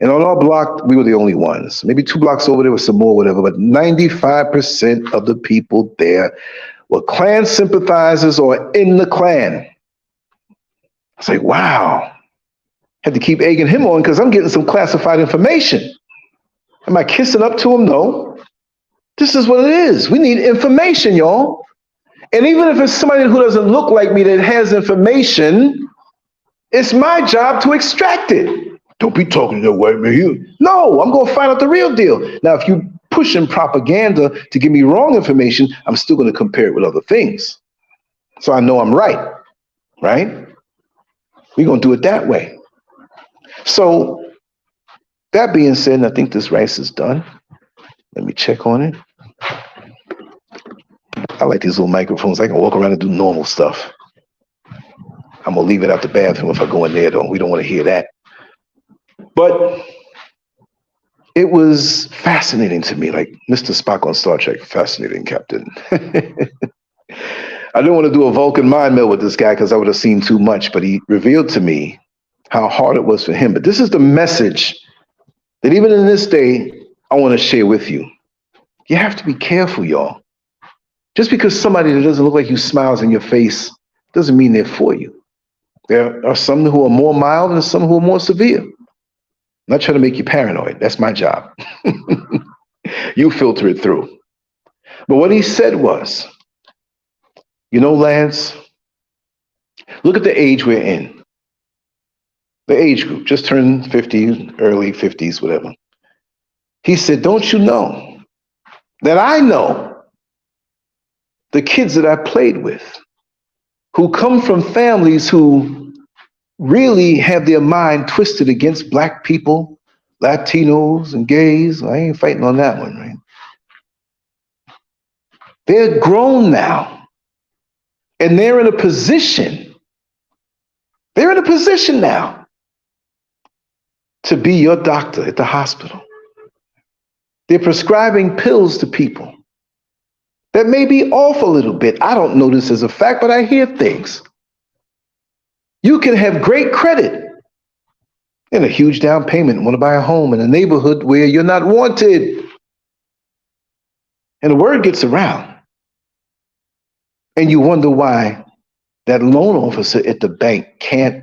And on our block, we were the only ones. Maybe 2 blocks over there was some more, whatever, but 95% of the people there were Klan sympathizers or in the Klan. I was like, wow. Had to keep egging him on because I'm getting some classified information. Am I kissing up to him? No. This is what it is. We need information, y'all. And even if it's somebody who doesn't look like me that has information, it's my job to extract it. Don't be talking to that white man. No, I'm going to find out the real deal. Now, if you pushing propaganda to give me wrong information, I'm still going to compare it with other things. So I know I'm right? We're going to do it that way. So that being said, I think this rice is done. Let me check on it. I like these little microphones. I can walk around and do normal stuff. I'm going to leave it out the bathroom if I go in there, though. We don't want to hear that. But it was fascinating to me, like Mr. Spock on Star Trek, fascinating, Captain. I didn't want to do a Vulcan mind meld with this guy because I would have seen too much, but he revealed to me how hard it was for him. But this is the message that even in this day, I want to share with you. You have to be careful, y'all. Just because somebody that doesn't look like you smiles in your face doesn't mean they're for you. There are some who are more mild and some who are more severe. I'm not trying to make you paranoid. That's my job. You filter it through. But what he said was, you know, Lance, look at the age we're in. The age group, just turned 50, early 50s, whatever. He said, don't you know that I know the kids that I played with who come from families who really have their mind twisted against Black people, Latinos, and gays. I ain't fighting on that one, right? They're grown now, and they're in a position now to be your doctor at the hospital. They're prescribing pills to people that may be off a little bit. I don't know this as a fact, but I hear things. You can have great credit and a huge down payment, want to buy a home in a neighborhood where you're not wanted. And the word gets around. And you wonder why that loan officer at the bank can't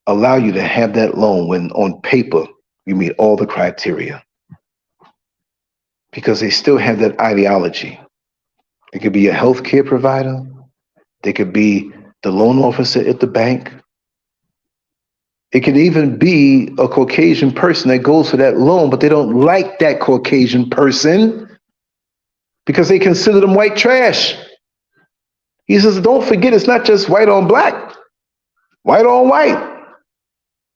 allow you to have that loan when on paper you meet all the criteria. Because they still have that ideology. It could be a healthcare provider. They could be the loan officer at the bank. It can even be a Caucasian person that goes for that loan, but they don't like that Caucasian person because they consider them white trash. He says, don't forget, it's not just white on black, white on white.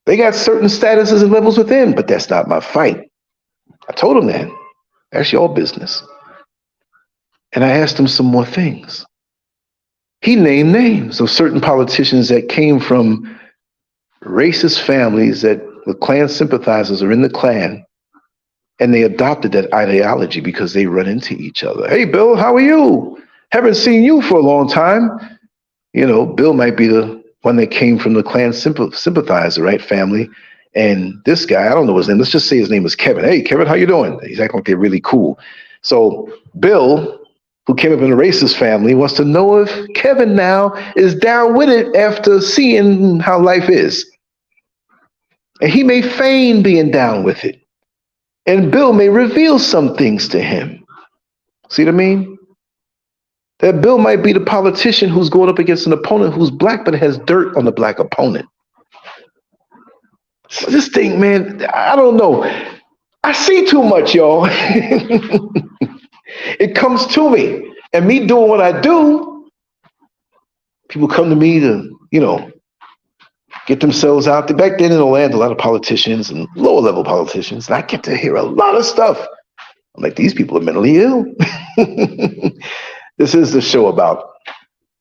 They got certain statuses and levels within, but that's not my fight. I told him that. That's your business. And I asked him some more things. He named names of certain politicians that came from racist families that the Klan sympathizers are in the Klan, and they adopted that ideology because they run into each other. Hey, Bill, how are you? Haven't seen you for a long time. You know, Bill might be the one that came from the Klan sympathizer, right, family. And this guy, I don't know his name. Let's just say his name is Kevin. Hey, Kevin, how you doing? He's acting like they're really cool. So Bill, who came up in a racist family, wants to know if Kevin now is down with it after seeing how life is. And he may feign being down with it. And Bill may reveal some things to him. See what I mean? That Bill might be the politician who's going up against an opponent who's black but has dirt on the black opponent. So this thing, man, I don't know. I see too much, y'all. It comes to me. And me doing what I do, people come to me to, you know, get themselves out there. Back then in Orlando, a lot of politicians and lower level politicians, and I get to hear a lot of stuff. I'm like, these people are mentally ill. This is the show about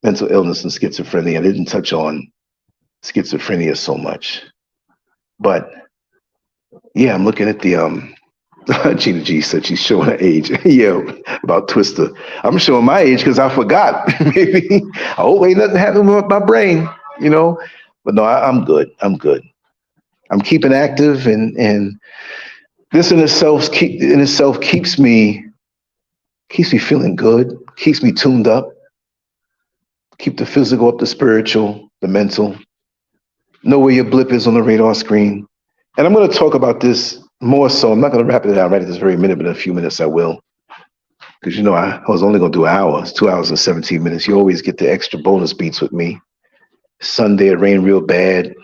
mental illness and schizophrenia. I didn't touch on schizophrenia so much. But yeah, I'm looking at the Gina G said she's showing her age. Yeah, about Twister. I'm showing my age because I forgot. Maybe I hope ain't nothing happening with my brain, you know. But no, I'm good. I'm good. I'm keeping active, and this in itself keeps me feeling good, keeps me tuned up, keep the physical up, the spiritual, the mental. Know where your blip is on the radar screen. And I'm going to talk about this more so. I'm not going to wrap it down right at this very minute, but in a few minutes I will. Because, you know, I was only going to do an hour. It's 2 hours and 17 minutes. You always get the extra bonus beats with me. Sunday, it rained real bad.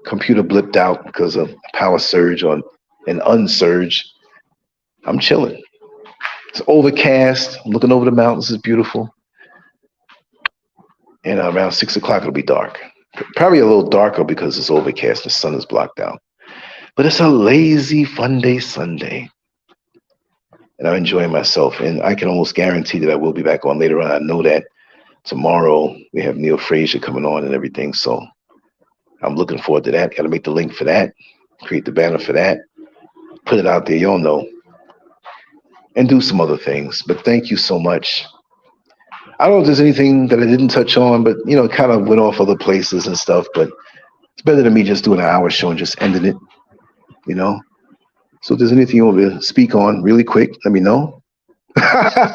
Computer blipped out because of a power surge or an unsurge. I'm chilling. It's overcast. I'm looking over the mountains. It's beautiful. And around 6 o'clock, it'll be dark. Probably a little darker because it's overcast. The sun is blocked out. But it's a lazy, fun day Sunday. And I'm enjoying myself. And I can almost guarantee that I will be back on later on. I know that tomorrow we have Neil Frazier coming on and everything. So I'm looking forward to that. Got to make the link for that. Create the banner for that. Put it out there. Y'all know. And do some other things. But thank you so much. I don't know if there's anything that I didn't touch on, but, you know, it kind of went off other places and stuff. But It's better than me just doing an hour show and just ending it, you know? So if there's anything you want me to speak on really quick, let me know.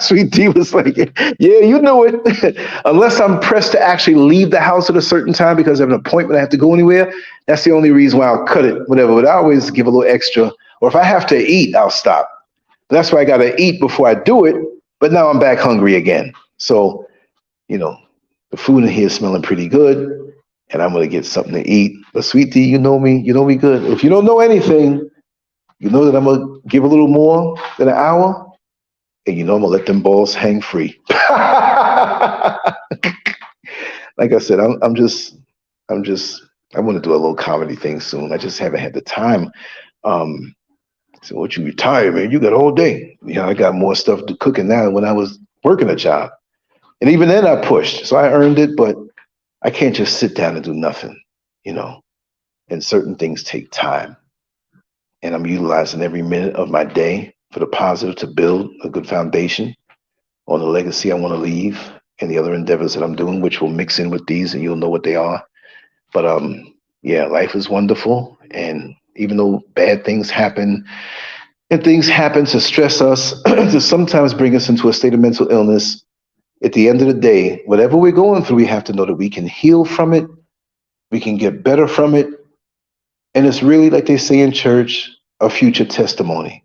Sweet Tea was like, yeah, you know it. Unless I'm pressed to actually leave the house at a certain time because I have an appointment, I have to go anywhere. That's the only reason why I'll cut it, whatever. But I always give a little extra. Or if I have to eat, I'll stop. But that's why I got to eat before I do it. But now I'm back hungry again. So, you know, the food in here is smelling pretty good. And I'm going to get something to eat. But Sweet Tea, you know me good. If you don't know anything, you know that I'm going to give a little more than an hour. And you know I'm gonna let them balls hang free. Like I said, I want to do a little comedy thing soon. I just haven't had the time. So once you retire, man, you got all day. You know, I got more stuff to cooking now than when I was working a job. And even then I pushed. So I earned it, but I can't just sit down and do nothing, you know. And certain things take time. And I'm utilizing every minute of my day for the positive to build a good foundation on the legacy I want to leave and the other endeavors that I'm doing, which will mix in with these and you'll know what they are. But yeah, life is wonderful. And even though bad things happen and things happen to stress us, to sometimes bring us into a state of mental illness, at the end of the day, whatever we're going through, we have to know that we can heal from it. We can get better from it. And it's really, like they say in church, a future testimony.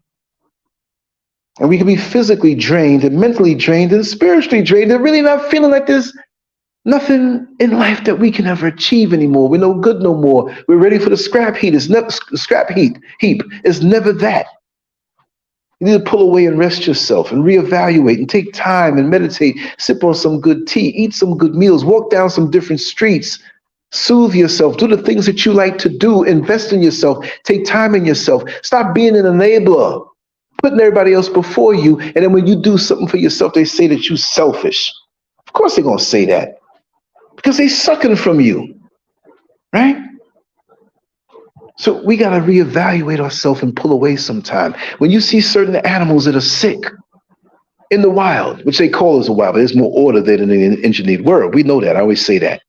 And we can be physically drained and mentally drained and spiritually drained and really not feeling like there's nothing in life that we can ever achieve anymore. We're no good no more. We're ready for the scrap heap. It's never heap. It's never that. You need to pull away and rest yourself and reevaluate and take time and meditate, sip on some good tea, eat some good meals, walk down some different streets, soothe yourself, do the things that you like to do, invest in yourself, take time in yourself, stop being an enabler, putting everybody else before you. And then when you do something for yourself, they say that you're selfish. Of course they're going to say that because they're sucking from you, right? So we got to reevaluate ourselves and pull away sometime. When you see certain animals that are sick in the wild, which they call as a wild, but there's more order there than in the engineered world. We know that. I always say that.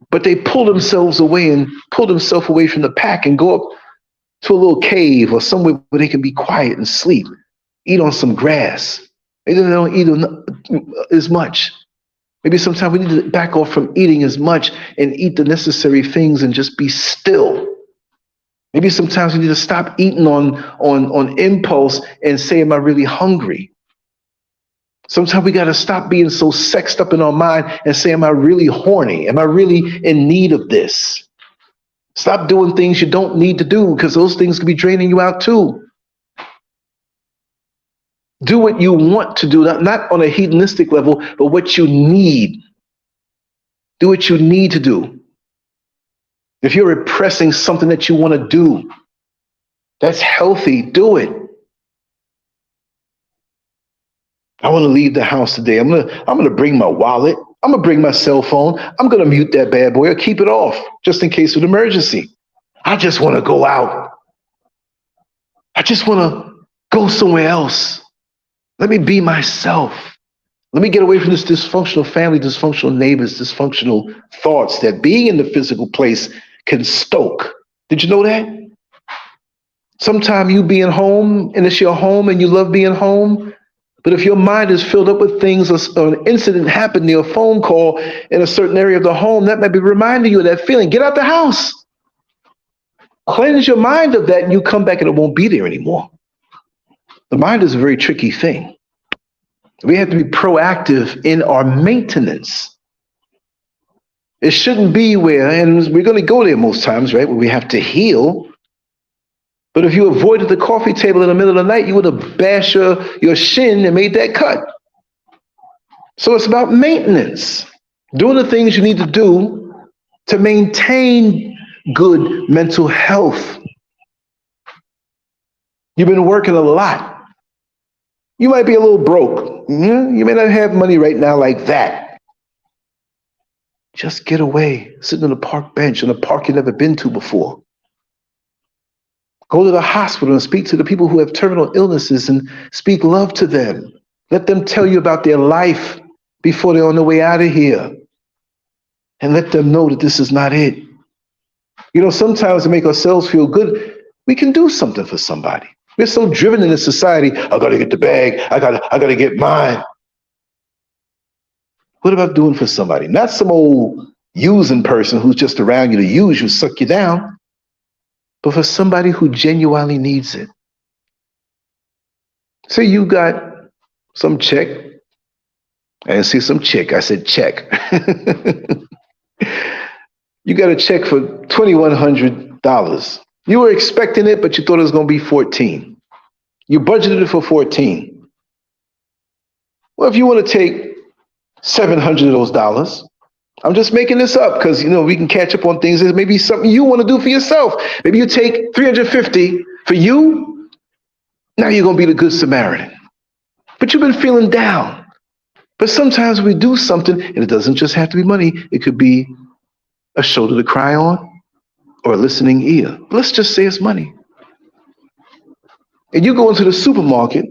But they pull themselves away and pull themselves away from the pack and go up to a little cave or somewhere where they can be quiet and sleep, eat on some grass. Maybe they don't eat as much. Maybe sometimes we need to back off from eating as much and eat the necessary things and just be still. Maybe sometimes we need to stop eating on impulse and say, am I really hungry? Sometimes we got to stop being so sexed up in our mind and say, am I really horny? Am I really in need of this? Stop doing things you don't need to do because those things can be draining you out too. Do what you want to do, not on a hedonistic level, but what you need. Do what you need to do. If you're repressing something that you want to do, that's healthy, do it. I want to leave the house today. I'm gonna bring my wallet. I'm gonna bring my cell phone. I'm gonna mute that bad boy or keep it off just in case of an emergency. I just want to go out. I just want to go somewhere else. Let me be myself. Let me get away from this dysfunctional family, dysfunctional neighbors, dysfunctional thoughts that being in the physical place can stoke. Did you know that? Sometime you being home and it's your home and you love being home. But if your mind is filled up with things, or an incident happened, or a phone call in a certain area of the home, that might be reminding you of that feeling. Get out the house. Cleanse your mind of that and you come back and it won't be there anymore. The mind is a very tricky thing. We have to be proactive in our maintenance. It shouldn't be where, and we're going to go there most times, right, where we have to heal. But if you avoided the coffee table in the middle of the night, you would have bashed your shin and made that cut. So it's about maintenance, doing the things you need to do to maintain good mental health. You've been working a lot. You might be a little broke. You may not have money right now like that. Just get away, sit on a park bench in a park you've never been to before. Go to the hospital and speak to the people who have terminal illnesses and speak love to them. Let them tell you about their life before they're on their way out of here. And let them know that this is not it. You know, sometimes to make ourselves feel good, we can do something for somebody. We're so driven in this society. I gotta get the bag. I gotta get mine. What about doing for somebody? Not some old using person who's just around you to use you, suck you down, but for somebody who genuinely needs it. Say you got some check. I didn't say some chick, I said check. You got a check for $2,100. You were expecting it, but you thought it was going to be 14. You budgeted it for 14. Well, if you want to take 700 of those dollars, I'm just making this up because, you know, we can catch up on things. There's maybe something you want to do for yourself. Maybe you take 350 for you. Now you're going to be the good Samaritan. But you've been feeling down. But sometimes we do something, and it doesn't just have to be money. It could be a shoulder to cry on or a listening ear. Let's just say it's money. And you go into the supermarket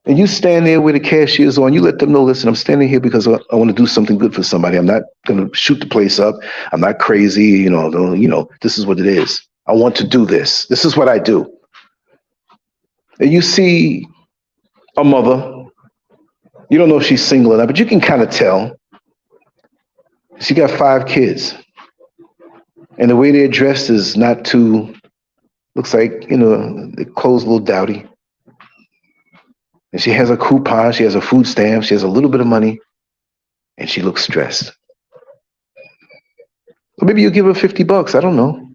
and you stand there where the cashier's on. You let them know, listen, I'm standing here because I want to do something good for somebody. I'm not going to shoot the place up. I'm not crazy. You know, this is what it is. I want to do this. This is what I do. And you see a mother. You don't know if she's single or not, but you can kind of tell. She got 5 kids. And the way they're dressed is not too, looks like, you know, the clothes a little dowdy. And she has a coupon, she has a food stamp, she has a little bit of money, and she looks stressed. Or maybe you give her $50, I don't know.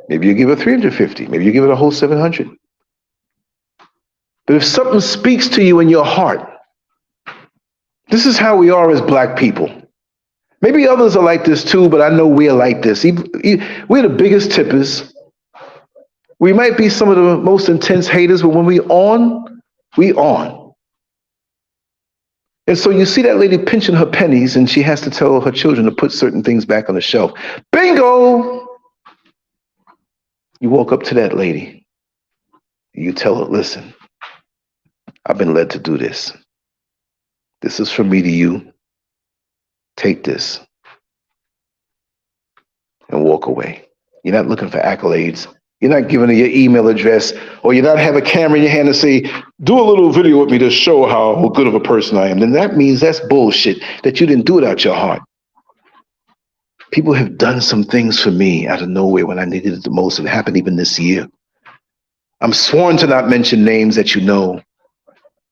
Maybe you give her 350, maybe you give her a whole 700. But if something speaks to you in your heart, this is how we are as Black people. Maybe others are like this too, but I know we're like this. We're the biggest tippers. We might be some of the most intense haters, but when we on. And so you see that lady pinching her pennies, and she has to tell her children to put certain things back on the shelf. Bingo! You walk up to that lady. You tell her, listen, I've been led to do this. This is from me to you. Take this and walk away. You're not looking for accolades. You're not giving her your email address, or you're not have a camera in your hand and say, do a little video with me to show how good of a person I am. Then that means that's bullshit, that you didn't do it out your heart. People have done some things for me out of nowhere when I needed it the most. It happened even this year. I'm sworn to not mention names that you know,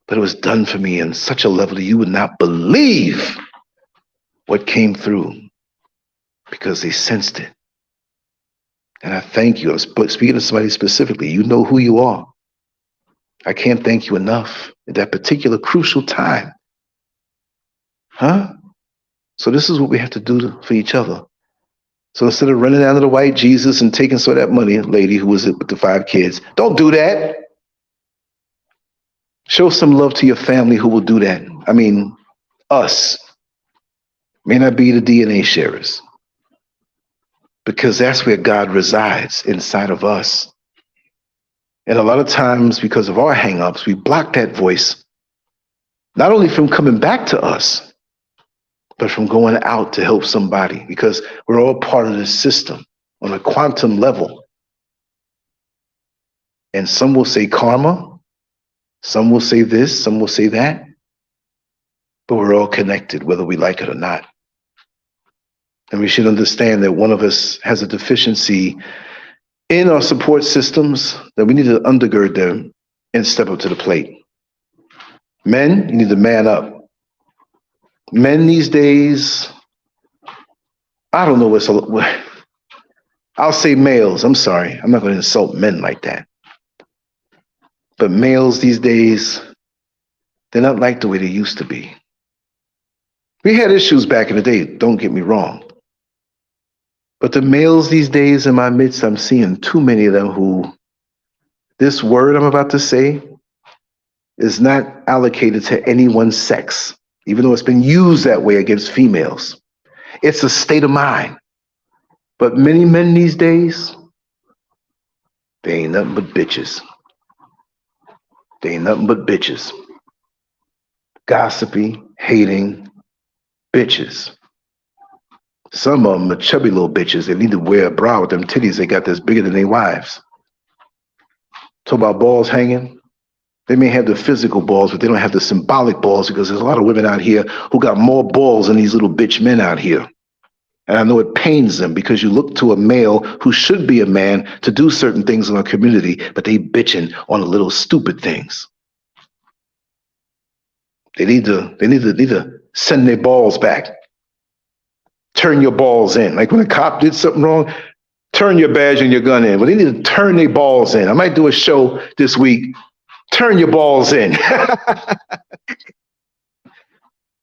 but it was done for me on such a level that you would not believe what came through, because they sensed it. And I thank you. I'm speaking to somebody specifically. You know who you are. I can't thank you enough at that particular crucial time. Huh? So this is what we have to do for each other. So instead of running down to the white Jesus and taking some of that money, lady who was with the 5 kids, don't do that. Show some love to your family who will do that. I mean, us. May not be the DNA sharers, because that's where God resides, inside of us. And a lot of times, because of our hang-ups, we block that voice, not only from coming back to us, but from going out to help somebody, because we're all part of this system on a quantum level. And some will say karma, some will say this, some will say that, but we're all connected, whether we like it or not. And we should understand that one of us has a deficiency in our support systems, that we need to undergird them and step up to the plate. Men, you need to man up. Men these days, I don't know what's, I'll say males, I'm sorry. I'm not going to insult men like that. But males these days, they're not like the way they used to be. We had issues back in the day, don't get me wrong. But the males these days in my midst, I'm seeing too many of them who, this word I'm about to say is not allocated to any one sex, even though it's been used that way against females. It's a state of mind. But many men these days, they ain't nothing but bitches. They ain't nothing but bitches. Gossipy, hating bitches. Some of them are chubby little bitches. They need to wear a bra with them titties they got that's bigger than their wives. Talk about balls hanging. They may have the physical balls, but they don't have the symbolic balls, because there's a lot of women out here who got more balls than these little bitch men out here. And I know it pains them, because you look to a male who should be a man to do certain things in our community, but they bitching on the little stupid things. They need to send their balls back. Turn your balls in. Like when a cop did something wrong, turn your badge and your gun in. Well, they need to turn their balls in. I might do a show this week. Turn your balls in.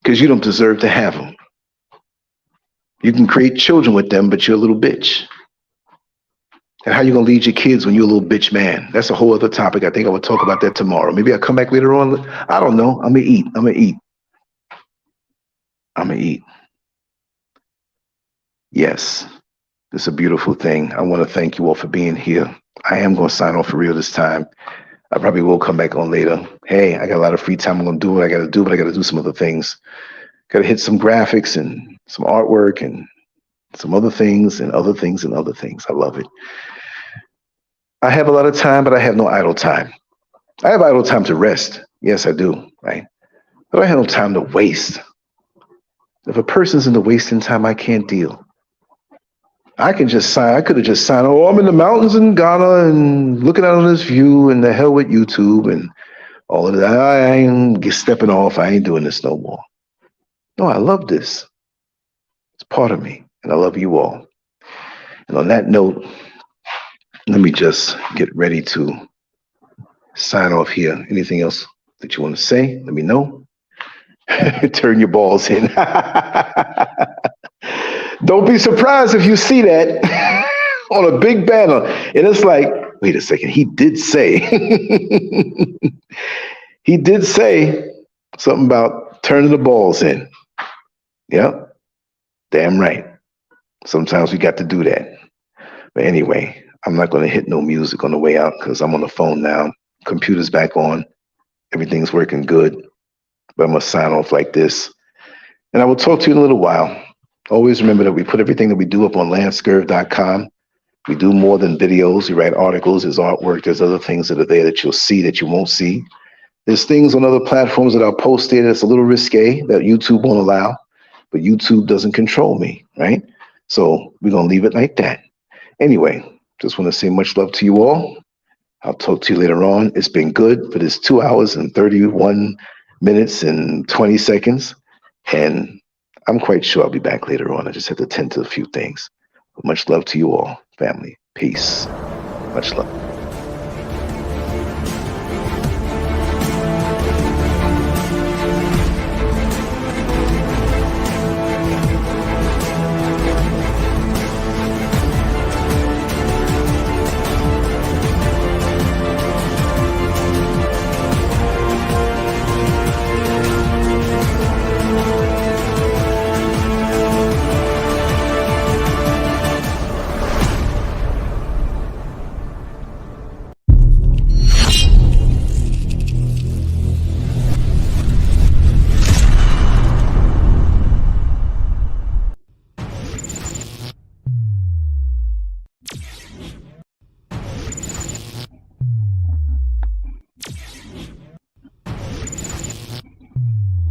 Because you don't deserve to have them. You can create children with them, but you're a little bitch. And how you going to lead your kids when you're a little bitch man? That's a whole other topic. I think I will talk about that tomorrow. Maybe I'll come back later on. I don't know. I'm going to eat. I'm going to eat. Yes, it's a beautiful thing. I want to thank you all for being here. I am going to sign off for real this time. I probably will come back on later. Hey, I got a lot of free time. I'm going to do what I got to do, but I got to do some other things. Got to hit some graphics and some artwork and some other things and other things and other things. I love it. I have a lot of time, but I have no idle time. I have idle time to rest. Yes, I do, right? But I have no time to waste. If a person's into wasting time, I can't deal. I can just sign. I could have just signed, oh, I'm in the mountains in Ghana and looking out on this view and the hell with YouTube and all of that. I ain't stepping off. I ain't doing this no more. No, I love this. It's part of me, and I love you all. And on that note, let me just get ready to sign off here. Anything else that you want to say? Let me know. Turn your balls in. Don't be surprised if you see that on a big banner. And it's like, wait a second, he did say, he did say something about turning the balls in. Yep, damn right. Sometimes we got to do that. But anyway, I'm not going to hit no music on the way out because I'm on the phone now. Computer's back on. Everything's working good. But I'm going to sign off like this. And I will talk to you in a little while. Always remember that we put everything that we do up on LANCESCURV.com. We do more than videos. We write articles. There's artwork. There's other things that are there that you'll see that you won't see. There's things on other platforms that I'll post there that's a little risque that YouTube won't allow. But YouTube doesn't control me, right? So we're going to leave it like that. Anyway, just want to say much love to you all. I'll talk to you later on. It's been good for this 2 hours and 31 minutes and 20 seconds. And I'm quite sure I'll be back later on. I just have to tend to a few things. But much love to you all, family. Peace. Much love.